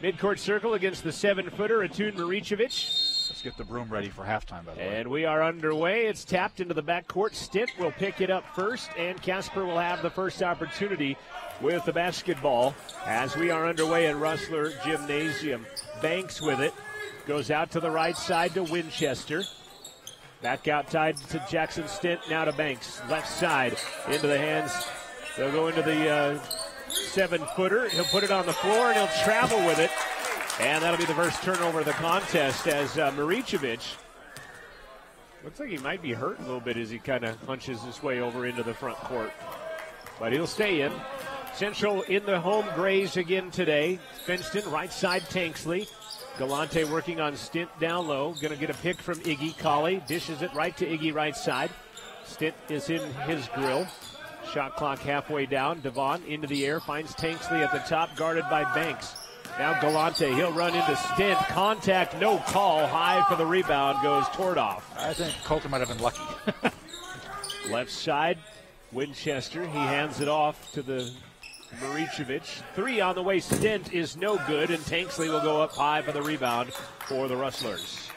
midcourt circle against the 7-footer, Atun Maricevic. Let's get the broom ready for halftime, by the way. And we are underway. It's tapped into the backcourt. Stint will pick it up first, and Casper will have the first opportunity with the basketball as we are underway at Rustler Gymnasium. Banks with it. Goes out to the right side to Winchester. Back outside to Jackson Stint, now to Banks. Left side into the hands. They'll go into the 7-footer. He'll put it on the floor, and he'll travel with it. And that'll be the first turnover of the contest as Maricevic looks like he might be hurt a little bit as he kind of punches his way over into the front court. But he'll stay in. Central in the home Grays again today. Finston, right side Tanksley. Galante working on Stint down low. Going to get a pick from Iggy. Colley dishes it right to Iggy right side. Stint is in his grill. Shot clock halfway down. Devon into the air. Finds Tanksley at the top, guarded by Banks. Now Galante. He'll run into Stint. Contact, no call. High for the rebound goes Tordoff. I think Coulter might have been lucky. Left side, Winchester. He hands it off to the Maricevic. 3 on the way. Stint is no good, and Tanksley will go up high for the rebound for the Rustlers.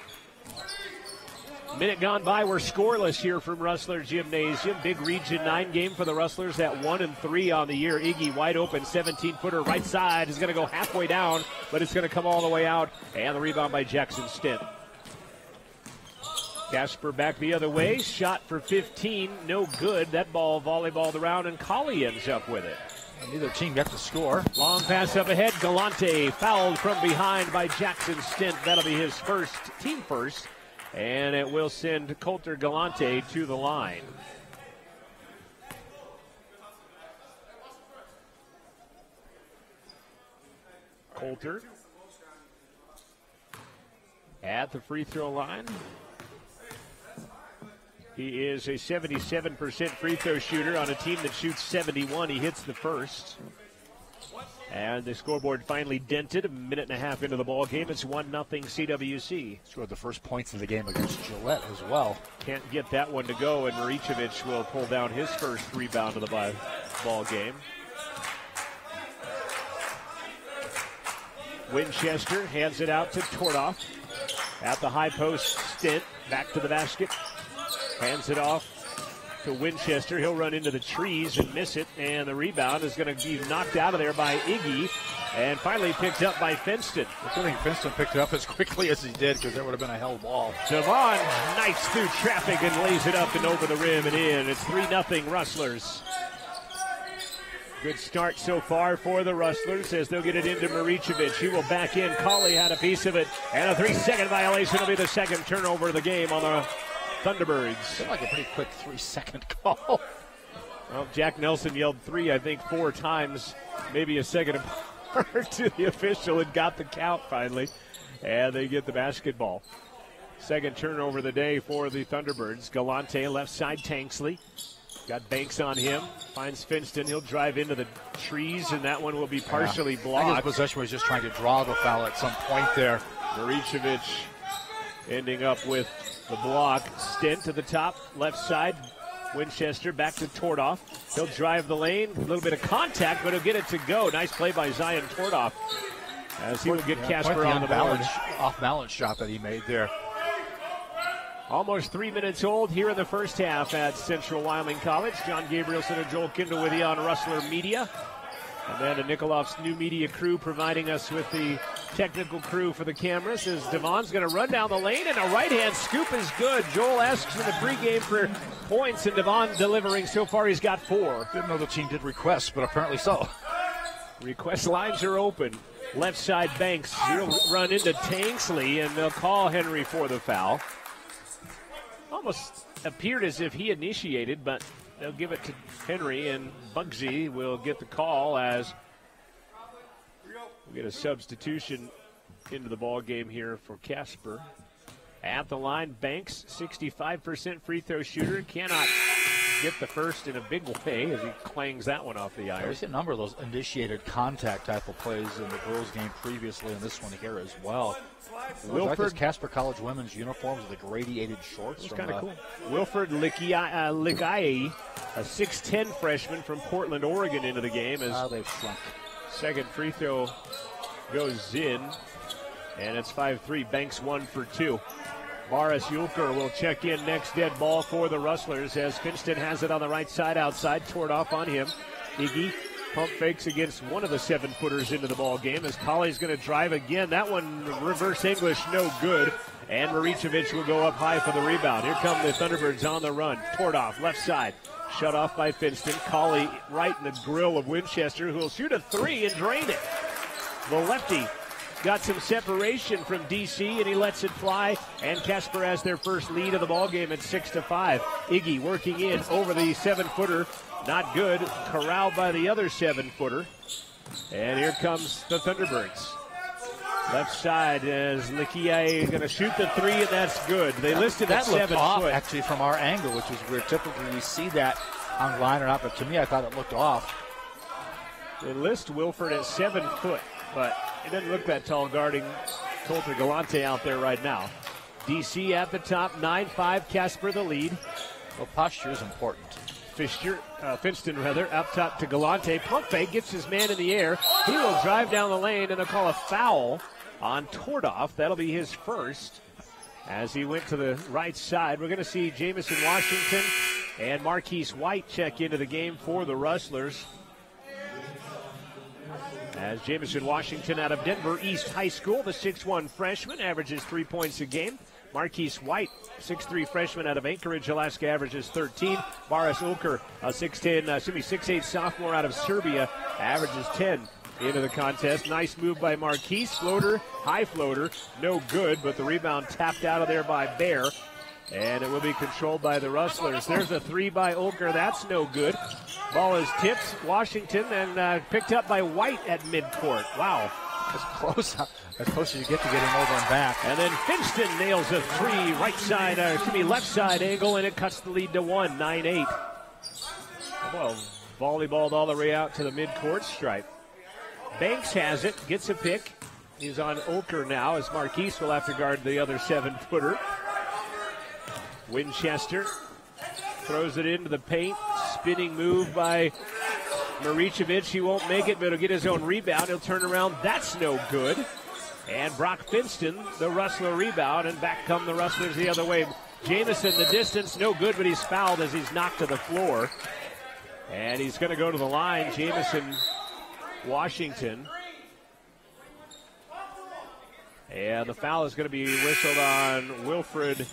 Minute gone by. We're scoreless here from Rustler Gymnasium. Big Region 9 game for the Rustlers at 1-3 on the year. Iggy wide open, 17-footer right side is going to go halfway down, but it's going to come all the way out, and the rebound by Jackson Stint. Casper back the other way. Shot for 15, no good. That ball volleyballed around, and Colley ends up with it. Neither team got to score. Long pass up ahead. Galante fouled from behind by Jackson Stint. That'll be his team first. And it will send Coulter Galante to the line. Coulter at the free throw line. He is a 77% free throw shooter on a team that shoots 71. He hits the first. And the scoreboard finally dented a minute and a half into the ball game. It's 1-0 CWC. Scored the first points of the game against Gillette as well. Can't get that one to go, and Maricevic will pull down his first rebound of the ball game. Winchester hands it out to Tordoff. At the high post, Stint back to the basket. Hands it off to Winchester. He'll run into the trees and miss it, and the rebound is going to be knocked out of there by Iggy. And finally picked up by Finston. I think Finston picked it up as quickly as he did because there would have been a hell ball. Devon knifes through traffic and lays it up and over the rim and in. It's 3-0 Rustlers. Good start so far for the Rustlers as they'll get it into Maricevic. He will back in. Colley had a piece of it. And a 3-second violation will be the second turnover of the game on the Thunderbirds. Seemed like a pretty quick 3-second call. Well, Jack Nelson yelled 3, I think, 4 times, maybe a second apart to the official and got the count finally. And they get the basketball. Second turnover of the day for the Thunderbirds. Galante left side, Tanksley. Got Banks on him. Finds Finston. He'll drive into the trees, and that one will be partially blocked. I think his possession was just trying to draw the foul at some point there. Maricevic ending up with the block. Stent to the top, left side. Winchester back to Tordoff. He'll drive the lane. A little bit of contact, but he'll get it to go. Nice play by Zion Tordoff as he will get Casper on the board. Off-balance shot that he made there. Almost 3 minutes old here in the first half at Central Wyoming College. John Gabrielson and Joel Kindle with you on Rustler Media. Amanda Nikoloff's new media crew providing us with the technical crew for the cameras as Devon's going to run down the lane, and a right-hand scoop is good. Joel asks in the pregame for points, and Devon delivering. So far he's got 4. Didn't know the team did requests, but apparently so. Request lines are open. Left side Banks. He'll run into Tanksley, and they'll call Henry for the foul. Almost appeared as if he initiated, but they'll give it to Henry, and Bugsy will get the call as we get a substitution into the ball game here for Casper. At the line, Banks, 65% free throw shooter, cannot get the first in a big way as he clangs that one off the iron. There's a number of those initiated contact type of plays in the girls' game previously, and this one here as well. Wilford, like Casper College women's uniforms with the gradiated shorts. It's kind of cool. Wilford Ligai, a 6'10 freshman from Portland, Oregon, into the game. As they've shrunk. Second free throw goes in, and it's 5-3. Banks 1 for 2. Boris Yulker will check in next dead ball for the Rustlers as Finston has it on the right side outside. Tordoff on him. Iggy pump fakes against one of the 7-footers into the ball game as Colley's going to drive again. That one reverse English, no good. And Maricevic will go up high for the rebound. Here come the Thunderbirds on the run. Tordoff left side. Shut off by Finston. Colley right in the grill of Winchester, who will shoot a 3 and drain it. The lefty got some separation from DC, and he lets it fly. And Casper has their first lead of the ball game at 6-5. Iggy working in over the 7-footer. Not good. Corralled by the other 7-footer. And here comes the Thunderbirds. Left side as Likia going to shoot the 3, and that's good. They listed that 7 off, foot. Actually, from our angle, which is where typically we see that on line or not. But to me, I thought it looked off. They list Wilford at 7 foot, but it doesn't look that tall guarding Coulter Galante out there right now. DC at the top, 9-5, Casper the lead. Well, posture is important. Finston up top to Galante. Pump fake, gets his man in the air. He will drive down the lane, and they'll call a foul on Tordoff. That'll be his first. As he went to the right side, we're going to see Jamison Washington and Marquise White check into the game for the Rustlers. As Jamison Washington out of Denver East High School, the 6'1 freshman, averages 3 points a game. Marquise White, 6'3 freshman out of Anchorage, Alaska, averages 13. Boris Ulker, a 6'8 sophomore out of Serbia, averages 10 into the contest. Nice move by Marquise. Floater, high floater, no good, but the rebound tapped out of there by Bear. And it will be controlled by the Rustlers. There's a 3 by Ulker. That's no good. Ball is tipped. Washington and picked up by White at midcourt. Wow. As close as you get to getting over and back. And then Finston nails a 3 left side angle, and it cuts the lead to 1, 9-8. Well, volleyballed all the way out to the midcourt stripe. Banks has it, gets a pick. He's on Ulker now as Marquise will have to guard the other 7-footer. Winchester throws it into the paint. Spinning move by Maricevic. He won't make it, but he'll get his own rebound. He'll turn around. That's no good. And Brock Finston, the Rustler rebound, and back come the Rustlers the other way. Jamison, the distance, no good, but he's fouled as he's knocked to the floor. And he's going to go to the line. Jamison Washington And the foul is going to be whistled on Wilfred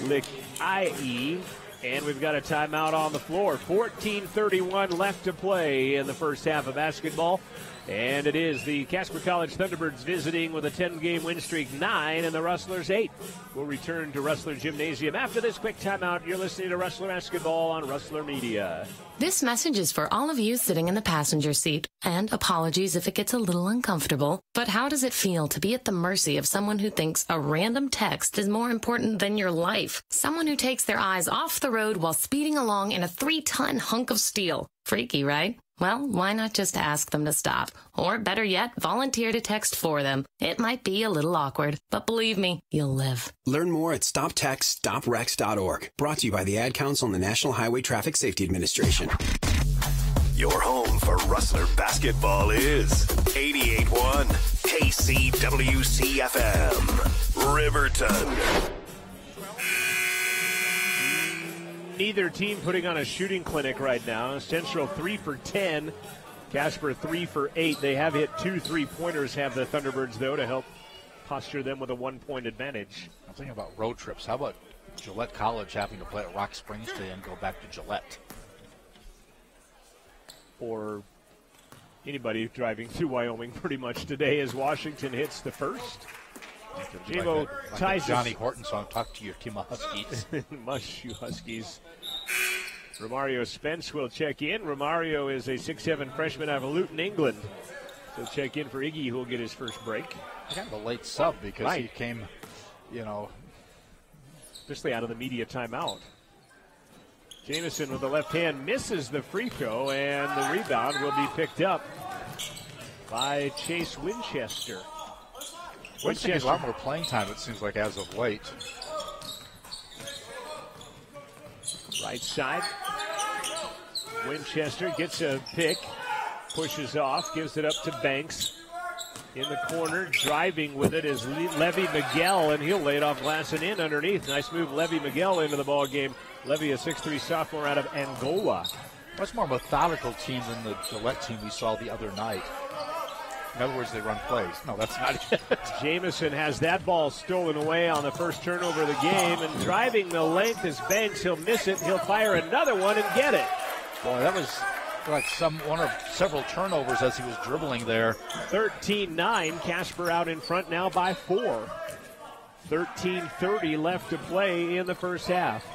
Lick-IE. And we've got a timeout on the floor. 14:31 left to play in the first half of basketball. And it is the Casper College Thunderbirds visiting with a 10-game win streak, 9, and the Rustlers 8. We'll return to Rustler Gymnasium after this quick timeout. You're listening to Rustler Basketball on Rustler Media. This message is for all of you sitting in the passenger seat. And apologies if it gets a little uncomfortable. But how does it feel to be at the mercy of someone who thinks a random text is more important than your life? Someone who takes their eyes off the road while speeding along in a 3-ton hunk of steel. Freaky, right? Well, why not just ask them to stop? Or better yet, volunteer to text for them. It might be a little awkward, but believe me, you'll live. Learn more at stoptextstoprex.org. Brought to you by the Ad Council and the National Highway Traffic Safety Administration. Your home for Rustler basketball is 88.1 KCWC-FM, Riverton. Neither team putting on a shooting clinic right now. Central 3 for 10. Casper 3 for 8. They have hit 2 3-pointers, have the Thunderbirds, though, to help posture them with a 1-point advantage. I'm thinking about road trips. How about Gillette College having to play at Rock Springs today and go back to Gillette? Or anybody driving through Wyoming pretty much today as Washington hits the first. Jamo ties Johnny Horton song, Talk to Your Team of Huskies. Mush, you Huskies. Romario Spence will check in. Romario is a 6'7" freshman out of Luton, England. So check in for Iggy, who will get his first break. Kind of a late sub because he came, especially out of the media timeout. Jamison with the left hand misses the free throw, and the rebound will be picked up by Chase Winchester. Winchester has a lot more playing time, it seems like, as of late. Right side. Winchester gets a pick, pushes off, gives it up to Banks. In the corner, driving with it is Levy Miguel, and he'll lay it off glass and in underneath. Nice move, Levy Miguel into the ball game. Levy, a 6'3" sophomore out of Angola. Much more methodical team than the Gillette team we saw the other night. In other words, they run plays. No, that's not it. Jamison has that ball stolen away on the first turnover of the game, and driving the length is Banks. He'll miss it. He'll fire another one and get it. Boy, that was like one of several turnovers as he was dribbling there. 13-9. Casper out in front now by 4. 13:30 left to play in the first half.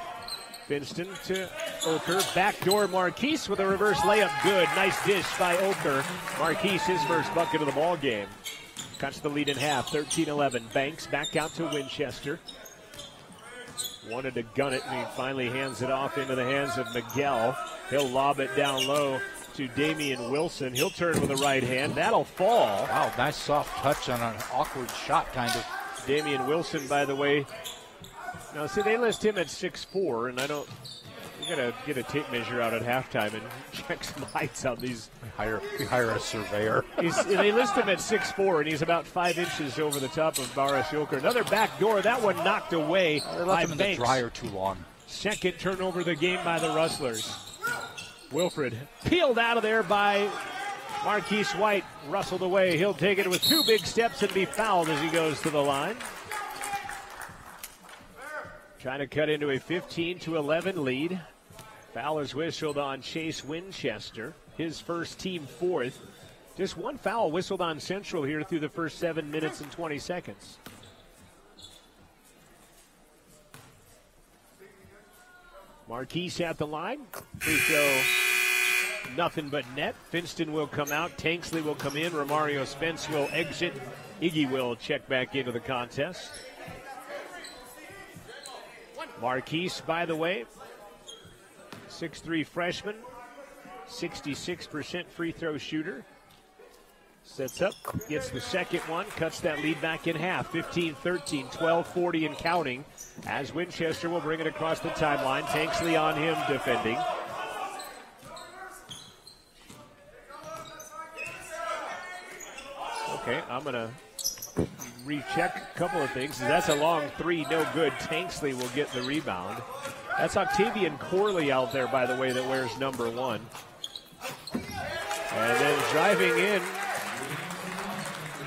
Finston to Oker. Backdoor Marquise with a reverse layup. Good. Nice dish by Oker. Marquise, his first bucket of the ball game. Cuts the lead in half. 13-11. Banks back out to Winchester. Wanted to gun it, and he finally hands it off into the hands of Miguel. He'll lob it down low to Damian Wilson. He'll turn with the right hand. That'll fall. Wow, nice soft touch on an awkward shot, kind of. Damian Wilson, by the way. Now, see, they list him at 6'4", and you got to get a tape measure out at halftime and check some heights on these. We hire a surveyor. They list him at 6'4", and he's about 5 inches over the top of Baras Yoker. Another back door. That one knocked away they left by him in Banks. the dryer too long. Second turnover of the game by the Rustlers. Wilfred peeled out of there by Marquise White. Rustled away. He'll take it with 2 big steps and be fouled as he goes to the line. Trying to cut into a 15-11 lead. Foul is whistled on Chase Winchester. His first, team 4th. Just 1 foul whistled on Central here through the first 7 minutes and 20 seconds. Marquise at the line. Free throw, nothing but net. Finston will come out. Tanksley will come in. Romario Spence will exit. Iggy will check back into the contest. Marquise, by the way, 6'3" freshman, 66% free throw shooter. Sets up, gets the second one, cuts that lead back in half. 15-13, 12:40 and counting. As Winchester will bring it across the timeline. Tanksley on him defending. Okay, I'm going to recheck a couple of things. That's a long 3, no good. Tanksley will get the rebound. That's Octavian Corley out there, by the way, that wears number 1. And then driving in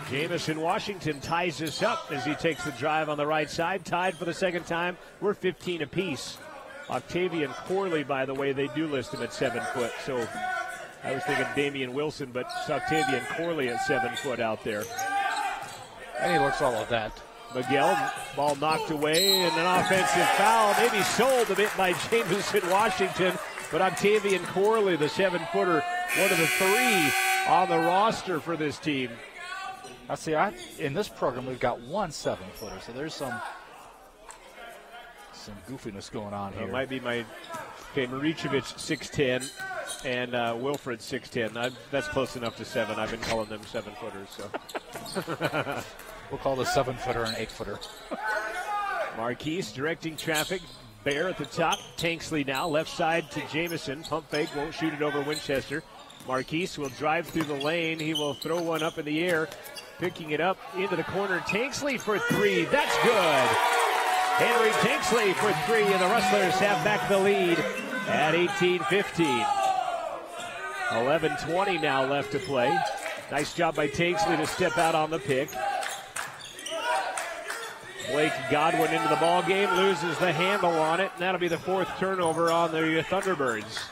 Jamison Washington ties this up as he takes the drive on the right side. Tied for the second time. We're 15 apiece. Octavian Corley, by the way, they do list him at 7 foot. So I was thinking Damian Wilson, but it's Octavian Corley at 7 foot out there. And he looks all of that. Miguel, ball knocked away, and an offensive foul. Maybe sold a bit by Jamison Washington, but Octavian Corley, the 7-footer, one of the 3 on the roster for this team. I see. In this program, we've got one 7-footer, so there's some goofiness going on here. It might be Maricevic 6'10", and Wilfred 6'10". That's close enough to 7. I've been calling them 7-footers. So. We'll call the 7-footer an 8-footer. Marquise directing traffic. Bear at the top. Tanksley now. Left side to Jamison. Pump fake. Won't shoot it over Winchester. Marquise will drive through the lane. He will throw one up in the air. Picking it up into the corner. Tanksley for 3. That's good. Henry Tanksley for 3. And the Rustlers have back the lead at 18-15. 11:20 now left to play. Nice job by Tanksley to step out on the pick. Blake Godwin into the ball game, loses the handle on it, and that'll be the 4th turnover on the Thunderbirds.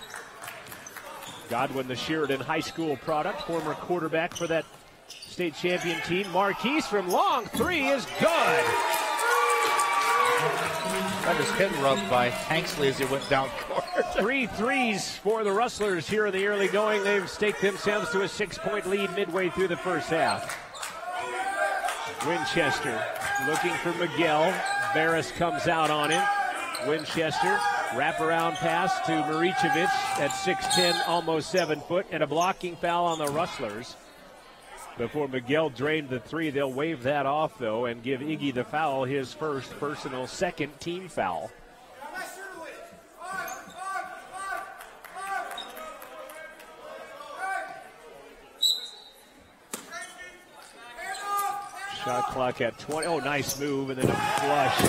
Godwin, the Sheridan High School product, former quarterback for that state champion team. Marquise from long 3 is good. That was hit rubbed by Tanksley as he went down court. 3 threes for the Rustlers here in the early going. They've staked themselves to a 6-point lead midway through the first half. Winchester looking for Miguel. Barris comes out on him. Winchester, wraparound pass to Maricevic at 6'10", almost 7 foot, and a blocking foul on the Rustlers. Before Miguel drained the 3, they'll wave that off, though, and give Iggy the foul, his first personal, 2nd team foul. Shot clock at 20. Oh, nice move, and then a flush.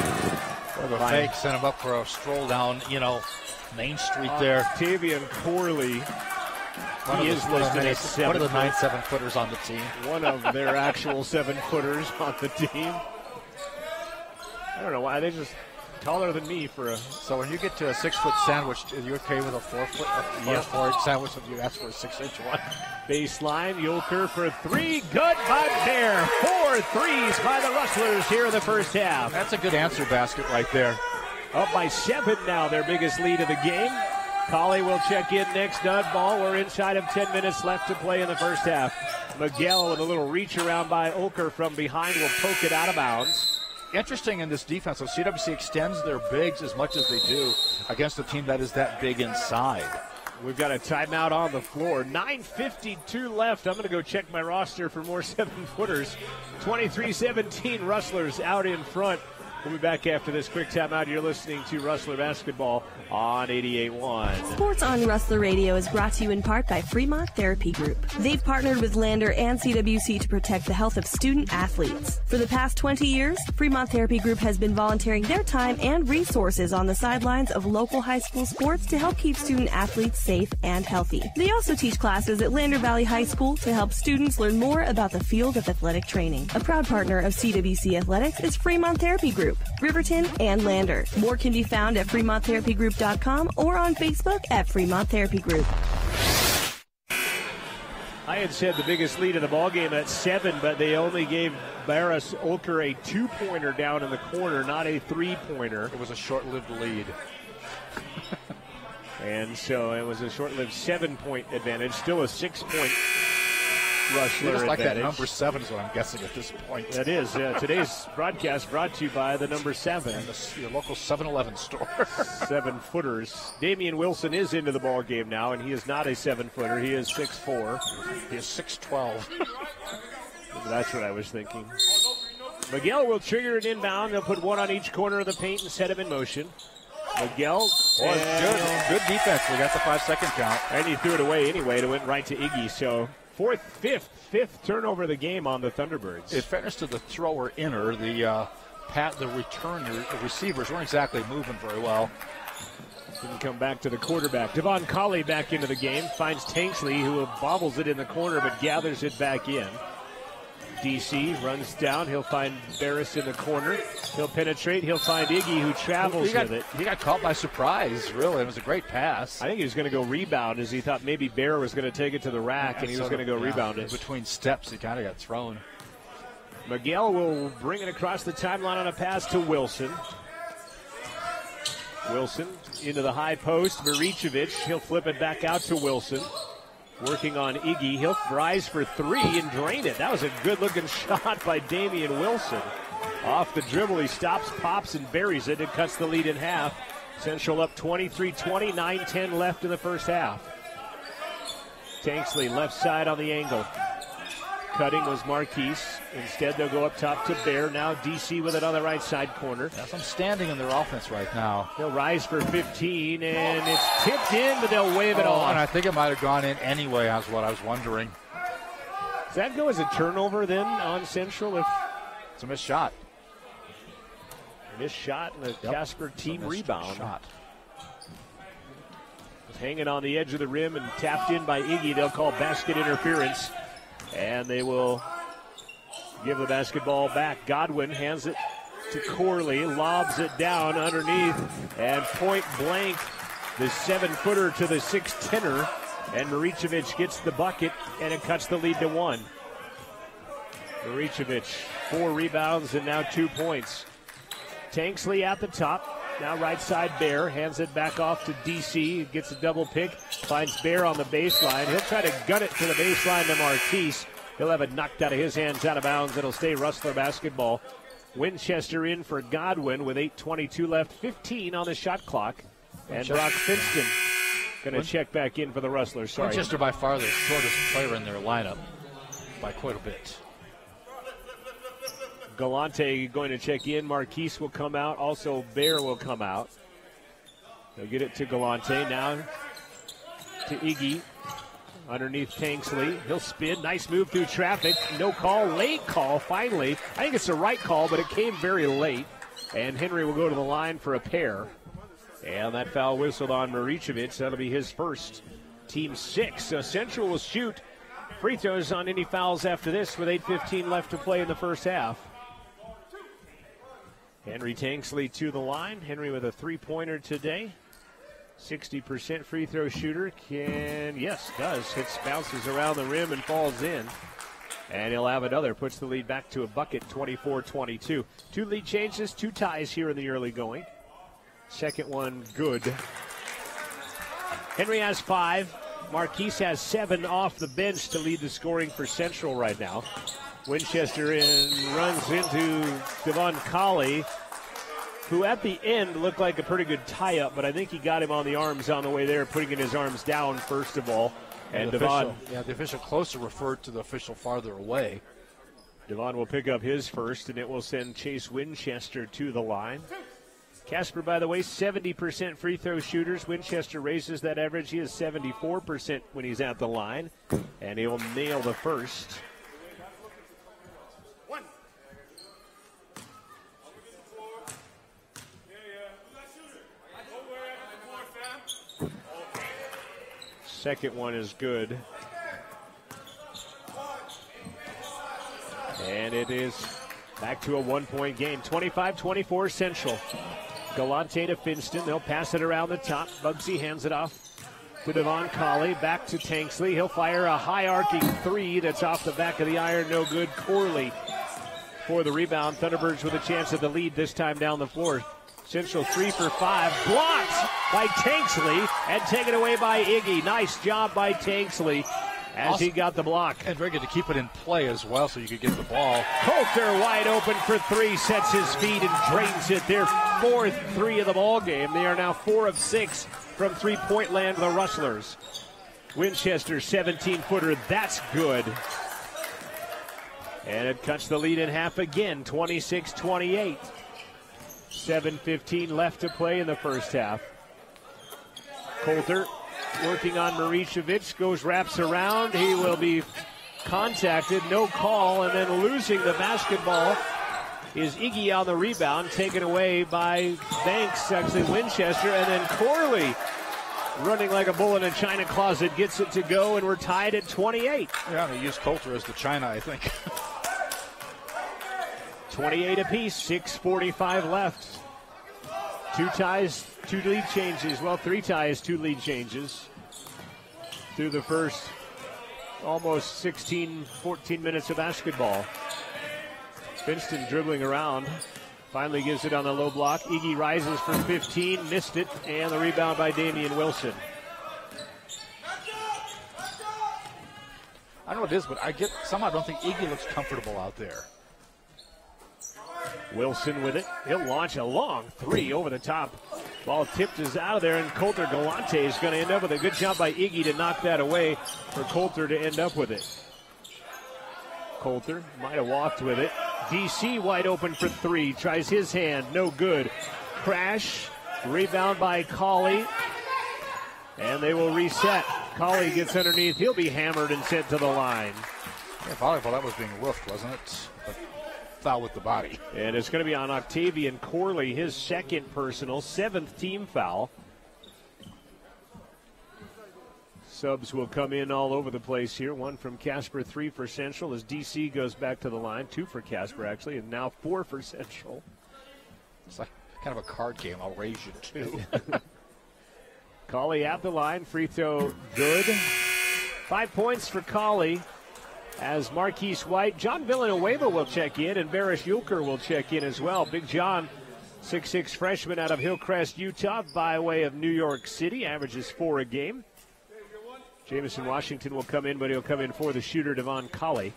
Well, the fake sent him up for a stroll down, Main Street there. Octavian Corley. He is listed as 7. One of the 9 7-footers on the team. One of their actual 7-footers on the team. I don't know why. They're just taller than me for a... So when you get to a 6-foot sandwich, are you okay with a 4-foot sandwich if you ask for a 6-inch one? Baseline, Yulker for 3. Good by Bear. 4 threes by the Rustlers here in the first half. That's a good answer basket right there. Up by 7 now, their biggest lead of the game. Colley will check in next. Dud ball. We're inside of 10 minutes left to play in the first half. Miguel with a little reach around by Ulker from behind will poke it out of bounds. Interesting in this defense, so CWC extends their bigs as much as they do against a team that is that big inside. We've got a timeout on the floor. 9:52 left. I'm going to go check my roster for more 7-footers. 23-17 Rustlers out in front. We'll be back after this quick timeout. You're listening to Rustler Basketball on 88.1. Sports on Rustler Radio is brought to you in part by Fremont Therapy Group. They've partnered with Lander and CWC to protect the health of student athletes. For the past 20 years, Fremont Therapy Group has been volunteering their time and resources on the sidelines of local high school sports to help keep student athletes safe and healthy. They also teach classes at Lander Valley High School to help students learn more about the field of athletic training. A proud partner of CWC Athletics is Fremont Therapy Group, Riverton, and Lander. More can be found at FremontTherapyGroup.com or on Facebook at Fremont Therapy Group. I had said the biggest lead of the ballgame at 7, but they only gave Barris Ulker a 2-pointer down in the corner, not a 3-pointer. It was a short-lived lead. And so it was a short-lived 7-point advantage, still a 6-point Rushler just like advantage. That number 7 is what I'm guessing at this point. That is. Today's broadcast brought to you by the number 7. And your local 7-Eleven store. 7-footers. Damian Wilson is into the ball game now, and he is not a 7-footer. He is 6'4". He is 6'12". That's what I was thinking. Miguel will trigger an inbound. They'll put one on each corner of the paint and set him in motion. Miguel. Good defense. We got the 5-second count. And he threw it away anyway. It went right to Iggy. So fifth turnover of the game on the Thunderbirds. In fairness to the thrower-inner, the receivers weren't exactly moving very well. Didn't come back to the quarterback. Devon Colley back into the game. Finds Tanksley, who bobbles it in the corner but gathers it back in. DC runs down. He'll find Barris in the corner. He'll penetrate. He'll find Iggy, who travels with it. He got caught by surprise, really. It was a great pass. I think he was going to go rebound, as he thought maybe Bear was going to take it to the rack, and he was going to go rebound it. Between steps, he kind of got thrown. Miguel will bring it across the timeline on a pass to Wilson. Wilson into the high post. Maricevic, he'll flip it back out to Wilson. Working on Iggy. He'll rise for three and drain it. That was a good-looking shot by Damian Wilson. Off the dribble, he stops, pops, and buries it. It cuts the lead in half. Central up 23-20, 9-10 left in the first half. Tanksley left side on the angle. Cutting was Marquise. Instead, they'll go up top to Bear. Now DC with it on the right side corner. That's some standing in their offense right now. He'll rise for 15, and it's tipped in, but they'll wave it off. And I think it might have gone in anyway, that's what I was wondering. Does that go as a turnover then on Central? It's a missed shot. Missed shot and the Casper team rebound. Shot. Hanging on the edge of the rim and tapped in by Iggy. They'll call basket interference. And they will give the basketball back. Godwin hands it to Corley, lobs it down underneath, and point blank the 7-footer to the 6-10er. And Maricevic gets the bucket, and it cuts the lead to 1. Maricevic, 4 rebounds and now 2 points. Tanksley at the top. Now right side Bear, hands it back off to DC, gets a double pick, finds Bear on the baseline. He'll try to gut it to the baseline to Marquise. He'll have it knocked out of his hands, out of bounds. It'll stay Rustler basketball. Winchester in for Godwin with 8:22 left, 15 on the shot clock. And Brock Finston going to check back in for the Rustlers. Sorry. Winchester by far the shortest player in their lineup by quite a bit. Galante going to check in. Marquise will come out. Also, Bear will come out. They'll get it to Galante. Now to Iggy. Underneath Tanksley. He'll spin. Nice move through traffic. No call. Late call, finally. I think it's the right call, but it came very late. And Henry will go to the line for a pair. And that foul whistled on Maricevic. That'll be his first. Team 6. So Central will shoot free throws on any fouls after this with 8:15 left to play in the first half. Henry Tanksley to the line. Henry with a 3-pointer today. 60% free throw shooter. Does. Hits, bounces around the rim and falls in. And he'll have another. Puts the lead back to a bucket, 24-22. 2 lead changes, 2 ties here in the early going. Second one good. Henry has 5. Marquise has 7 off the bench to lead the scoring for Central right now. Winchester runs into Devon Colley, who at the end looked like a pretty good tie-up, but I think he got him on the arms on the way there, putting in his arms down first of all. And Devon. The official closer referred to the official farther away. Devon will pick up his first, and it will send Chase Winchester to the line. Casper, by the way, 70% free throw shooters. Winchester raises that average. He is 74% when he's at the line, and he'll nail the first. Second one is good. And it is back to a 1-point game. 25-24 Central. Galante to Finston. They'll pass it around the top. Bugsy hands it off to Devon Colley. Back to Tanksley. He'll fire a high arcing 3 that's off the back of the iron. No good. Corley for the rebound. Thunderbirds with a chance at the lead this time down the floor. Central 3 for 5. Blocked by Tanksley and taken away by Iggy. Nice job by Tanksley as he got the block. And very good to keep it in play as well so you could get the ball. Coulter wide open for 3, sets his feet and drains it. Their 4th 3 of the ball game. They are now 4 of 6 from three-point land, the Rustlers. Winchester 17-footer, that's good. And it cuts the lead in half again, 26-28. 7:15 left to play in the first half. Coulter working on Maricevic, wraps around. He will be contacted, no call, and then losing the basketball is Iggy on the rebound, taken away by Banks, actually Winchester, and then Corley running like a bull in a china closet gets it to go, and we're tied at 28. Yeah, they used Coulter as the china, I think. 28 apiece, 6:45 left. 2 ties, 2 lead changes. Well, 3 ties, 2 lead changes through the first almost 14 minutes of basketball. Finston dribbling around. Finally gives it on the low block. Iggy rises for 15, missed it, and the rebound by Damian Wilson. I don't know what it is, but I don't think Iggy looks comfortable out there. Wilson with it. He'll launch a long 3 over the top. Ball tipped is out of there, and Coulter Galante is going to end up with a good job by Iggy to knock that away for Coulter to end up with it. Coulter might have walked with it. DC wide open for 3. Tries his hand. No good. Crash. Rebound by Cauley. And they will reset. Cauley gets underneath. He'll be hammered and sent to the line. Yeah, volleyball, that was being woofed, wasn't it? But foul with the body. And it's going to be on Octavian Corley, his second personal, 7th team foul. Subs will come in all over the place here. 1 from Casper, 3 for Central as DC goes back to the line. 2 for Casper, actually, and now 4 for Central. It's like kind of a card game. I'll raise you 2. Cauley at the line. Free throw good. 5 points for Cauley as Marquise White. John Villanueva will check in, and Barish Yulker will check in as well. Big John, 6'6" freshman out of Hillcrest, Utah, by way of New York City. Averages 4 a game. Jamison Washington will come in, but he'll come in for the shooter, Devon Cauley,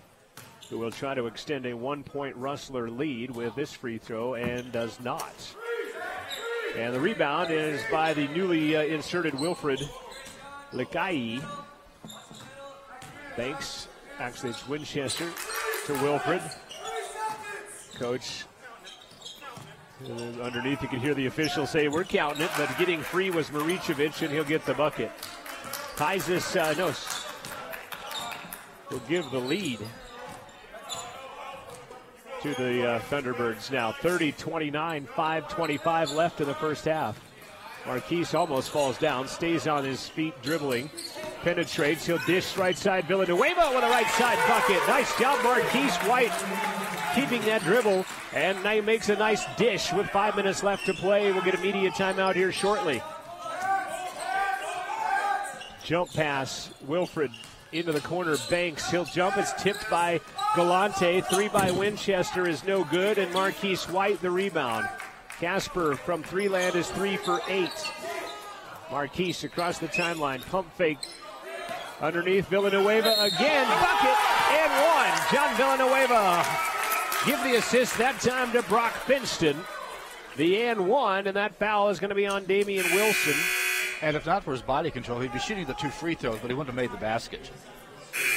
who will try to extend a 1-point Rustler lead with this free throw and does not. And the rebound is by the newly inserted Wilfred Lekai. Banks, actually it's Winchester to Wilfred. Coach, underneath you can hear the official say, we're counting it, but getting free was Maricevic, and he'll get the bucket. Ties this, will give the lead to the Thunderbirds now. 30-29, 5:25 left in the first half. Marquise almost falls down, stays on his feet, dribbling, penetrates. He'll dish right side. Villanueva with a right side bucket. Nice job, Marquise White, keeping that dribble. And now he makes a nice dish with 5 minutes left to play. We'll get a media timeout here shortly. Jump pass, Wilfred into the corner, Banks. He'll jump. It's tipped by Galante. 3 by Winchester is no good, and Marquise White the rebound. Casper from 3 land is 3 for 8. Marquise across the timeline. Pump fake underneath. Villanueva again. Bucket and 1. John Villanueva give the assist that time to Brock Finston. The and 1, and that foul is going to be on Damian Wilson. And if not for his body control, he'd be shooting the 2 free throws, but he wouldn't have made the basket.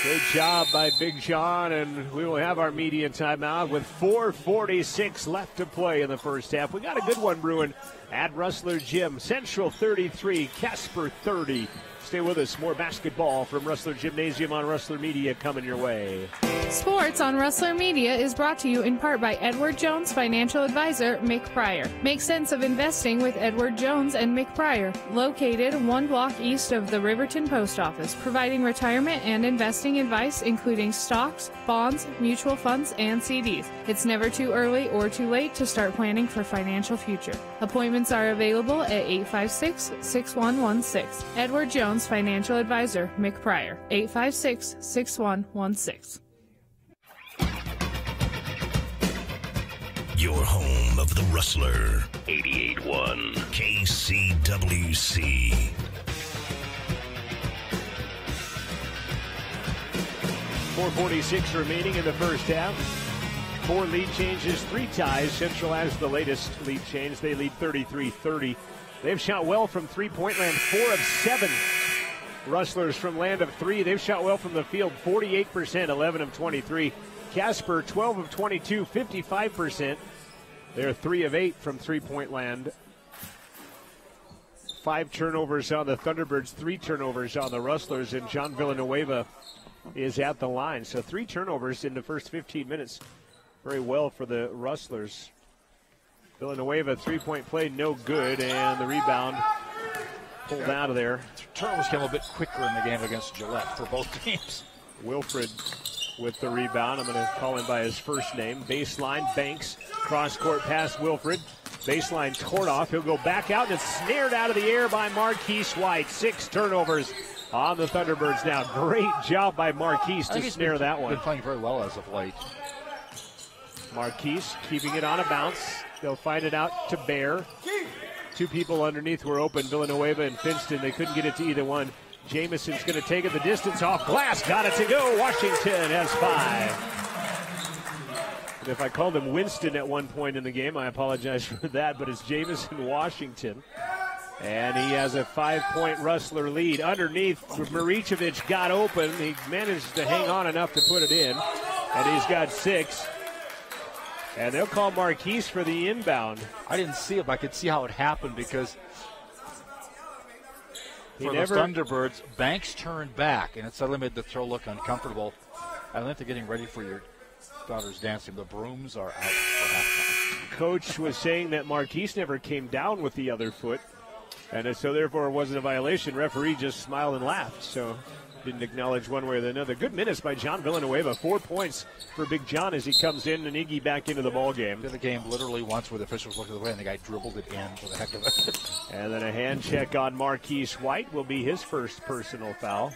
Good job by Big John, and we will have our media timeout with 4:46 left to play in the first half. We got a good one brewing at Rustler Gym. Central 33, Casper 30. Stay with us. More basketball from Rustler Gymnasium on Rustler Media coming your way. Sports on Rustler Media is brought to you in part by Edward Jones financial advisor Mick Pryor. Make sense of investing with Edward Jones and Mick Pryor. Located 1 block east of the Riverton Post Office, providing retirement and investing advice including stocks, bonds, mutual funds, and CDs. It's never too early or too late to start planning for financial future. Appointments are available at 856-6116. Edward Jones financial advisor Mick Pryor, 856-6116. Your home of the Rustler, 88.1 KCWC. 4:46 remaining in the first half. 4 lead changes, 3 ties. Central has the latest lead change. They lead 33-30. They've shot well from three-point land, 4 of 7. Rustlers from land of 3. They've shot well from the field, 48%, 11 of 23. Casper, 12 of 22, 55%. They're 3 of 8 from three-point land. 5 turnovers on the Thunderbirds, 3 turnovers on the Rustlers, and John Villanueva is at the line. So 3 turnovers in the first 15 minutes. Very well for the Rustlers. Villanueva, 3-point play, no good, and the rebound pulled out of there. Turnovers came a bit quicker in the game against Gillette for both teams. Wilfred with the rebound. I'm going to call him by his first name. Baseline, Banks. Cross-court pass, Wilfred. Baseline, Tordoff. He'll go back out, and it's snared out of the air by Marquise White. 6 turnovers on the Thunderbirds now. Great job by Marquise to snare that one. Been playing very well as of late. Marquise keeping it on a bounce. They'll find it out to Bear. 2 people underneath were open, Villanueva and Finston. They couldn't get it to either one. Jamison's going to take it the distance off glass. Got it to go. Washington has 5. And if I called him Winston at one point in the game, I apologize for that, but it's Jamison Washington. And he has a 5-point Rustler lead. Underneath, Maricevic got open. He managed to hang on enough to put it in. And he's got 6. And they'll call Marquise for the inbound. I didn't see it, but I could see how it happened because for the Thunderbirds, Banks turned back, and it suddenly made the throw look uncomfortable. I think they're getting ready for your daughter's dancing. The brooms are out for halftime. Coach was saying that Marquise never came down with the other foot, and so therefore it wasn't a violation. Referee just smiled and laughed, so didn't acknowledge one way or another. Good minutes by John Villanueva. 4 points for Big John as he comes in and Iggy back into the ball game. Did the game literally once where the officials looked at the way and the guy dribbled it in for the heck of it. And then a hand check on Marquise White will be his first personal foul.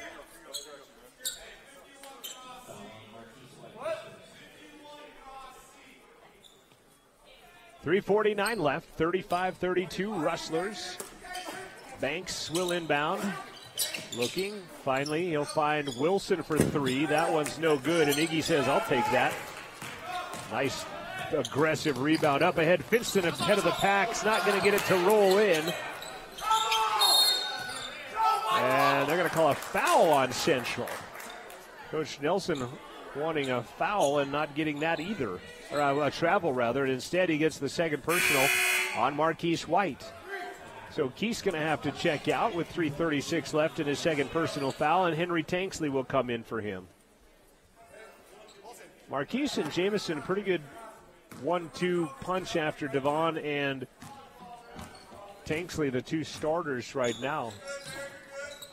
.349 left, 35-32 Rustlers. Banks will inbound. Looking, finally, he'll find Wilson for 3. That one's no good, and Iggy says, I'll take that. Nice, aggressive rebound up ahead. Finston ahead of the pack's not going to get it to roll in. And they're going to call a foul on Central. Coach Nelson wanting a foul and not getting that either, or a travel rather, and instead he gets the second personal on Marquise White. So Keith's going to have to check out with 3:36 left in his second personal foul, and Henry Tanksley will come in for him. Marquise and Jamison, pretty good 1-2 punch after Devon and Tanksley, the 2 starters right now.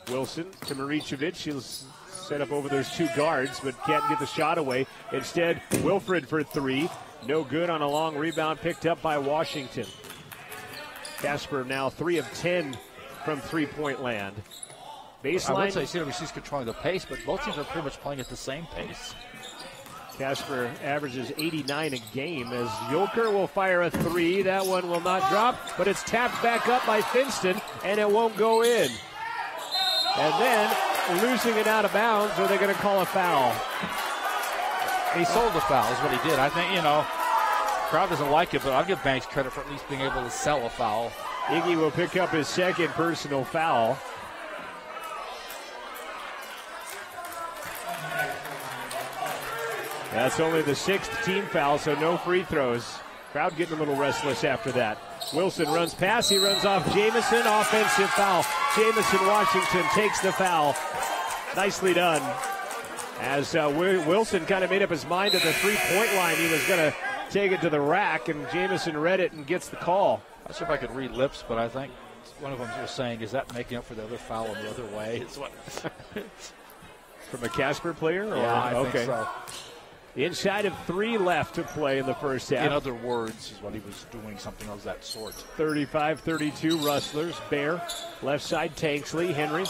Wilson to Maricevic. He'll set up over those 2 guards, but can't get the shot away. Instead, Wilfred for 3. No good on a long rebound picked up by Washington. Casper now 3 of 10 from 3-point land. Baseline. I would say CWC's controlling the pace, but both teams are pretty much playing at the same pace. Casper averages 89 a game as Yolker will fire a 3. That one will not drop, but it's tapped back up by Finston, and it won't go in. And then losing it out of bounds, are they going to call a foul? He sold the foul is what he did. I think, crowd doesn't like it, but I'll give Banks credit for at least being able to sell a foul. Iggy will pick up his second personal foul. That's only the 6th team foul, so no free throws. Crowd getting a little restless after that. Wilson runs past, he runs off Jamison, offensive foul. Jamison Washington takes the foul. Nicely done. As Wilson kind of made up his mind at the 3-point line, he was going to take it to the rack, and Jamison read it and gets the call. I'm not sure if I could read lips, but I think one of them was saying, is that making up for the other foul in the other way? It's what From a Casper player? Yeah, I think so. Inside of 3 left to play in the first half. In other words, is what he was doing, something of that sort. 35-32 Rustlers. Bear, left side, Tanksley. Henry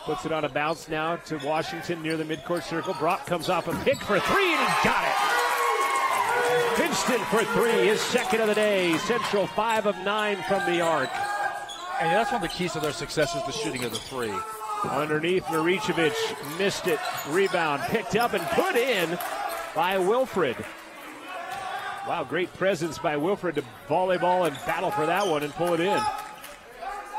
puts it on a bounce now to Washington near the midcourt circle. Brock comes off a pick for 3, and he got it. Finston for 3, his second of the day. Central 5 of 9 from the arc. And that's one of the keys to their success is the shooting of the 3. Underneath, Maricevic missed it. Rebound picked up and put in by Wilfred. Wow, great presence by Wilfred to volleyball and battle for that one and pull it in.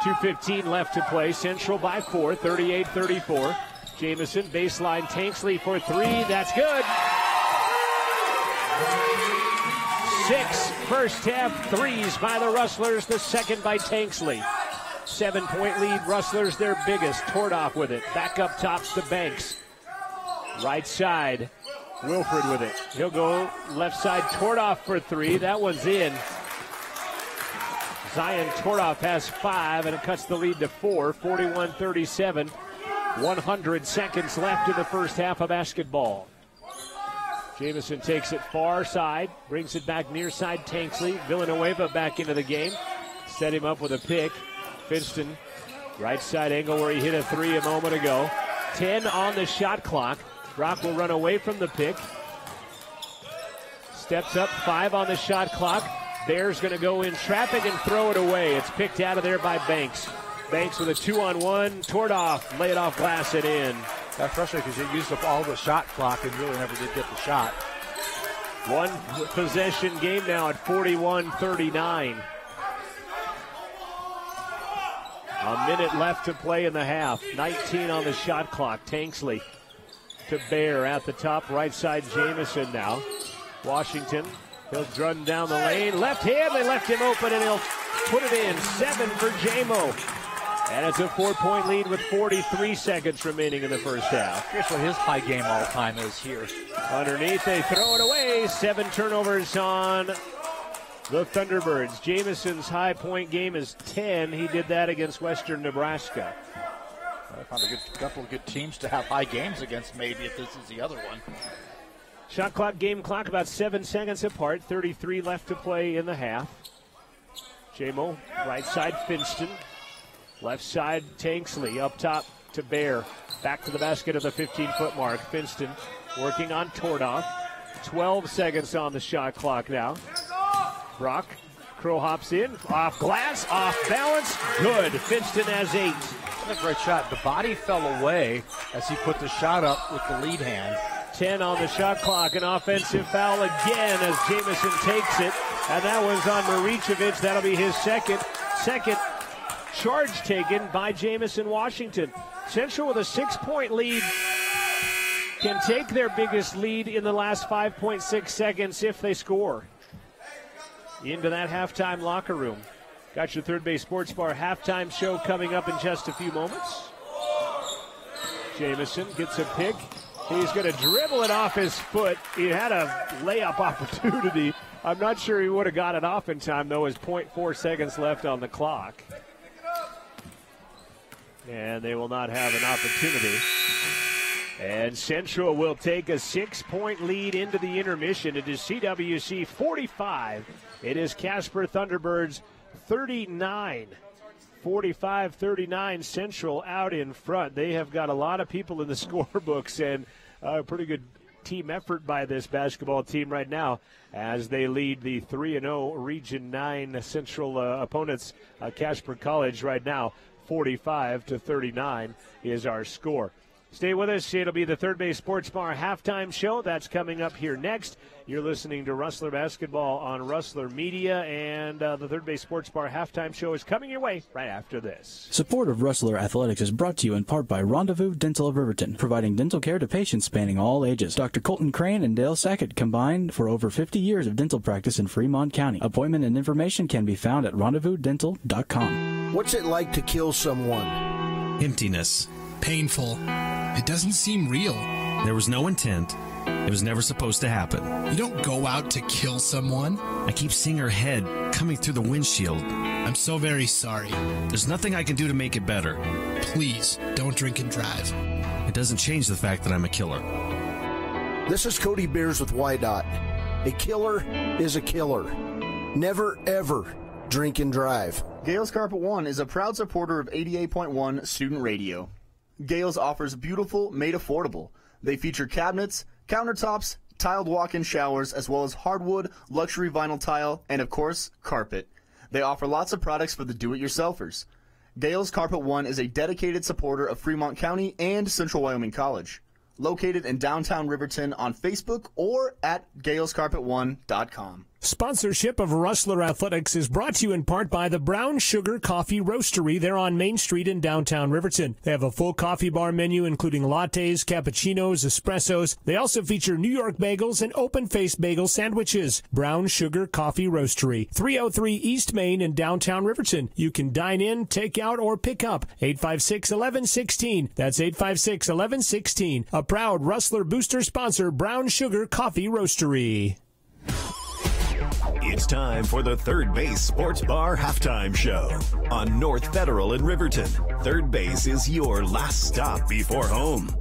2:15 left to play. Central by 4, 38-34. Jamison, baseline, Tanksley for 3. That's good. 6 first half threes by the Rustlers, the second by Tanksley. 7-point lead, Rustlers their biggest. Tordoff with it. Back up top to Banks. Right side, Wilfred with it. He'll go left side, Tordoff for 3. That one's in. Zion Tordoff has 5, and it cuts the lead to 4, 41-37. 100 seconds left in the first half of basketball. Jamison takes it far side, brings it back near side. Tanksley, Villanueva back into the game. Set him up with a pick. Finston, right side angle where he hit a three a moment ago. 10 on the shot clock. Brock will run away from the pick. Steps up, 5 on the shot clock. Bear's going to go in traffic and throw it away. It's picked out of there by Banks. Banks with a 2-on-1. Tordoff, lay it off glass and in. That's frustrating because he used up all the shot clock and really never did get the shot. One possession game now at 41-39. A minute left to play in the half. 19 on the shot clock. Tanksley to Bear at the top. Right side, Jamison now. Washington, he'll run down the lane. Left hand, they left him open, and he'll put it in. 7 for Jamo. And it's a 4-point lead with 43 seconds remaining in the first half. Here's what his high game all time is here. Underneath, they throw it away. 7 turnovers on the Thunderbirds. Jamison's high point game is 10. He did that against Western Nebraska. I found a couple of good teams to have high games against, maybe, if this is the other one. Shot clock, game clock, about 7 seconds apart. 33 left to play in the half. Jamo, right side, Finston. Left side, Tanksley, up top to Bear. Back to the basket at the 15-foot mark. Finston working on Tordoff. 12 seconds on the shot clock now. Brock, Crow hops in, off glass, off balance, good. Finston has 8. That's a great shot. The body fell away as he put the shot up with the lead hand. 10 on the shot clock, an offensive foul again as Jamison takes it. And that was on Maricevic. That'll be his second charge taken by Jamison Washington. Central with a 6-point lead can take their biggest lead in the last 5.6 seconds if they score. Into that halftime locker room. Got your Third Base Sports Bar halftime show coming up in just a few moments. Jamison gets a pick. He's going to dribble it off his foot. He had a layup opportunity. I'm not sure he would have got it off in time, though. There's 0.4 seconds left on the clock. And they will not have an opportunity. And Central will take a 6-point lead into the intermission. It is CWC 45. It is Casper Thunderbirds 39. 45-39, Central out in front. They have got a lot of people in the scorebooks, and a pretty good team effort by this basketball team right now as they lead the 3-0 Region 9 Central opponents, Casper College right now. 45-39 is our score. Stay with us. It'll be the Third Base Sports Bar halftime show. That's coming up here next. You're listening to Rustler Basketball on Rustler Media, and the Third Base Sports Bar halftime show is coming your way right after this. Support of Rustler Athletics is brought to you in part by Rendezvous Dental of Riverton, providing dental care to patients spanning all ages. Dr. Colton Crane and Dale Sackett combined for over 50 years of dental practice in Fremont County. Appointment and information can be found at rendezvousdental.com. What's it like to kill someone? Emptiness. Painful. It doesn't seem real. There was no intent. It was never supposed to happen. You don't go out to kill someone. I keep seeing her head coming through the windshield. I'm so very sorry. There's nothing I can do to make it better. Please, don't drink and drive. It doesn't change the fact that I'm a killer. This is Cody Beers with YDOT. A killer is a killer. Never, ever drink and drive. Gales Carpet One is a proud supporter of 88.1 Student Radio. Gales offers beautiful, made affordable. They feature cabinets, countertops, tiled walk-in showers, as well as hardwood, luxury vinyl tile, and of course, carpet. They offer lots of products for the do-it-yourselfers. Gales Carpet One is a dedicated supporter of Fremont County and Central Wyoming College. Located in downtown Riverton on Facebook or at galescarpet1.com. Sponsorship of Rustler Athletics is brought to you in part by the Brown Sugar Coffee Roastery. They're on Main Street in downtown Riverton. They have a full coffee bar menu including lattes, cappuccinos, espressos. They also feature New York bagels and open-faced bagel sandwiches. Brown Sugar Coffee Roastery, 303 East Main in downtown Riverton. You can dine in, take out, or pick up. 856-1116. That's 856-1116. A proud Rustler booster sponsor, Brown Sugar Coffee Roastery. It's time for the Third Base Sports Bar halftime show on North Federal in Riverton. Third Base is your last stop before home.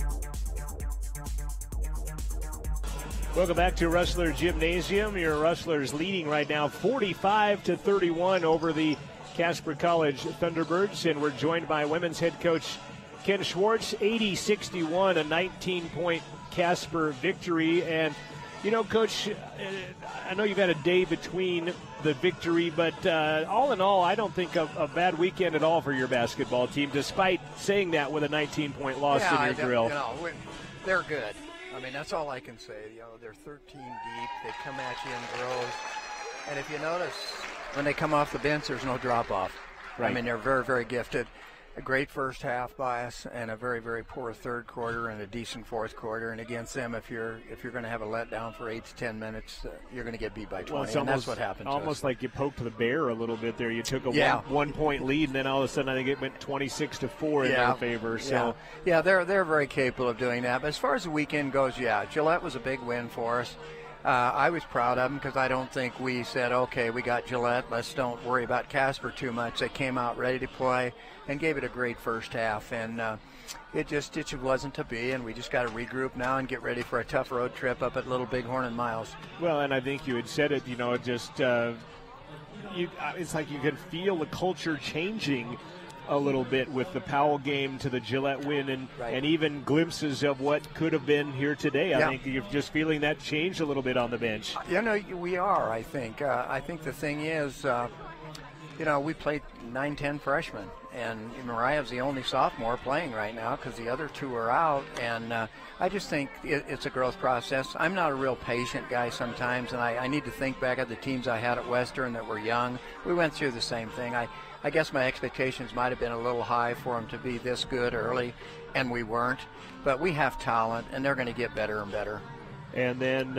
Welcome back to Rustler Gymnasium. Your Rustlers leading right now 45-31 over the Casper College Thunderbirds, and we're joined by women's head coach Ken Schwartz. 80-61, a 19-point Casper victory. And, you know, Coach, I know you've had a day between the victory, but all in all, I don't think a bad weekend at all for your basketball team, despite saying that with a 19-point loss in your drill. You know, they're good. I mean, that's all I can say. You know, they're 13 deep. They come at you in drills. And if you notice, when they come off the bench, there's no drop-off. Right. I mean, they're very, very gifted. A great first half by us and a very, very poor third quarter and a decent fourth quarter. And against them, if you're going to have a letdown for 8 to 10 minutes, you're going to get beat by 20. Well, and that's what happened to us. Almost like you poked the bear a little bit there. You took a one-point lead, and then all of a sudden I think it went 26-4 in their favor. So yeah, they're very capable of doing that. But as far as the weekend goes, Gillette was a big win for us. I was proud of them because I don't think we said, okay, we got Gillette, let's don't worry about Casper too much. They came out ready to play and gave it a great first half. And it just wasn't to be, and we just got to regroup now and get ready for a tough road trip up at Little Bighorn and Miles. Well, and I think you had said it, you know, it's like you can feel the culture changing a little bit with the Powell game to the Gillette win and even glimpses of what could have been here today. I think you're just feeling that change a little bit on the bench. You know, we are, I think. I think the thing is, you know, we played 9-10 freshmen, and Mariah's the only sophomore playing right now because the other two are out, and I just think it's a growth process. I'm not a real patient guy sometimes, and I need to think back at the teams I had at Western that were young. We went through the same thing. I guess my expectations might have been a little high for them to be this good early, and we weren't. But we have talent, and they're going to get better and better. And then,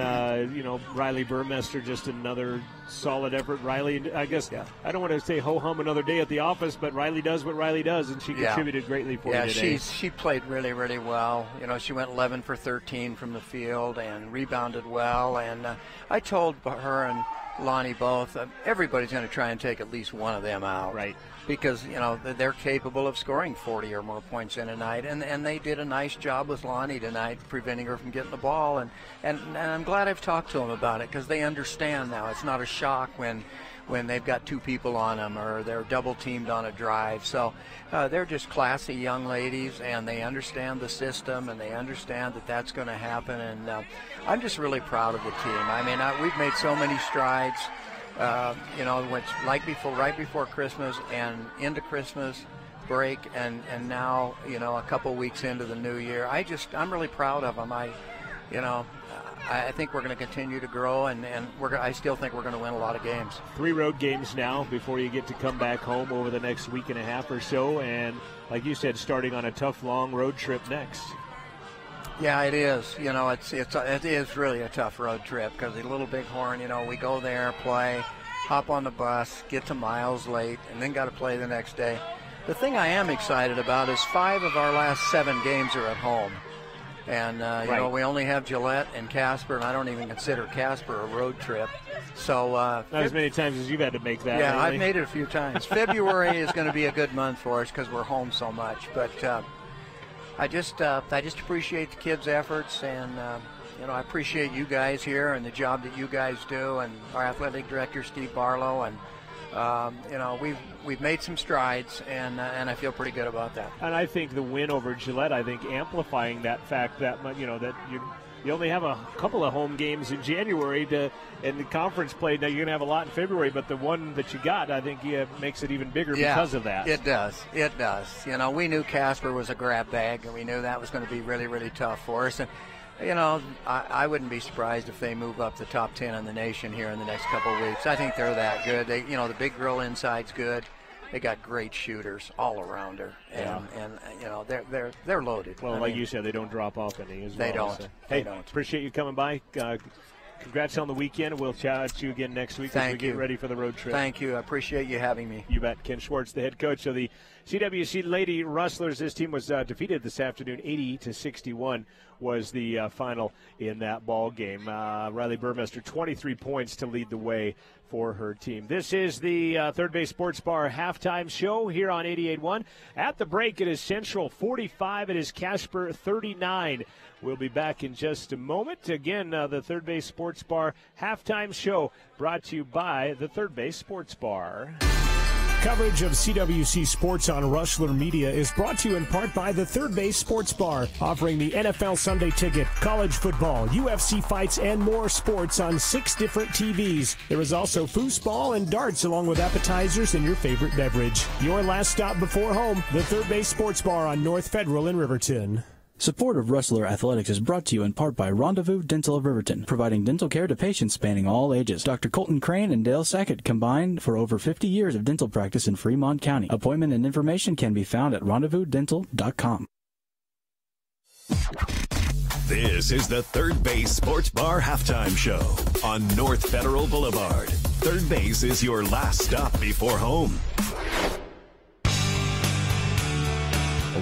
you know, Riley Burmester, just another solid effort. Riley, I guess, I don't want to say ho-hum another day at the office, but Riley does what Riley does, and she contributed greatly for you today. She played really, really well. You know, she went 11 for 13 from the field and rebounded well. And I told her and Lonnie both, everybody's going to try and take at least one of them out. Right. Because, you know, they're capable of scoring 40 or more points in a night. And they did a nice job with Lonnie tonight, preventing her from getting the ball. And I'm glad I've talked to them about it because they understand now. It's not a shock when they've got two people on them or they're double-teamed on a drive. So they're just classy young ladies, and they understand the system, and they understand that that's going to happen. And I'm just really proud of the team. I mean, we've made so many strides. You know, right before Christmas and into Christmas break, and now, you know, a couple weeks into the new year. I'm really proud of them. I think we're going to continue to grow, and I still think we're going to win a lot of games. 3 road games now before you get to come back home over the next week and a half or so, and like you said, starting on a tough, long road trip next. Yeah, it is. You know, it is really a tough road trip because the Little Bighorn, you know, we go there, play, hop on the bus, get to Miles late, and then got to play the next day. The thing I am excited about is 5 of our last 7 games are at home. And, you know, we only have Gillette and Casper, and I don't even consider Casper a road trip. So not as many times as you've had to make that. Yeah, really. I've made it a few times. February is going to be a good month for us because we're home so much. But I just appreciate the kids' efforts, and you know, I appreciate you guys here and the job that you guys do, and our athletic director Steve Barlow, and you know, we've made some strides, and I feel pretty good about that. And I think the win over Gillette, I think amplifying that fact that, you know, that you only have a couple of home games in January and the conference play. Now you're going to have a lot in February, but the one that you got, I think, makes it even bigger because of that. It does. It does. You know, we knew Casper was a grab bag, and we knew that was going to be really, really tough for us. And, you know, I wouldn't be surprised if they move up the top 10 in the nation here in the next couple of weeks. I think they're that good. They, you know, the big girl inside's good. They got great shooters all around her, and you know, they're loaded. Well, like you said, they don't drop off any as well. They don't. So. They hey, don't. Appreciate you coming by. Congrats on the weekend. We'll chat at you again next week as we get ready for the road trip. Thank you. I appreciate you having me. You bet. Ken Schwartz, the head coach of the CWC Lady Rustlers. This team was defeated this afternoon 80-61 was the final in that ball game. Riley Burmester, 23 points to lead the way for her team. This is the Third Base Sports Bar halftime show here on 88.1. At the break, it is Central 45. It is Casper 39. We'll be back in just a moment. Again, the Third Base Sports Bar halftime show brought to you by the Third Base Sports Bar. Coverage of CWC Sports on Rustler Media is brought to you in part by the Third Base Sports Bar, offering the NFL Sunday Ticket, college football, UFC fights, and more sports on 6 different TVs. There is also foosball and darts along with appetizers and your favorite beverage. Your last stop before home, the Third Base Sports Bar on North Federal in Riverton. Support of Rustler Athletics is brought to you in part by Rendezvous Dental of Riverton, providing dental care to patients spanning all ages. Dr. Colton Crane and Dale Sackett combined for over 50 years of dental practice in Fremont County. Appointment and information can be found at rendezvousdental.com. This is the Third Base Sports Bar halftime show on North Federal Boulevard. Third Base is your last stop before home.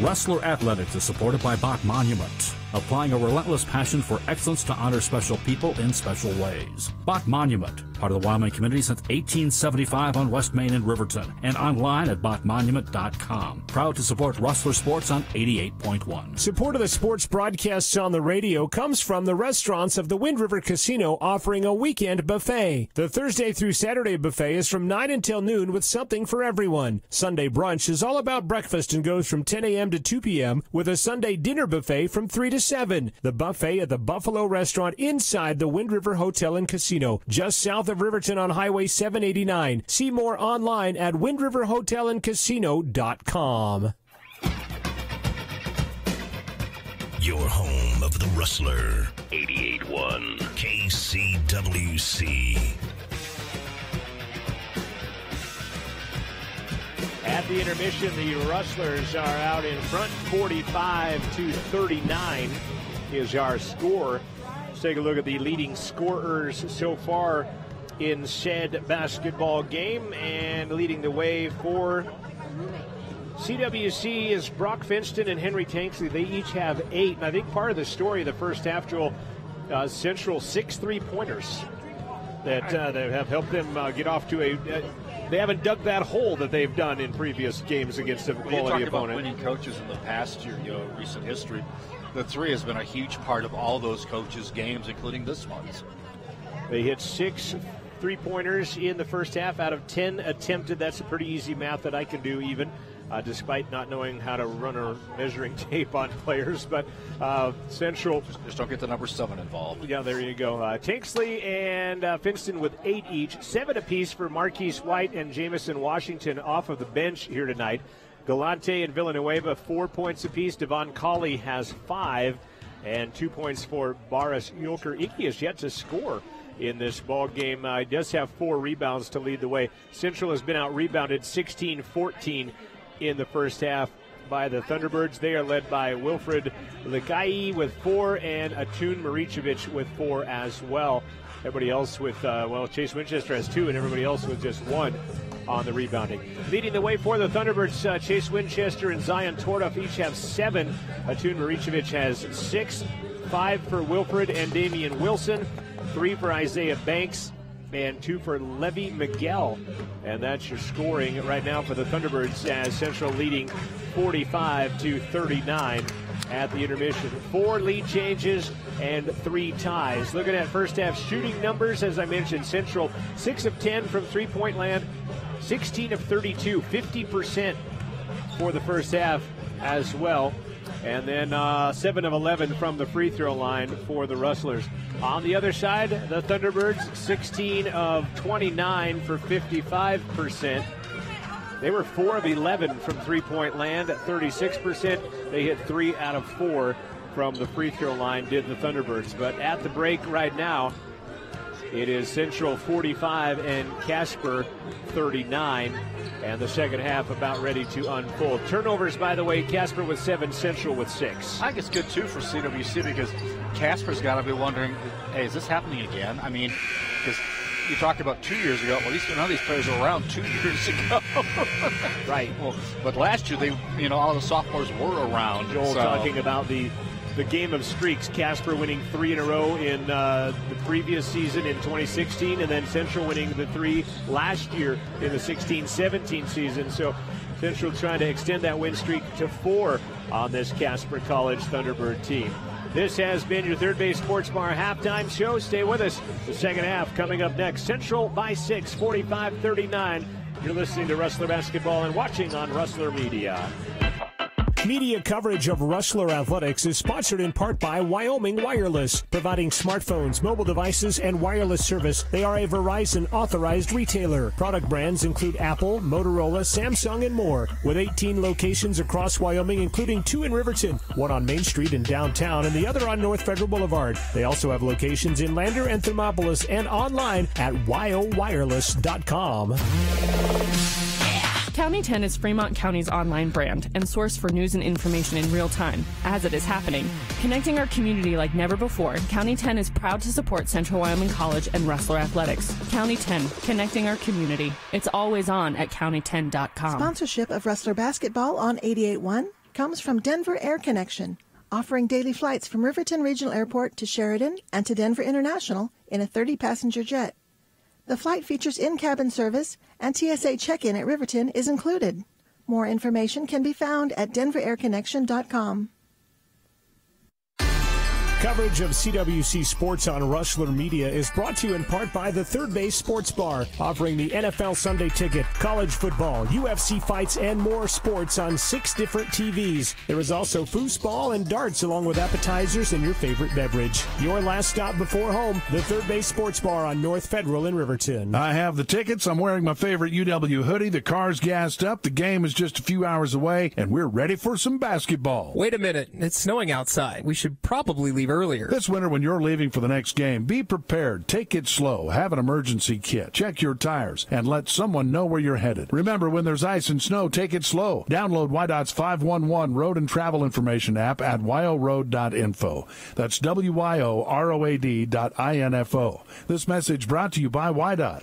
Rustler Athletics is supported by Bach Monument, applying a relentless passion for excellence to honor special people in special ways. Bach Monument, part of the Wyoming community since 1875 on West Main in Riverton, and online at bachmonument.com. Proud to support Rustler Sports on 88.1. Support of the sports broadcasts on the radio comes from the restaurants of the Wind River Casino, offering a weekend buffet. The Thursday through Saturday buffet is from 9 until noon with something for everyone. Sunday brunch is all about breakfast and goes from 10 a.m. to 2 p.m. with a Sunday dinner buffet from 3 to 7. The buffet at the Buffalo Restaurant inside the Wind River Hotel and Casino, just south of Riverton on Highway 789. See more online at windriverhotelandcasino.com. Your home of the Rustler, 88.1 KCWC. At the intermission, the Rustlers are out in front, 45-39 is our score. Let's take a look at the leading scorers so far in said basketball game, and leading the way for CWC is Brock Finston and Henry Tanksley. They each have 8, and I think part of the story of the first half, Joel, Central 6 3-pointers that have helped them get off to a they haven't dug that hole that they've done in previous games against a quality opponent. You talked about winning coaches in the past year, recent history. The 3 has been a huge part of all those coaches' games, including this one's. They hit 6 3-pointers in the first half out of 10 attempted. That's a pretty easy math that I can do even, despite not knowing how to run a measuring tape on players. But Central... Just don't get the number 7 involved. Yeah, there you go. Tanksley and Finston with 8 each. 7 apiece for Marquise White and Jamison Washington off of the bench here tonight. Galante and Villanueva, 4 points apiece. Devon Colley has 5. And 2 points for Boris Yulker. Iki has yet to score in this ball game. He does have 4 rebounds to lead the way. Central has been out-rebounded 16-14 in the first half by the Thunderbirds. They are led by Wilfred Legai with 4 and Atun Maricevic with 4 as well. Everybody else with, Chase Winchester has 2 and everybody else with just 1 on the rebounding. Leading the way for the Thunderbirds, Chase Winchester and Zion Tordoff each have 7. Atun Maricevic has 6. 5 for Wilfred and Damian Wilson. 3 for Isaiah Banks, and 2 for Levy Miguel. And that's your scoring right now for the Thunderbirds, as Central leading 45-39 at the intermission. 4 lead changes and 3 ties. Looking at first half shooting numbers, as I mentioned, Central 6 of 10 from three-point land, 16 of 32, 50% for the first half as well. And then 7 of 11 from the free throw line for the Rustlers. On the other side, the Thunderbirds, 16 of 29 for 55%. They were 4 of 11 from three-point land at 36%. They hit 3 out of 4 from the free throw line, did the Thunderbirds. But at the break right now, it is Central 45 and Casper 39. And the second half about ready to unfold. Turnovers, by the way, Casper with 7, Central with 6. I think it's good, too, for CWC because Casper's got to be wondering, hey, is this happening again? I mean, because you talked about 2 years ago. Well, none of these players were around 2 years ago. Right. Well, but last year, all the sophomores were around. Joel talking about the the game of streaks. Casper winning 3 in a row in the previous season in 2016, and then Central winning the 3 last year in the 16-17 season. So Central trying to extend that win streak to 4 on this Casper College Thunderbird team. This has been your Third Base Sports Bar halftime show. Stay with us. The second half coming up next. Central by 6, 45-39. You're listening to Rustler Basketball and watching on Rustler Media. Media coverage of Rustler Athletics is sponsored in part by Wyoming Wireless, providing smartphones, mobile devices, and wireless service. They are a Verizon authorized retailer. Product brands include Apple, Motorola, Samsung, and more, with 18 locations across Wyoming, including 2 in Riverton, 1 on Main Street in downtown, and the other on North Federal Boulevard. They also have locations in Lander and Thermopolis and online at wyowireless.com. County 10 is Fremont County's online brand and source for news and information in real time, as it is happening. Connecting our community like never before, County 10 is proud to support Central Wyoming College and Rustler Athletics. County 10, connecting our community. It's always on at county10.com. Sponsorship of Rustler Basketball on 88.1 comes from Denver Air Connection, offering daily flights from Riverton Regional Airport to Sheridan and to Denver International in a 30-passenger jet. The flight features in-cabin service, and TSA check-in at Riverton is included. More information can be found at denverairconnection.com. Coverage of CWC Sports on Rustler Media is brought to you in part by the Third Base Sports Bar, offering the NFL Sunday Ticket, college football, UFC fights, and more sports on 6 different TVs. There is also foosball and darts, along with appetizers and your favorite beverage. Your last stop before home, the Third Base Sports Bar on North Federal in Riverton. I have the tickets. I'm wearing my favorite UW hoodie. The car's gassed up. The game is just a few hours away, and we're ready for some basketball. Wait a minute. It's snowing outside. We should probably leave earlier. This winter, when you're leaving for the next game, be prepared. Take it slow. Have an emergency kit. Check your tires and let someone know where you're headed. Remember, when there's ice and snow, take it slow. Download WYDOT's 511 road and travel information app at wyoroad.info. That's WYOROAD.info. This message brought to you by WYDOT.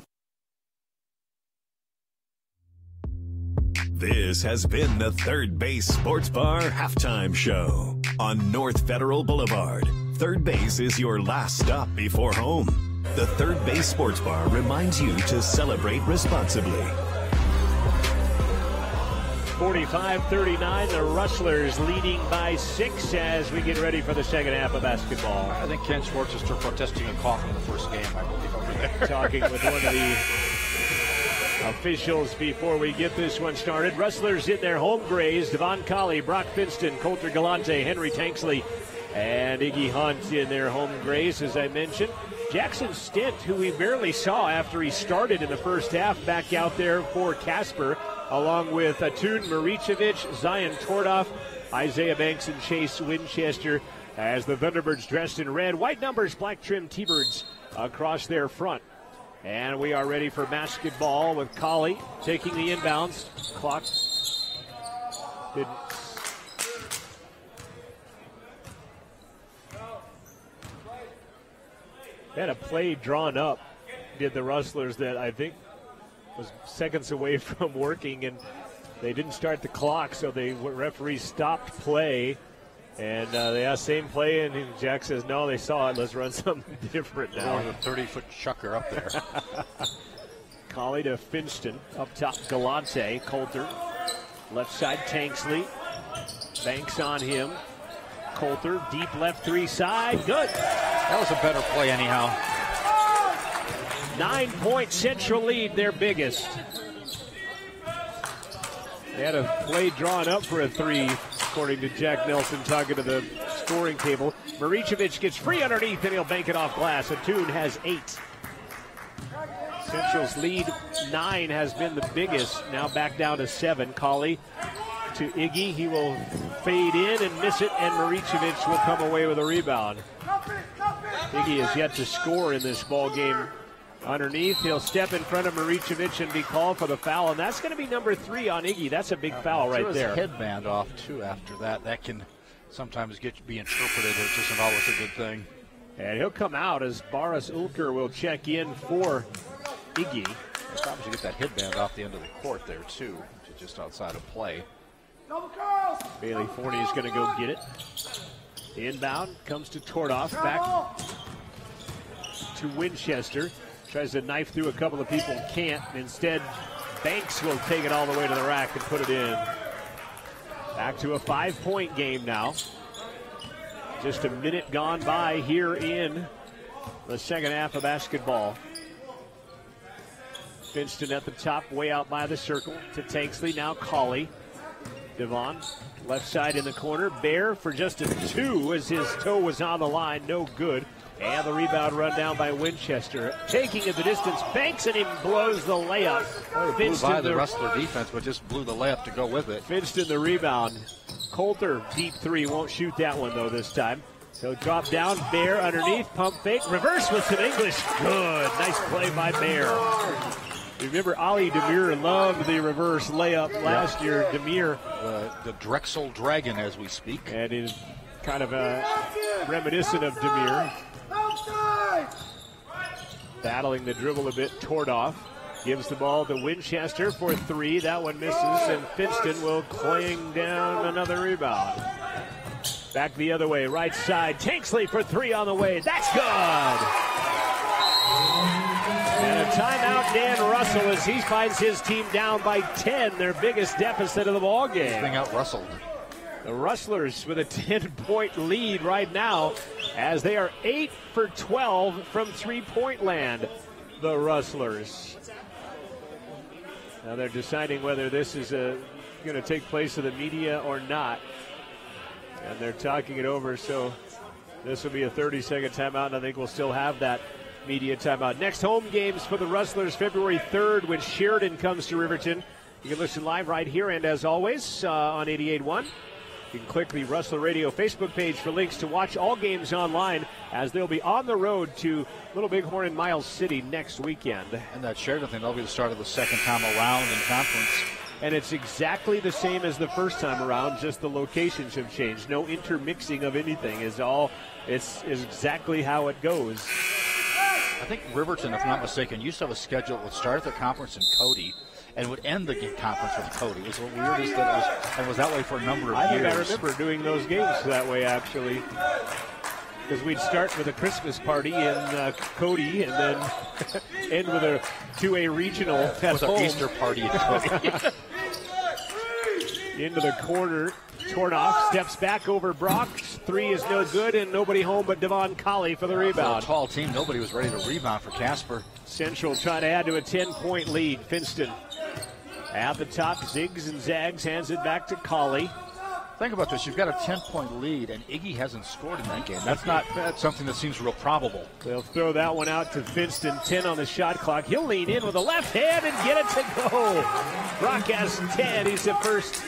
This has been the Third Base Sports Bar halftime show on North Federal Boulevard. Third Base is your last stop before home. The Third Base Sports Bar reminds you to celebrate responsibly. 45-39, the Rustlers leading by 6 as we get ready for the second half of basketball. I think Ken Schwartz is still protesting a cough in the first game, I believe, over there. Talking with one of the officials before we get this one started. Rustlers in their home grays. Devon Colley, Brock Finston, Coulter Galante, Henry Tanksley, and Iggy Hunt in their home grays, as I mentioned. Jackson Stint, who we barely saw after he started in the first half, back out there for Casper, along with Atun Maricevic, Zion Tordoff, Isaiah Banks, and Chase Winchester, as the Thunderbirds dressed in red. White numbers, black trim T-Birds across their front. And we are ready for basketball with Colley taking the inbounds. Clock didn't. They had a play drawn up, did the Rustlers, that I think was seconds away from working, and they didn't start the clock, so the referee stopped play. And they asked same play, and Jack says, no, they saw it. Let's run something different now. Or the 30-foot chucker up there. Colley to Finston. Up top, Galante. Coulter. Left side, Tanksley. Banks on him. Coulter, deep left 3 side. Good. That was a better play anyhow. 9-point Central lead, their biggest. They had a play drawn up for a 3, according to Jack Nelson talking to the scoring table. Maricevic gets free underneath, and he'll bank it off glass. Atun has 8. Central's lead 9 has been the biggest. Now back down to 7. Colley to Iggy. He will fade in and miss it, and Maricevic will come away with a rebound. Iggy has yet to score in this ball game. Underneath, he'll step in front of Maricevic and be called for the foul, and that's going to be number 3 on Iggy. That's a big foul right there. His headband off, too, after that. That can sometimes be interpreted as isn't always a good thing. And he'll come out as Boris Ulker will check in for Iggy. Probably should get that headband off the end of the court there, too, just outside of play. Bailey Forney is going to go get it. Inbound comes to Tordoff. Back to Winchester. Tries to knife through a couple of people. Can't. Instead, Banks will take it all the way to the rack and put it in. Back to a 5-point game now. Just a minute gone by here in the second half of basketball. Finston at the top, way out by the circle to Tanksley. Now Colley. Devon, left side in the corner. Bear for just a 2 as his toe was on the line. No good. And the rebound run down by Winchester. Taking it the distance. Banks and he blows the layup. Blew by the Rustler defense, but just blew the layup to go with it. Finston the rebound. Coulter, deep 3. Won't shoot that one, though, this time. So drop down. Bear underneath. Pump fake. Reverse with some English. Good. Nice play by Bear. Remember, Ali Demir loved the reverse layup last year. Demir. The Drexel Dragon, as we speak. And is kind of reminiscent of Demir. Battling the dribble a bit. Tordoff gives the ball to Winchester for 3. That one misses, and Finston will clang down another rebound. Back the other way, right side. Tanksley for 3 on the way. That's good! And a timeout, Dan Russell, as he finds his team down by 10, their biggest deficit of the ball game. Being out-rustled. The Rustlers with a 10-point lead right now, as they are 8 for 12 from three-point land. The Rustlers. Now they're deciding whether this is going to take place in the media or not. And they're talking it over, so this will be a 30-second timeout, and I think we'll still have that media timeout. Next home games for the Rustlers, February 3rd, when Sheridan comes to Riverton. You can listen live right here, and as always, on 88.1. You can click the Rustler Radio Facebook page for links to watch all games online, as they'll be on the road to Little Bighorn and Miles City next weekend. And that Sheridan thing, that'll be the start of the second time around in conference. And it's exactly the same as the first time around, just the locations have changed. No intermixing of anything. It's exactly how it goes. I think Riverton, if I'm not mistaken, used to have a schedule that would start the conference in Cody and would end the conference with Cody. It was what weird is that it was that way for a number of years. I remember doing those games that way, actually. Because we'd start with a Christmas party in Cody and then end with a 2A regional at home. An Easter party in Cody. Into the corner. Tornoff steps back over Brock. 3 is no good, and nobody home but Devon Colley for the rebound. A tall team. Nobody was ready to rebound for Casper. Central trying to add to a 10-point lead. Finston at the top, zigs and zags, hands it back to Colley. Think about this. You've got a 10-point lead, and Iggy hasn't scored in that game. That's something that seems real probable. They'll throw that one out to Finston. 10 on the shot clock. He'll lean in with a left hand and get it to go. Brock has 10. He's the first.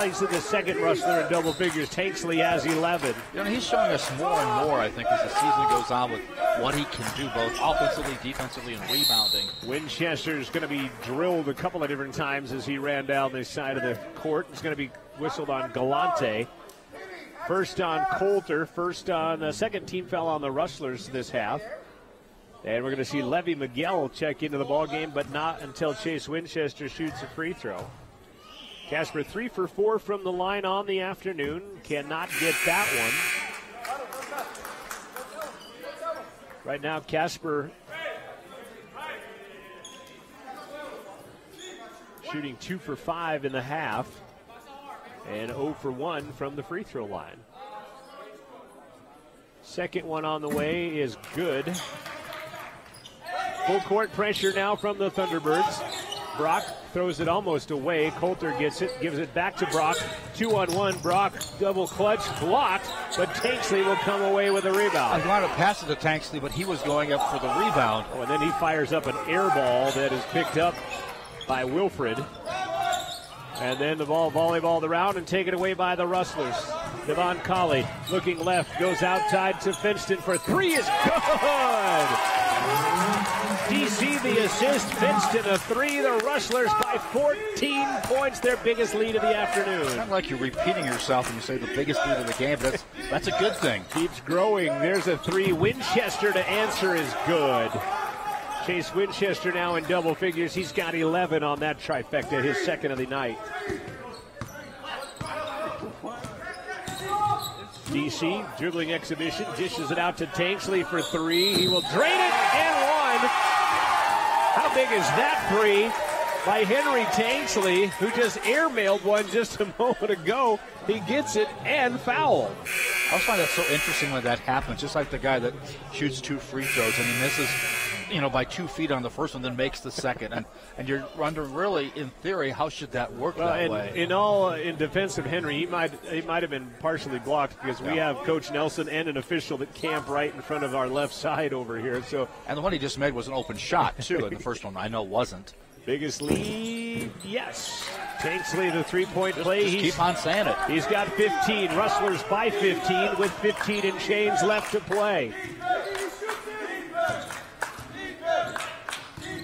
He's in the second Rustler in double figures. Tanksley has 11. You know, he's showing us more and more, I think, as the season goes on with what he can do both offensively, defensively, and rebounding. Winchester's going to be drilled a couple of different times as he ran down the side of the court. It's going to be whistled on Galante. First on Coulter. First on the second team foul on the Rustlers this half. And we're going to see Levy Miguel check into the ball game, but not until Chase Winchester shoots a free throw. Casper 3 for 4 from the line on the afternoon. Cannot get that one. Right now, Casper shooting 2 for 5 in the half and 0 for 1 from the free throw line. Second one on the way is good. Full court pressure now from the Thunderbirds. Brock throws it almost away. Coulter gets it, gives it back to Brock. 2-on-1. Brock double clutch, blocked, but Tanksley will come away with a rebound. I wanted to pass it to Tanksley, but he was going up for the rebound. Oh, and then he fires up an air ball that is picked up by Wilfred. And then the ball volleyballed around and taken away by the Rustlers. Devon Colley looking left, goes outside to Finston for 3 is good! DC the assist, Finston a 3. The Rustlers by 14 points, their biggest lead of the afternoon. It's not like you're repeating yourself when you say the biggest lead of the game, but that's a good thing. Keeps growing. There's a 3. Winchester to answer is good. Chase Winchester now in double figures. He's got 11 on that trifecta, his second of the night. DC, dribbling exhibition, dishes it out to Tanksley for three. He will drain it and one. How big is that three by Henry Tanksley, who just airmailed one just a moment ago? He gets it and foul. I always find that so interesting when that happens, just like the guy that shoots 2 free throws and he misses, by 2 feet on the first one, then makes the second. And you're wondering, really, in theory, how should that work that way? In defense of Henry, he might have been partially blocked because we have Coach Nelson and an official that camp right in front of our left side over here. And the one he just made was an open shot, too, and the first one I know wasn't. Biggest lead, yes. Tanksley, the three-point play. Just keep on saying it. He's got 15. Rustlers by 15 with 15 and change left to play.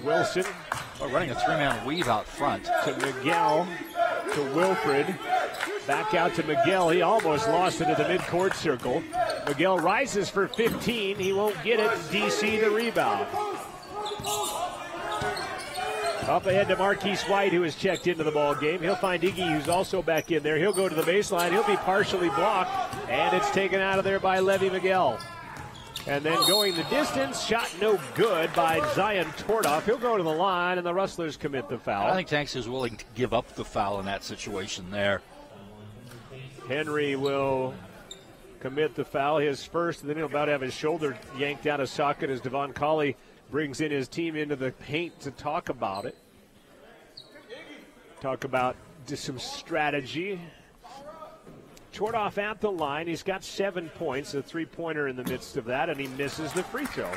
Wilson. Running a 3-man weave out front. To Miguel, to Wilfred. Back out to Miguel. He almost lost it at the midcourt circle. Miguel rises for 15. He won't get it. DC the rebound. Up ahead to Marquise White, who has checked into the ball game. He'll find Iggy, who's also back in there. He'll go to the baseline. He'll be partially blocked, and it's taken out of there by Levy Miguel. And then going the distance, shot no good by Zion Tordoff. He'll go to the line, and the Rustlers commit the foul. I think Tanks is willing to give up the foul in that situation there. Henry will commit the foul, his first, and then he'll about have his shoulder yanked out of socket as Devon Colley brings in his team into the paint to talk about it. Talk about just some strategy. Tordoff at the line. He's got 7 points, a three-pointer in the midst of that, and he misses the free throw.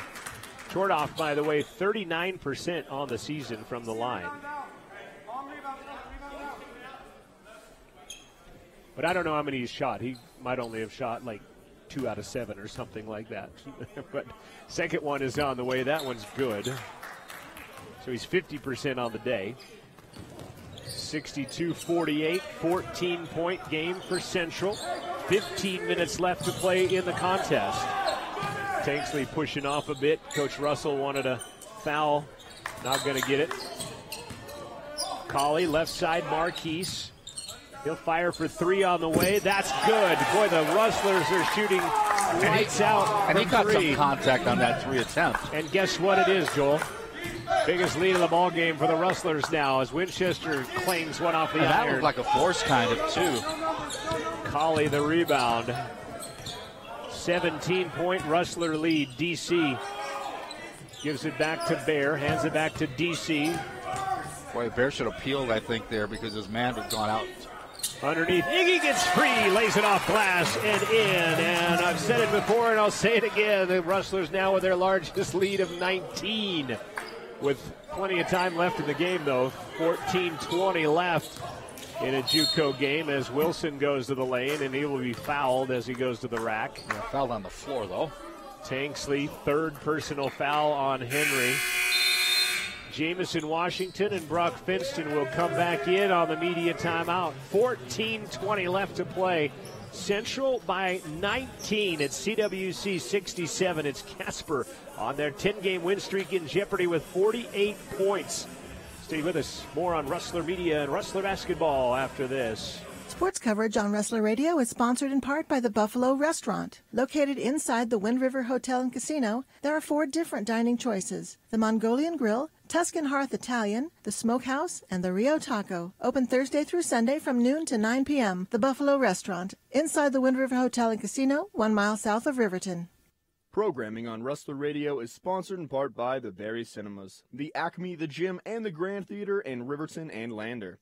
Tordoff, by the way, 39% on the season from the line. But I don't know how many he's shot. He might only have shot like 2 out of 7 or something like that. But second one is on the way. That one's good. So he's 50% on the day. 62-48, 14-point game for Central. 15 minutes left to play in the contest. Tanksley pushing off a bit. Coach Russell wanted a foul. Not going to get it. Colley, left side, Marquise. He'll fire for 3 on the way. That's good. Boy, the Rustlers are shooting lights out. And he got some contact on that 3 attempt. And guess what it is, Joel? Biggest lead of the ball game for the Rustlers now as Winchester clangs one off the iron. That looked like a force kind of, too. Colley the rebound. 17-point Rustler lead. DC gives it back to Bear, hands it back to DC. Boy, Bear should have peeled, I think, there because his man had gone out. Underneath, Iggy gets free, lays it off glass and in. And I've said it before and I'll say it again. The Rustlers now with their largest lead of 19. With plenty of time left in the game, though. 14-20 left in a JUCO game as Wilson goes to the lane, and he will be fouled as he goes to the rack. Yeah, fouled on the floor, though. Tanksley, third personal foul on Henry. Jamison Washington and Brock Finston will come back in on the media timeout. 14-20 left to play. Central by 19 at CWC 67. It's Casper on their 10-game win streak in jeopardy with 48 points. Stay with us. More on Rustler Media and Rustler Basketball after this. Sports coverage on Rustler Radio is sponsored in part by the Buffalo Restaurant. Located inside the Wind River Hotel and Casino, there are 4 different dining choices: the Mongolian Grill, Tuscan Hearth Italian, the Smokehouse, and the Rio Taco. Open Thursday through Sunday from noon to 9 p.m. The Buffalo Restaurant, inside the Wind River Hotel and Casino, 1 mile south of Riverton. Programming on Rustler Radio is sponsored in part by the Barry Cinemas, the Acme, the Gym, and the Grand Theater in Riverton and Lander.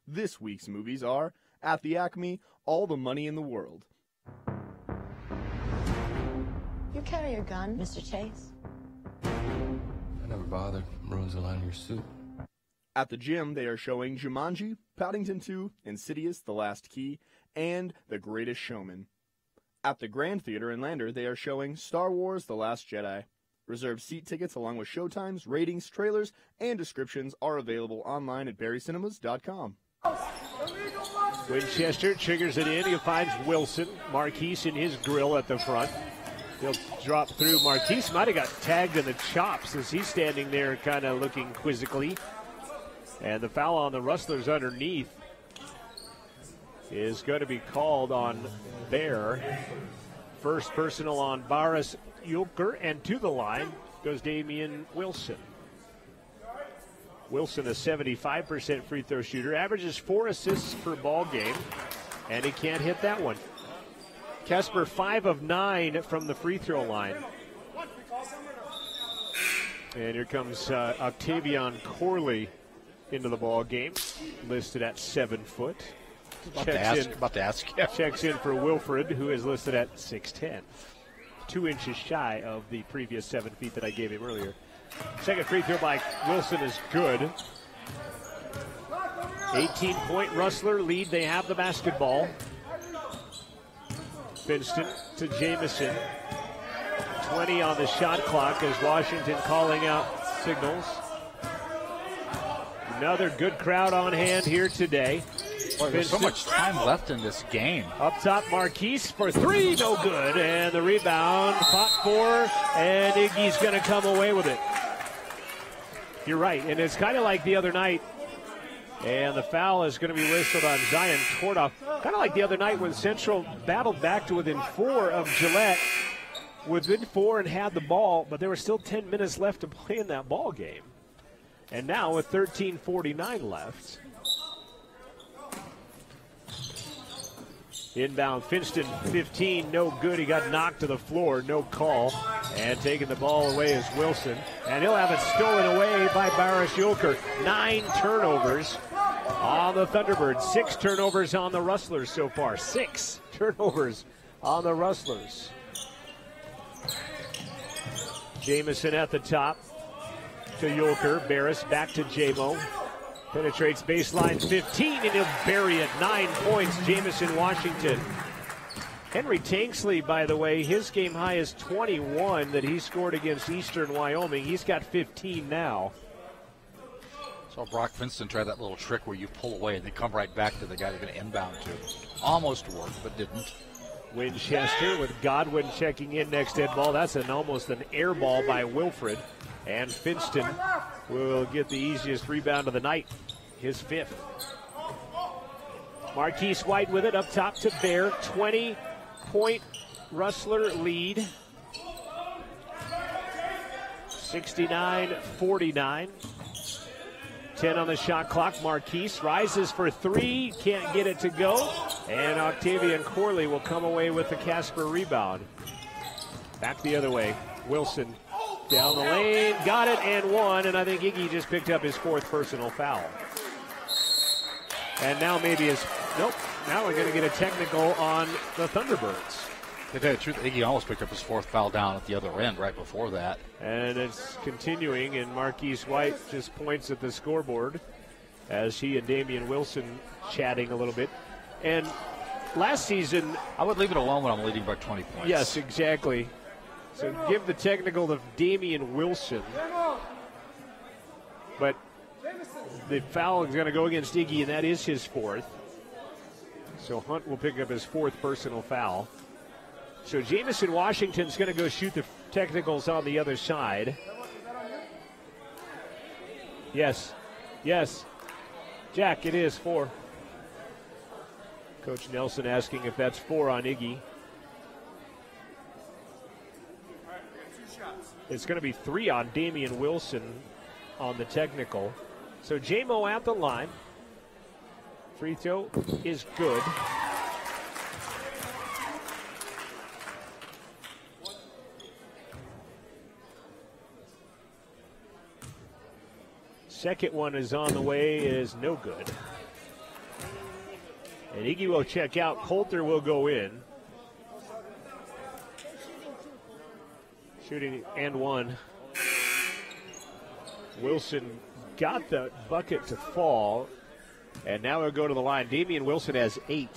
This week's movies are, at the Acme, All the Money in the World. You carry a gun, Mr. Chase? I never bothered. Ruins the line of your suit. At the Gym, they are showing Jumanji, Paddington 2, Insidious, The Last Key, and The Greatest Showman. At the Grand Theater in Lander, they are showing Star Wars The Last Jedi. Reserved seat tickets along with showtimes, ratings, trailers, and descriptions are available online at barrycinemas.com. Winchester triggers it in. He finds Wilson. Marquise in his grill at the front. He'll drop through. Marquise might have got tagged in the chops as he's standing there kind of looking quizzically. And the foul on the Rustlers underneath is going to be called on Bear. First personal on Boris Yulker, and to the line goes Damian Wilson. Wilson, a 75% free throw shooter, averages 4 assists per ball game, and he can't hit that one. Casper 5 of 9 from the free throw line. And here comes Octavian Corley into the ball game, listed at 7 foot. About to ask. Yeah. Checks in for Wilfred, who is listed at 6'10", 2 inches shy of the previous 7 feet that I gave him earlier. Second free throw by Wilson is good. 18-point Rustler lead. They have the basketball. Finston to Jamison. 20 on the shot clock as Washington calling out signals. Another good crowd on hand here today. Boy, there's so much time left in this game. Up top, Marquise for 3, no good. And the rebound, fought for, and Iggy's going to come away with it. You're right, and it's kind of like the other night. And the foul is going to be whistled on Zion Tordoff. Kind of like the other night when Central battled back to within 4 of Gillette. Within 4 and had the ball, but there were still 10 minutes left to play in that ball game. And now with 13:49 left. Inbound, Finston, 15, no good. He got knocked to the floor, no call. And taking the ball away is Wilson. And he'll have it stolen away by Baris Yulker. 9 turnovers on the Thunderbirds. 6 turnovers on the Rustlers so far. 6 turnovers on the Rustlers. Jamison at the top to Yulker. Barris back to J-Mo. Penetrates baseline 15, and he'll bury it. 9 points, Jamison Washington. Henry Tanksley, by the way, his game high is 21 that he scored against Eastern Wyoming. He's got 15 now. Saw Brock Finston try that little trick where you pull away and then come right back to the guy they're going to inbound to. Almost worked, but didn't. Winchester with Godwin checking in next head ball. That's almost an air ball by Wilfred. And Finston will get the easiest rebound of the night, his 5th. Marquise White with it up top to Bear. 20-point Rustler lead. 69-49. 10 on the shot clock. Marquise rises for 3. Can't get it to go. And Octavian Corley will come away with the Casper rebound. Back the other way. Wilson down the lane. Got it and won. And I think Iggy just picked up his 4th personal foul. And now maybe his... Nope. Now we're going to get a technical on the Thunderbirds. To tell you the truth, Iggy almost picked up his 4th foul down at the other end right before that. And it's continuing, and Marquise White just points at the scoreboard as he and Damian Wilson chatting a little bit. And last season... I would leave it alone when I'm leading by 20 points. Yes, exactly. So give the technical to Damian Wilson. But the foul is going to go against Iggy, and that is his 4th. So Hunt will pick up his 4th personal foul. So Jamison Washington's going to go shoot the technicals on the other side. Yes. Yes. Jack, it is 4. Coach Nelson asking if that's 4 on Iggy. It's going to be 3 on Damian Wilson on the technical. So J-Mo at the line. Free throw is good. Second one is on the way, is no good. And Iggy will check out. Coulter will go in. Shooting and 1. Wilson got the bucket to fall. And now he'll go to the line. Damian Wilson has 8.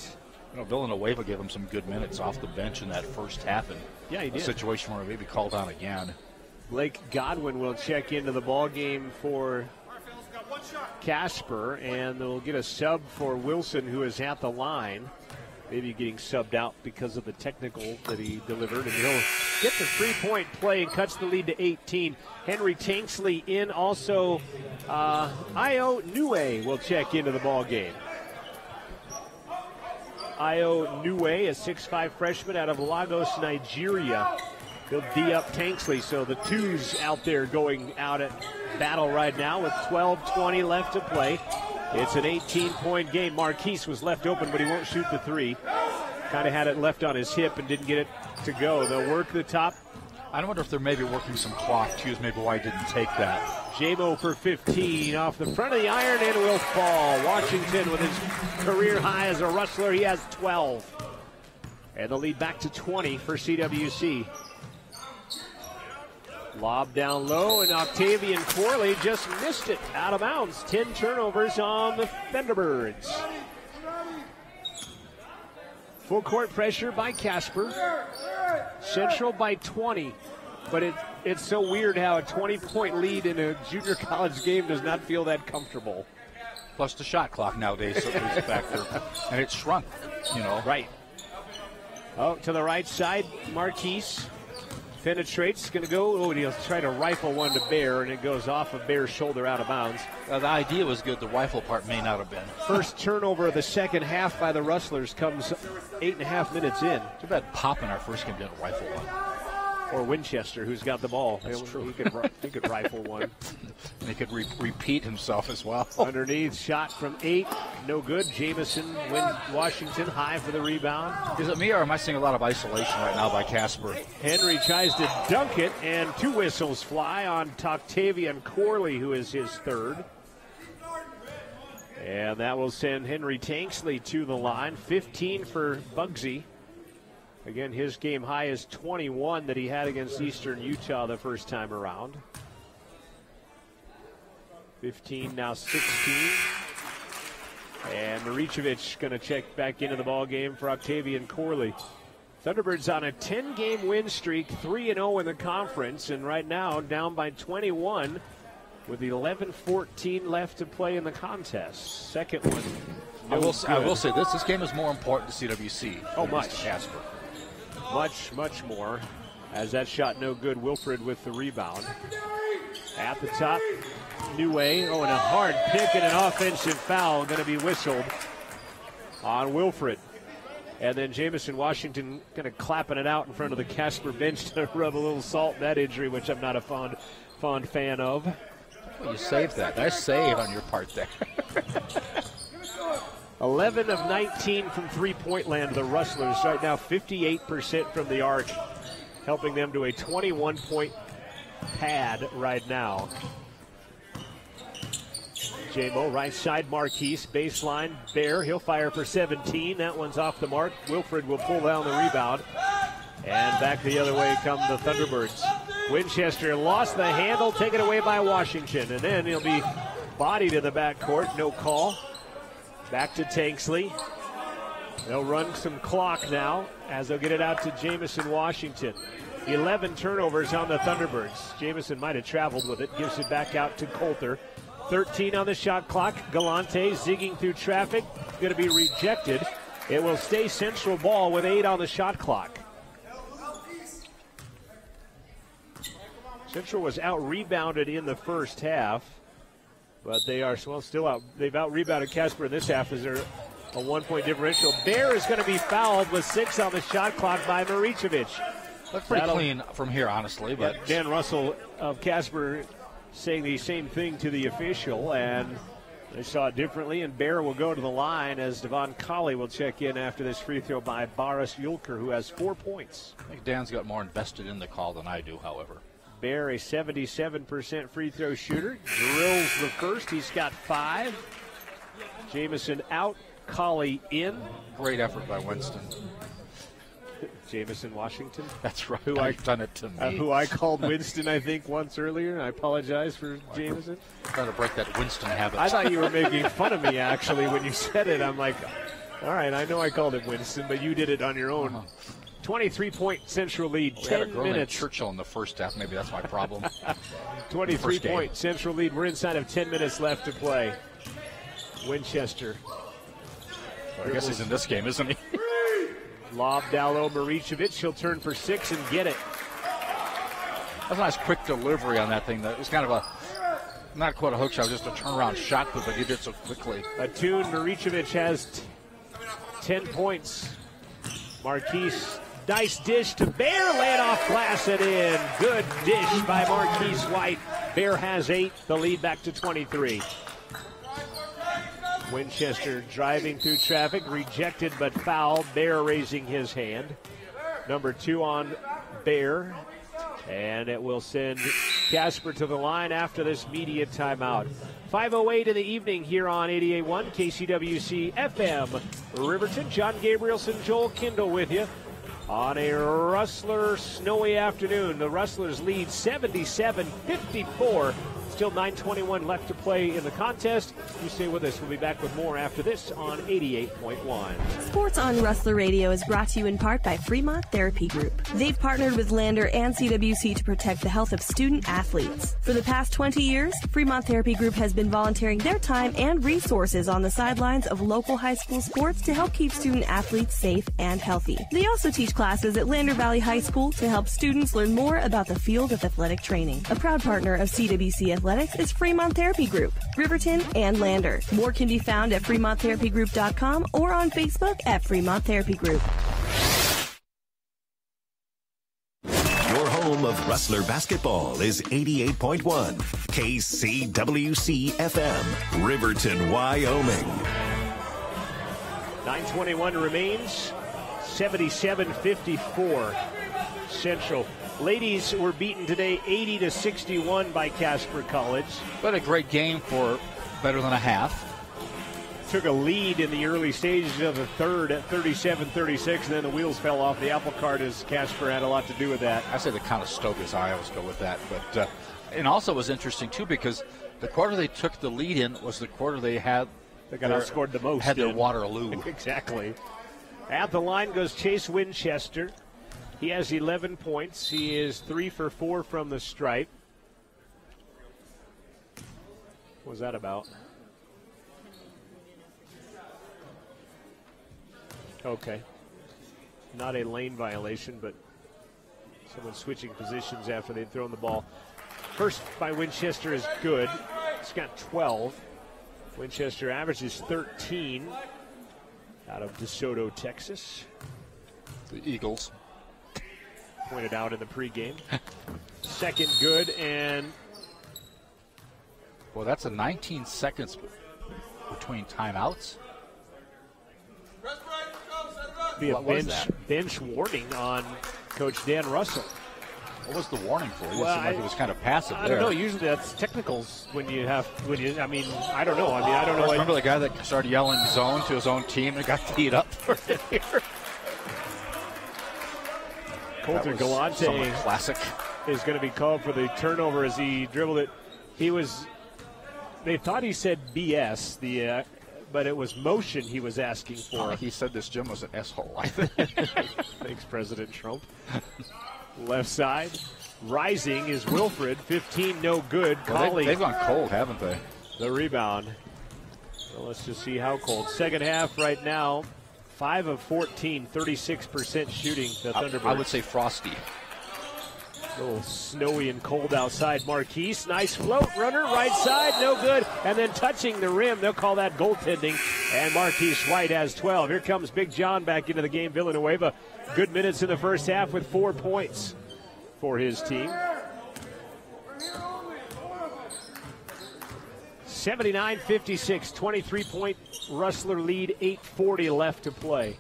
You know, Villanueva gave him some good minutes off the bench in that first half. And yeah, he did. A situation where he may be called on again. Blake Godwin will check into the ball game for Casper, and they'll get a sub for Wilson, who is at the line. Maybe getting subbed out because of the technical that he delivered, and he'll get the 3-point play and cuts the lead to 18. Henry Tanksley in. Also, Io Nue will check into the ball game. Ayo Nue, a 6'5 freshman out of Lagos, Nigeria. He'll D up Tanksley, so the twos out there going out at battle right now with 12:20 left to play. It's an 18-point game. Marquise was left open, but he won't shoot the three. Kind of had it left on his hip and didn't get it to go. They'll work the top. I wonder if they're maybe working some clock, too, is maybe why he didn't take that. J-Mo for 15 off the front of the iron and will fall. Washington with his career high as a Rustler. He has 12. And the lead back to 20 for CWC. Lob down low, and Octavian Corley just missed it out of bounds. 10 turnovers on the Thunderbirds. Full court pressure by Casper. Central by 20. But it's so weird how a 20-point lead in a junior college game does not feel that comfortable. Plus the shot clock nowadays, so there's a factor. And it's shrunk, you know. Right. Oh, to the right side, Marquise. Penetrates, going to go, and he'll try to rifle one to Bear, and it goes off of Bear's shoulder out of bounds. The idea was good. The rifle part may not have been. First turnover of the second half by the Rustlers comes 8.5 minutes in. Too bad Pop in our first game didn't rifle one. Or Winchester, who's got the ball. That's true. He could rifle one. And he could repeat himself as well. Underneath, shot from 8, no good. Jamison wins Washington high for the rebound. Is it me, or am I seeing a lot of isolation right now by Casper? Henry tries to dunk it, and 2 whistles fly on Octavian Corley, who is his third. And that will send Henry Tanksley to the line. 15 for Bugsy. Again, his game high is 21 that he had against Eastern Utah the first time around. 15, now 16. And Maricevic going to check back into the ball game for Octavian Corley. Thunderbirds on a 10-game win streak, 3-0 in the conference, and right now down by 21 with 11:14 left to play in the contest. Second one. I will say this game is more important to CWC. Oh, much. To Casper. Much more. As that shot no good, Wilfred with the rebound. At the top, Nue. Oh, and a hard pick and an offensive foul going to be whistled on Wilfred. And then Jamison Washington kind of clapping it out in front of the Casper bench to rub a little salt in that injury, which I'm not a fond fan of. Well, you saved that. Nice save on your part there. 11 of 19 from three-point land, the Rustlers. Right now, 58% from the arc, helping them to a 21-point pad right now. J-Mo, right side, Marquise, baseline, Bear. He'll fire for 17. That one's off the mark. Wilfred will pull down the rebound. And back the other way come the Thunderbirds. Winchester lost the handle, taken away by Washington. And then he'll be bodied in the backcourt, no call. Back to Tanksley. They'll run some clock now as they'll get it out to Jamison Washington. 11 turnovers on the Thunderbirds. Jamison might have traveled with it. Gives it back out to Coulter. 13 on the shot clock. Galante zigging through traffic. Going to be rejected. It will stay Central ball with 8 on the shot clock. Central was out-rebounded in the first half. But they are still out. They've out-rebounded Casper in this half. Is there a 1-point differential? Bear is going to be fouled with 6 on the shot clock by Maricevic. That's pretty clean from here, honestly. But Dan Russell of Casper saying the same thing to the official, and they saw it differently, and Bear will go to the line as Devon Colley will check in after this free throw by Boris Yulker, who has 4 points. I think Dan's got more invested in the call than I do, however. Bear, a 77% free throw shooter, drills the first. He's got 5. Jamison out, Colley in. Great effort by Winston. Jamison Washington. That's right. I've done it to me. Who I called Winston, I think, once earlier. I apologize for Jamison. Trying to break that Winston habit. I thought you were making fun of me, actually, when you said it. I'm like, all right, I know I called him Winston, but you did it on your own. 23-point Central lead, 10 minutes. Churchill in the first half. Maybe that's my problem. 23-point Central lead. We're inside of 10 minutes left to play. Winchester. Well, I guess he's in this game, isn't he? Lob down low, Maricevic. He'll turn for 6 and get it. That's a nice quick delivery on that thing. That was kind of not quite a hook shot, just a turnaround shot, but he did so quickly. Atune Maricevic has 10 points. Marquise, nice dish to Bear, laying off glass and in. Good dish by Marquise White. Bear has 8, the lead back to 23. Winchester driving through traffic, rejected but fouled. Bear raising his hand. Number 2 on Bear. And it will send Casper to the line after this media timeout. 5:08 in the evening here on 88.1 KCWC FM Riverton. John Gabrielson, Joel Kindle with you on a Rustler snowy afternoon. The Rustlers lead 77-54. Still 9:21 left to play in the contest. You stay with us. We'll be back with more after this on 88.1. Sports on Rustler Radio is brought to you in part by Fremont Therapy Group. They've partnered with Lander and CWC to protect the health of student athletes. For the past 20 years, Fremont Therapy Group has been volunteering their time and resources on the sidelines of local high school sports to help keep student athletes safe and healthy. They also teach classes at Lander Valley High School to help students learn more about the field of athletic training. A proud partner of CWC Athletics is Fremont Therapy Group, Riverton, and Lander. More can be found at FremontTherapyGroup.com or on Facebook at Fremont Therapy Group. Your home of Rustler basketball is 88.1 KCWC FM, Riverton, Wyoming. 9:21 remains, 77-54 Central. Ladies were beaten today 80-61 by Casper College. But a great game for better than a half. Took a lead in the early stages of the third at 37-36, and then the wheels fell off the apple cart as Casper had a lot to do with that. I say they kind of stoked his eye. I always go with that. But and also was interesting, too, because the quarter they took the lead in was the quarter they got outscored the most. Had their Waterloo. Exactly. At the line goes Chase Winchester. He has 11 points. He is 3 for 4 from the stripe. What was that about? Okay. Not a lane violation, but someone switching positions after they'd thrown the ball. First by Winchester is good. It's got 12. Winchester averages 13 out of DeSoto, Texas. The Eagles. Pointed out in the pregame. Second good, and well, that's a 19 seconds between timeouts. Be a bench warning on Coach Dan Russell. What was the warning for? It seemed like it was kind of passive. I don't know. Usually that's technicals I don't know. I don't know. Remember the guy that started yelling zone to his own team and got teed up for it here? Colter Galante classic is going to be called for the turnover as he dribbled it. They thought he said BS, but it was motion he was asking for. He said this gym was an S-hole, I think. Thanks, President Trump. Left side, rising is Wilfred, 15, no good. Well, they've gone cold, haven't they? The rebound. So let's just see how cold. Second half right now. 5 of 14, 36% shooting. The Thunderbirds. I would say frosty. A little snowy and cold outside. Marquise, nice float runner, right side, no good. And then touching the rim, they'll call that goaltending. And Marquise White has 12. Here comes Big John back into the game. Villanueva, good minutes in the first half with 4 points for his team. 79-56, 23-point Rustler lead, 8:40 left to play.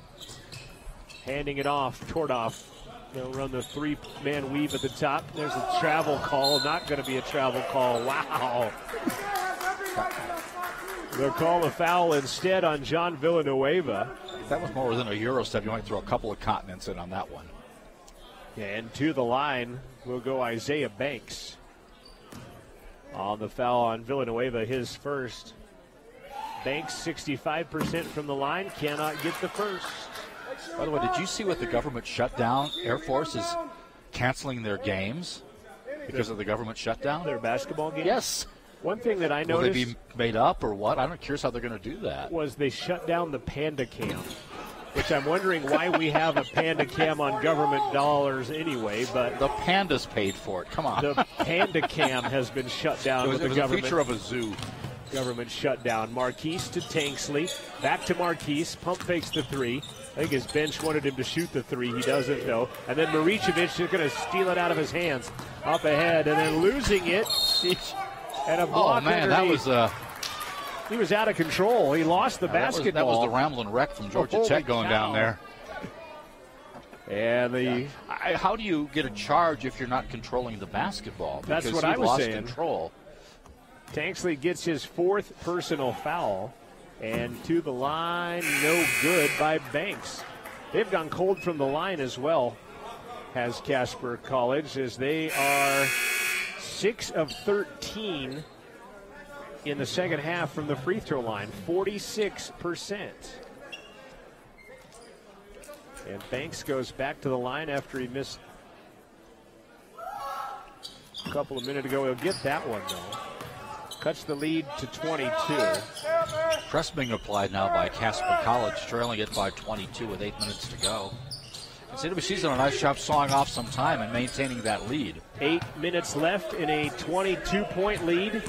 Handing it off, Tordoff. They'll run the 3-man weave at the top. There's a travel call, not going to be a travel call. Wow. They'll call a foul instead on John Villanueva. If that was more than a Euro step, you might throw a couple of continents in on that one. And to the line will go Isaiah Banks. On the foul on Villanueva, his first. Banks 65% from the line, cannot get the first. By the way, did you see what the government shutdown? Air Force is canceling their games because of the government shutdown? Their basketball games? Yes. One thing that I noticed. Will they be made up or what? I'm curious how they're going to do that. Was they shut down the Panda Cam, which I'm wondering why we have a Panda Cam on government dollars anyway. But the pandas paid for it. Come on. The Panda Cam has been shut down with the government. It was a feature of a zoo. government shutdown. Marquise to Tanksley. Back to Marquise. Pump fakes the three. I think his bench wanted him to shoot the three. He doesn't, though. And then Maricevic is going to steal it out of his hands. Up ahead, and then losing it. And a block. Oh, man, underneath. that was... He was out of control. He lost the basketball. That was the Ramblin' Wreck from Georgia Tech going down there. And how do you get a charge if you're not controlling the basketball? Because that's what I was saying. Control. Tanksley gets his 4th personal foul. And to the line, no good by Banks. They've gone cold from the line as well, has Casper College, as they are 6 of 13 in the second half from the free throw line, 46%. And Banks goes back to the line after he missed a couple of minutes ago. He'll get that one, though. Cuts the lead to 22. Press being applied now by Casper College, trailing it by 22 with 8 minutes to go. CWC's done a nice job sawing off some time and maintaining that lead. 8 minutes left in a 22-point lead.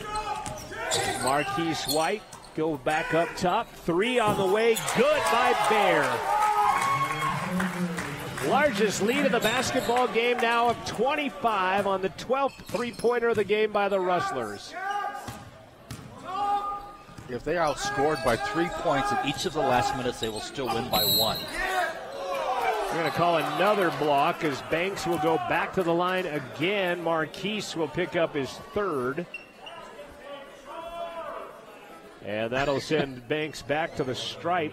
Marquise White goes back up top. 3 on the way. Good by Bear. Largest lead of the basketball game now of 25 on the 12th three-pointer of the game by the Rustlers. If they are outscored by 3 points in each of the last minutes, they will still win by 1. We're going to call another block as Banks will go back to the line again. Marquise will pick up his 3rd. And that'll send Banks back to the stripe.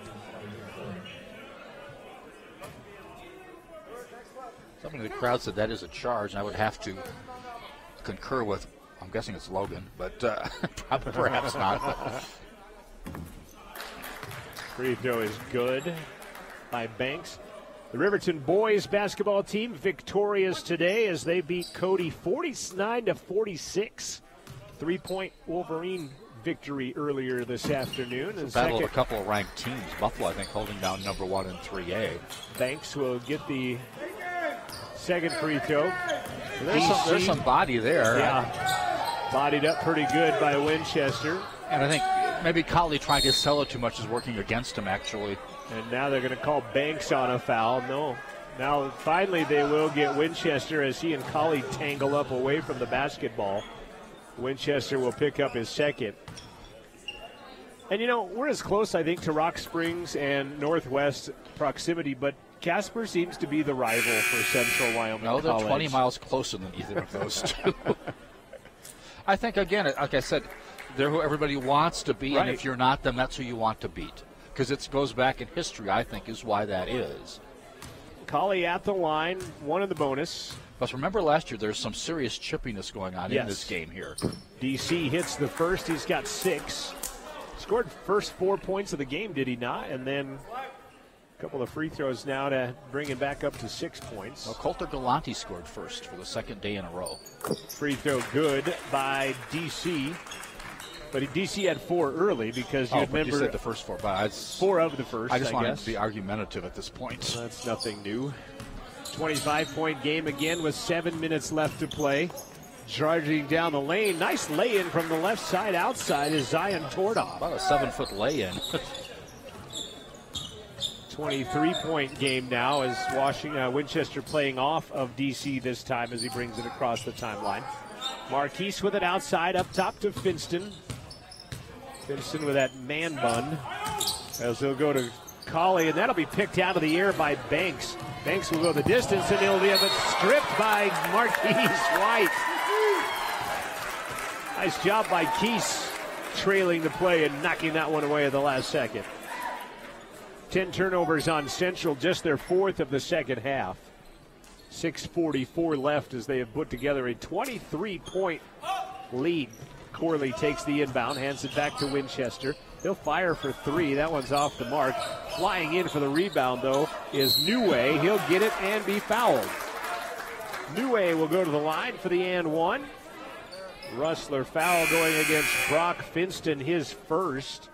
Somebody in the crowd said that is a charge, and I would have to concur with, I'm guessing it's Logan, but perhaps not. Free throw is good by Banks. The Riverton boys basketball team victorious today as they beat Cody 49-46. 3-point Wolverine victory earlier this afternoon. It's a battle of a couple of ranked teams. Buffalo, I think, holding down number 1 in 3A. Banks will get the second free throw. There's some body there. Yeah, bodied up pretty good by Winchester. And I think maybe Colley trying to sell it too much is working against him, actually. And now they're going to call Banks on a foul. No. Now, finally, they will get Winchester as he and Colley tangle up away from the basketball. Winchester will pick up his second. And, you know, we're as close, I think, to Rock Springs and Northwest proximity, but Casper seems to be the rival for Central Wyoming College. No, they're 20 miles closer than either of those two. I think, again, like I said, they're who everybody wants to be, right. And if you're not, then that's who you want to beat. Because it goes back in history, I think, is why that is. Colley at the line, 1 in the bonus. But remember last year, there's some serious chippiness going on in this game here. DC hits the first. He's got 6. Scored first 4 points of the game, did he not? And then a couple of free throws now to bring him back up to 6 points. Well, Coulter Galante scored first for the second day in a row. Free throw good by DC. But DC had 4 early because you remember. You said the first 4. But 4 of the first, I just wanted to be argumentative at this point. Well, that's nothing new. 25-point game again with 7 minutes left to play. Charging down the lane. Nice lay-in from the left side outside is Zion Tordoff. About a 7-foot lay-in. 23-point game now as Winchester playing off of DC this time as he brings it across the timeline. Marquise with it outside, up top to Finston. Finston with that man bun as they'll go to Colley, and that'll be picked out of the air by Banks. Banks will go the distance, and he'll be stripped by Marquise White. Nice job by Keese trailing the play and knocking that one away at the last second. 10 turnovers on Central, just their 4th of the second half. 6:44 left as they have put together a 23-point lead. Corley takes the inbound, hands it back to Winchester. He'll fire for 3. That one's off the mark. Flying in for the rebound, though, is Neway. He'll get it and be fouled. Neway will go to the line for the and 1. Rustler foul going against Brock Finston, his first.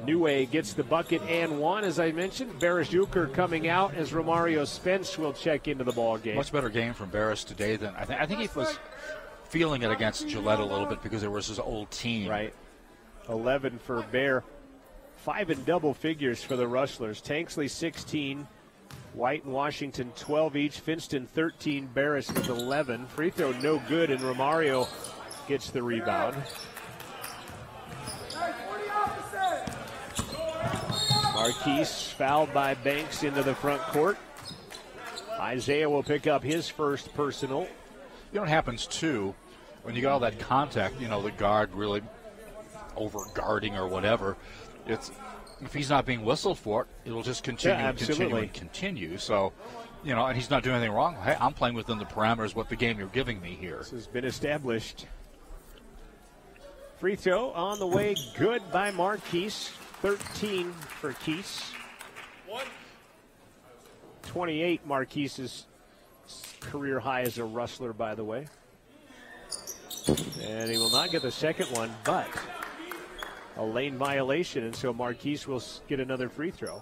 Neway gets the bucket and 1, as I mentioned. Barris Euchre coming out as Romario Spence will check into the ball game. Much better game from Barris today than I think he was feeling it against Gillette a little bit because there was his old team. Right. 11 for Bear. 5 in double figures for the Rustlers. Tanksley 16, White and Washington 12 each, Finston 13, Barris with 11. Free throw no good, and Romario gets the rebound. Marquise fouled by Banks into the front court. Isaiah will pick up his first personal. You know what happens, too, when you got all that contact, the guard really over-guarding or whatever, if he's not being whistled for it, it'll just continue and continue. So, and he's not doing anything wrong. Hey, I'm playing within the parameters what the game you're giving me here. This has been established. Free throw on the way, good by Marquise. 13 for Keese. 28 Marquise's career high as a Rustler, by the way. And he will not get the second one, but a lane violation, and so Marquise will get another free throw.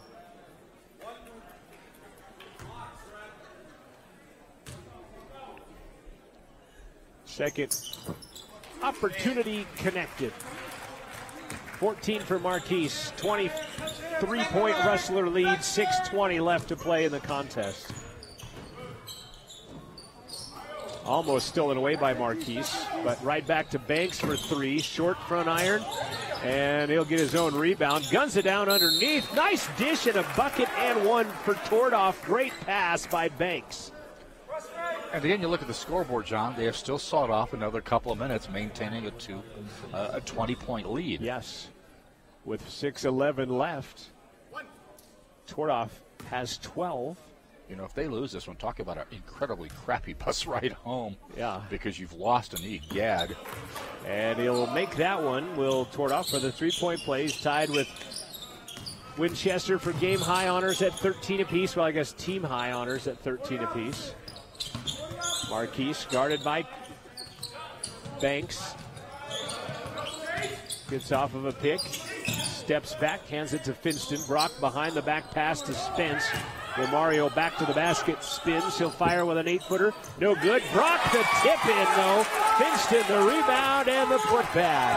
Second opportunity connected. 14 for Marquise, 23-point Rustler lead, 6:20 left to play in the contest. Almost stolen away by Marquise, but right back to Banks for 3, short front iron, and he'll get his own rebound. Guns it down underneath, nice dish and a bucket and one for Tordoff. Great pass by Banks. And again, you look at the scoreboard, John, they have still sawed off another couple of minutes, maintaining a 20-point lead. Yes, with 6:11 left. Tordoff has 12. If they lose this one, talk about an incredibly crappy bus ride home. Yeah. Because you've lost an egad. And he'll make that one. Will Tordoff for the three-point plays, tied with Winchester for game high honors at 13 apiece. Well, I guess team high honors at 13 apiece. Marquise guarded by Banks. Gets off of a pick. Steps back, hands it to Finston. Brock behind the back pass to Spence. Romario back to the basket, spins. He'll fire with an 8-footer. No good. Brock the tip in, though. Finston the rebound and the putback.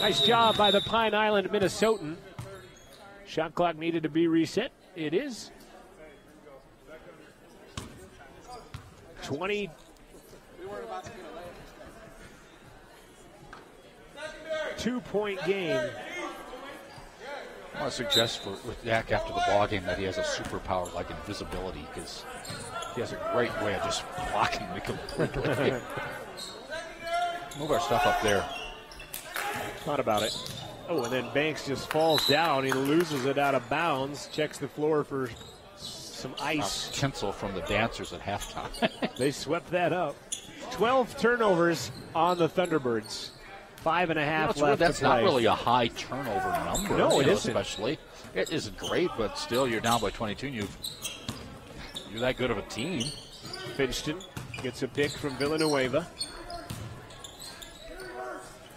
Nice job by the Pine Island Minnesotan. Shot clock needed to be reset. It is. 22-point game. I want to suggest with Dak after the ball game that he has a superpower like invisibility, because he has a great way of just blocking me completely. Move our stuff up there. Thought about it. Oh, and then Banks just falls down. He loses it out of bounds. Checks the floor for some ice. Tinsel from the dancers at halftime. They swept that up. 12 turnovers on the Thunderbirds. 5.5 left to play. That's not really a high turnover number. No, it isn't. Especially, it isn't great, but still, you're down by 22. And you're that good of a team. Finston gets a pick from Villanueva.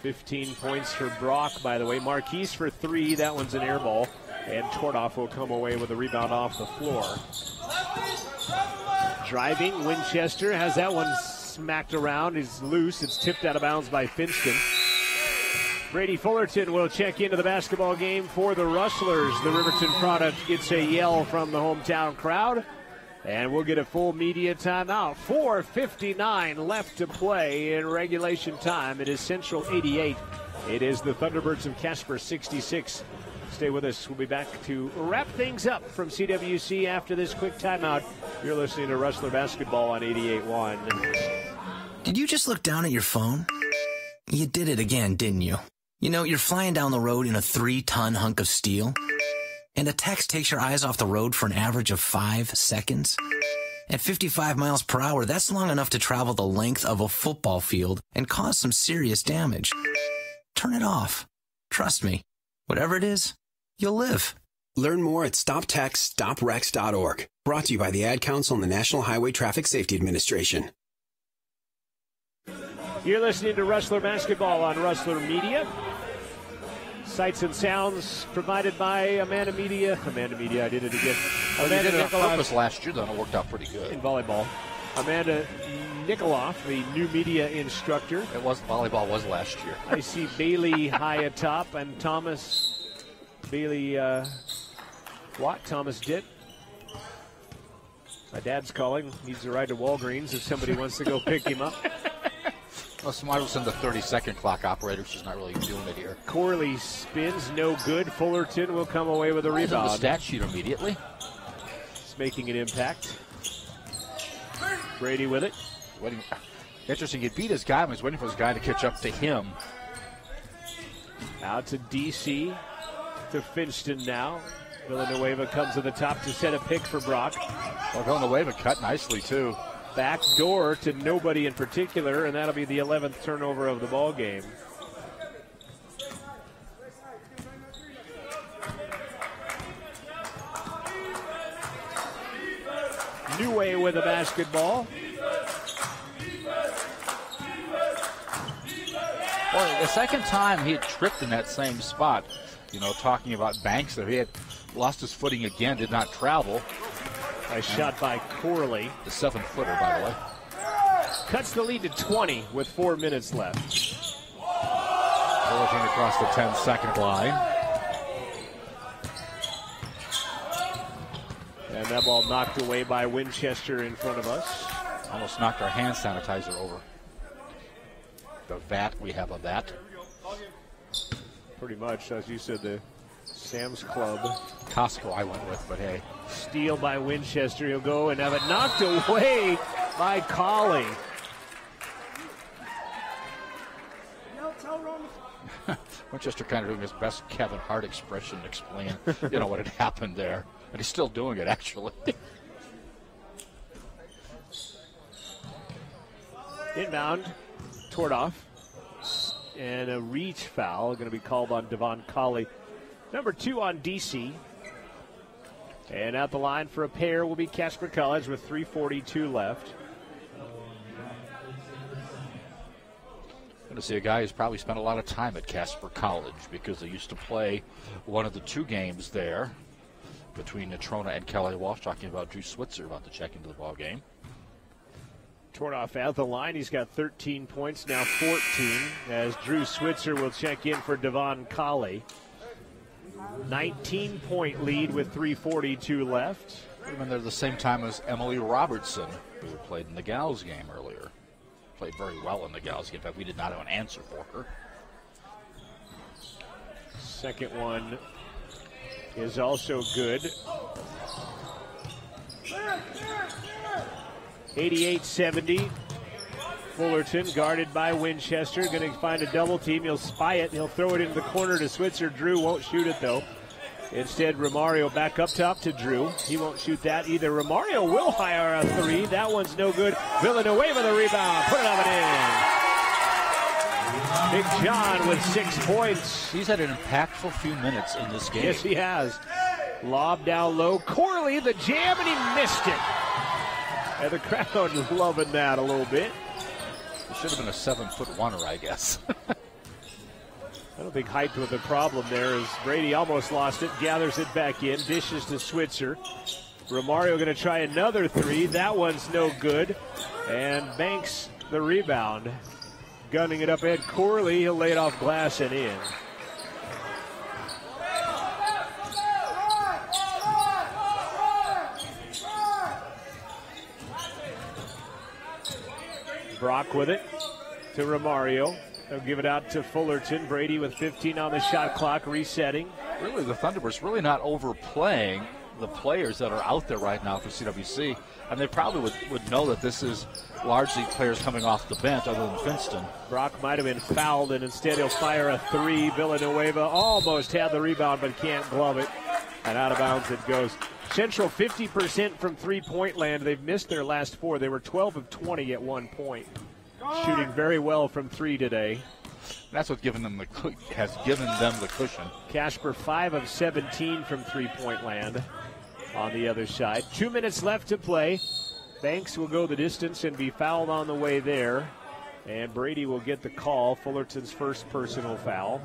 15 points for Brock, by the way. Marquise for 3. That one's an air ball. And Tordoff will come away with a rebound off the floor. Driving, Winchester has that one smacked around. He's loose. It's tipped out of bounds by Finston. Brady Fullerton will check into the basketball game for the Rustlers. The Riverton product gets a yell from the hometown crowd. And we'll get a full media timeout. 4:59 left to play in regulation time. It is Central 88. It is the Thunderbirds of Casper 66. Stay with us. We'll be back to wrap things up from CWC after this quick timeout. You're listening to Rustler Basketball on 88.1. Did you just look down at your phone? You did it again, didn't you? You're flying down the road in a 3-ton hunk of steel, and a text takes your eyes off the road for an average of 5 seconds. At 55 miles per hour, that's long enough to travel the length of a football field and cause some serious damage. Turn it off. Trust me, whatever it is, you'll live. Learn more at stoptextsstopwrecks.org. Brought to you by the Ad Council and the National Highway Traffic Safety Administration. You're listening to Rustler Basketball on Rustler Media. Sights and sounds provided by Amanda Media, I did it again. Amanda did it on purpose last year, though, and it worked out pretty good. In volleyball. Amanda Nikoloff, the new media instructor. It was volleyball was last year. I see Bailey high atop and Bailey Thomas Ditt. My dad's calling. Needs a ride to Walgreens if somebody wants to go pick him up. Well, Smart send the 30-second clock operator. She's not really doing it here. Corley spins, no good. Fullerton will come away with a rebound. The stat sheet immediately. It's making an impact. Brady with it. Waiting. Interesting. He beat his guy. He was waiting for his guy to catch up to him. Out to DC, to Finston now. Villanueva comes to the top to set a pick for Brock. Well, Villanueva cut nicely, too. Back door to nobody in particular, and that'll be the 11th turnover of the ball game. Neway with a basketball. Well, the second time he had tripped in that same spot. You know, talking about Banks, that he had lost his footing again, did not travel. Nice shot by Corley. The 7-footer, by the way. Cuts the lead to 20 with 4 minutes left. Fullerton across the 10-second line. And that ball knocked away by Winchester in front of us. Almost knocked our hand sanitizer over. The vat, we have a vat. Pretty much, as you said, the Sam's Club. Costco I went with, but hey. Steal by Winchester. He'll go and have it knocked away by Colley. Winchester kind of doing his best Kevin Hart expression to explain, you know, what had happened there. And he's still doing it, actually. Inbound, Tordoff. And a reach foul going to be called on Devon Colley. Number 2 on DC. And at the line for a pair will be Casper College with 3:42 left. Going to see a guy who's probably spent a lot of time at Casper College because they used to play one of the 2 games there between Natrona and Kelly Walsh. Talking about Drew Switzer about to check into the ball game. Tordoff at the line. He's got 13 points, now 14, as Drew Switzer will check in for Devon Colley. 19-point lead with 3:42 left. And they're the same time as Emily Robertson, who played in the Gals game earlier. Played very well in the Gals game. In fact, we did not have an answer for her. Second one is also good. 88-70. Fullerton guarded by Winchester. Going to find a double team. He'll spy it. He'll throw it into the corner to Switzer. Drew won't shoot it, though. Instead, Romario back up top to Drew. He won't shoot that either. Romario will fire a 3. That one's no good. Villanueva the rebound. Put it up and in. Big John with 6 points. He's had an impactful few minutes in this game. Yes, he has. Lob down low. Corley, the jam, and he missed it. And the crowd is loving that a little bit. It should have been a 7-foot-oneer, I guess. I don't think height was the problem there, as Brady almost lost it, gathers it back in, dishes to Switzer. Romario going to try another 3. That one's no good. And Banks the rebound. Gunning it up at Corley. He'll lay it off glass and in. Brock with it to Romario. They'll give it out to Fullerton. Brady with 15 on the shot clock, resetting. Really, the Thunderbirds really not overplaying the players that are out there right now for CWC. And they probably would know that this is largely players coming off the bench other than Finston. Brock might have been fouled, and instead he'll fire a 3. Villanueva almost had the rebound but can't glove it. And out of bounds it goes. Central 50% from three-point land. They've missed their last 4. They were 12 of 20 at one point. Shooting very well from 3 today. That's what has given them the cushion. Casper 5 of 17 from three-point land on the other side. 2 minutes left to play. Banks will go the distance and be fouled on the way there. And Brady will get the call. Fullerton's first personal foul.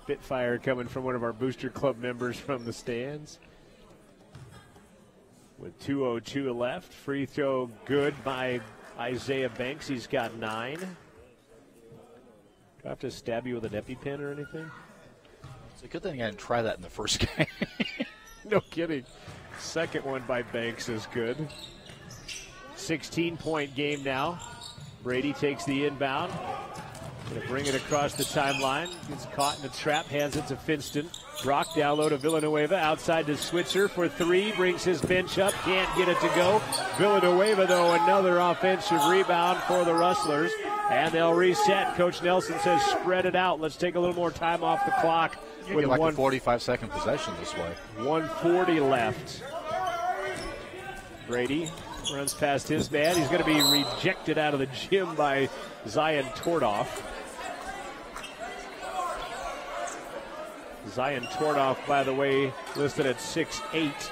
Spitfire coming from one of our Booster Club members from the stands. With 2:02 left, free throw good by Isaiah Banks. He's got 9. Do I have to stab you with an EpiPen or anything? It's a good thing I didn't try that in the first game. No kidding. Second one by Banks is good. 16-point game now. Brady takes the inbound. Going to bring it across the timeline. Gets caught in a trap, hands it to Finston. Brock down low to Villanueva. Outside to Switzer for 3. Brings his bench up. Can't get it to go. Villanueva, though, another offensive rebound for the Rustlers. And they'll reset. Coach Nelson says spread it out. Let's take a little more time off the clock. You get like a 45-second possession this way. 1:40 left. Brady runs past his man. He's going to be rejected out of the gym by Zion Tordoff. Zion Tordoff, by the way, listed at 6'8".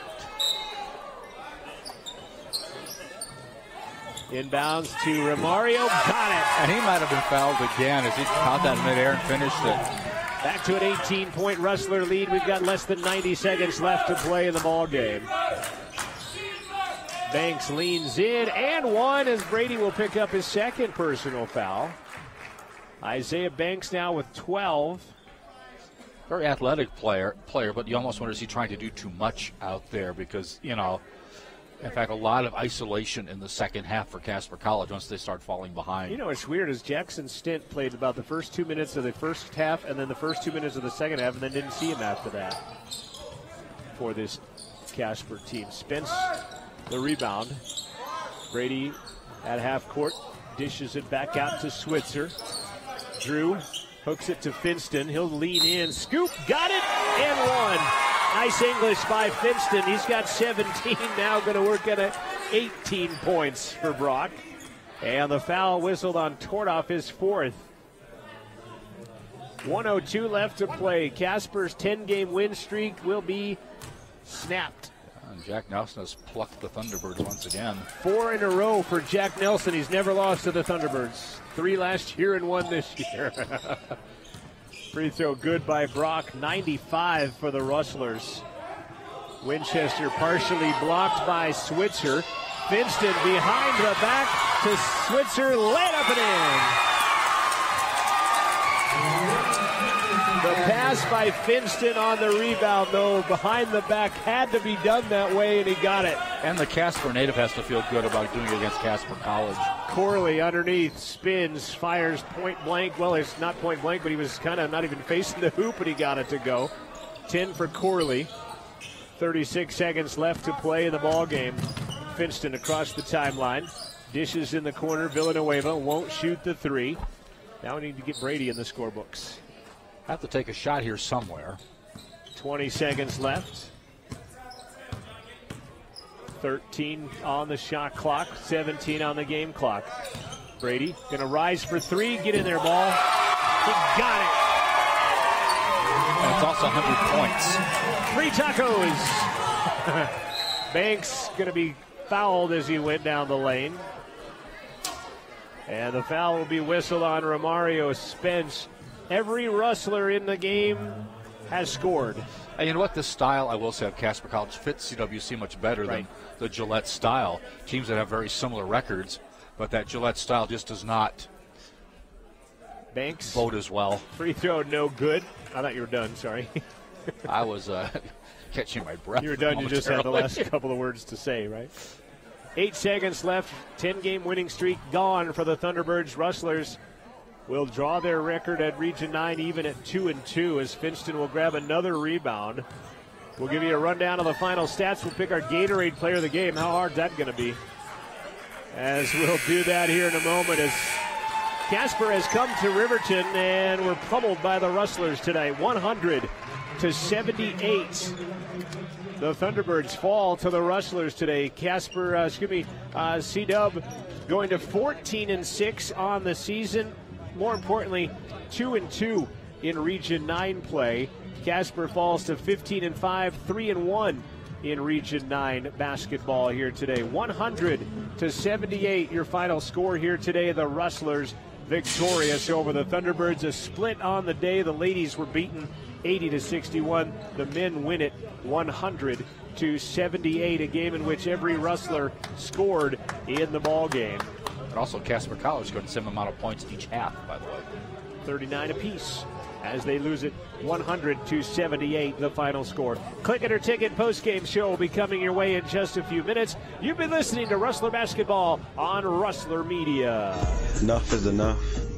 Inbounds to Romario. Got it. And he might have been fouled again as he caught that midair and finished it. Back to an 18-point Rustler lead. We've got less than 90 seconds left to play in the ball game. Banks leans in and one as Brady will pick up his second personal foul. Isaiah Banks now with 12. Very athletic player, but you almost wonder, is he trying to do too much out there? Because, you know, in fact, a lot of isolation in the second half for Casper College once they start falling behind. You know, it's weird is Jackson Stint played about the first 2 minutes of the first half and then the first 2 minutes of the second half and then didn't see him after that for this Casper team. Spence, the rebound. Brady at half court, dishes it back out to Switzer. Drew hooks it to Finston. He'll lean in. Scoop, got it, and one. Nice English by Finston. He's got 17 now, going to work at 18 points for Brock. And the foul whistled on Tordoff, his 4th. 1:02 left to play. Casper's 10-game win streak will be snapped. And Jack Nelson has plucked the Thunderbirds once again. 4 in a row for Jack Nelson. He's never lost to the Thunderbirds. 3 last year and 1 this year. Free throw good by Brock. 95 for the Rustlers. Winchester partially blocked by Switzer. Finston behind the back to Switzer. Laid up and in. The pass by Finston on the rebound, though, behind the back had to be done that way, and he got it. And the Casper native has to feel good about doing it against Casper College. Corley underneath, spins, fires point blank. Well, it's not point blank, but he was kind of not even facing the hoop, and he got it to go. 10 for Corley. 36 seconds left to play in the ball game. Finston across the timeline. Dishes in the corner. Villanueva won't shoot the 3. Now we need to get Brady in the scorebooks. Have to take a shot here somewhere. 20 seconds left. 13 on the shot clock, 17 on the game clock. Brady gonna rise for 3, get in there, ball. He got it. And it's also 100 points. 3 tacos. Banks gonna be fouled as he went down the lane. And the foul will be whistled on Romario Spence. Every Rustler in the game has scored. And you know what? This style, I will say, of Casper College fits CWC much better than the Gillette style. Teams that have very similar records, but that Gillette style just does not Banks vote as well. Free throw, no good. I thought you were done, sorry. I was catching my breath. You were done, you just had the last couple of words to say, right? 8 seconds left, 10-game winning streak gone for the Thunderbirds. Rustlers will draw their record at Region 9 even at 2-2 as Finston will grab another rebound. We'll give you a rundown of the final stats. We'll pick our Gatorade player of the game. How hard is that going to be? As we'll do that here in a moment as Casper has come to Riverton and we're pummeled by the Rustlers today. 100-78. The Thunderbirds fall to the Rustlers today. Casper, C-Dub going to 14-6 on the season. More importantly, 2-2 in Region 9 play. Casper falls to 15-5, 3-1 in Region 9 basketball here today. 100-78, your final score here today. The Rustlers victorious over the Thunderbirds. A split on the day. The ladies were beaten 80-61. The men win it 100-78, a game in which every Rustler scored in the ball game. But also Casper College scored the same amount of points each half, by the way. 39 apiece as they lose it 100-78, the final score. Click It or Ticket postgame show will be coming your way in just a few minutes. You've been listening to Rustler Basketball on Rustler Media. Enough is enough.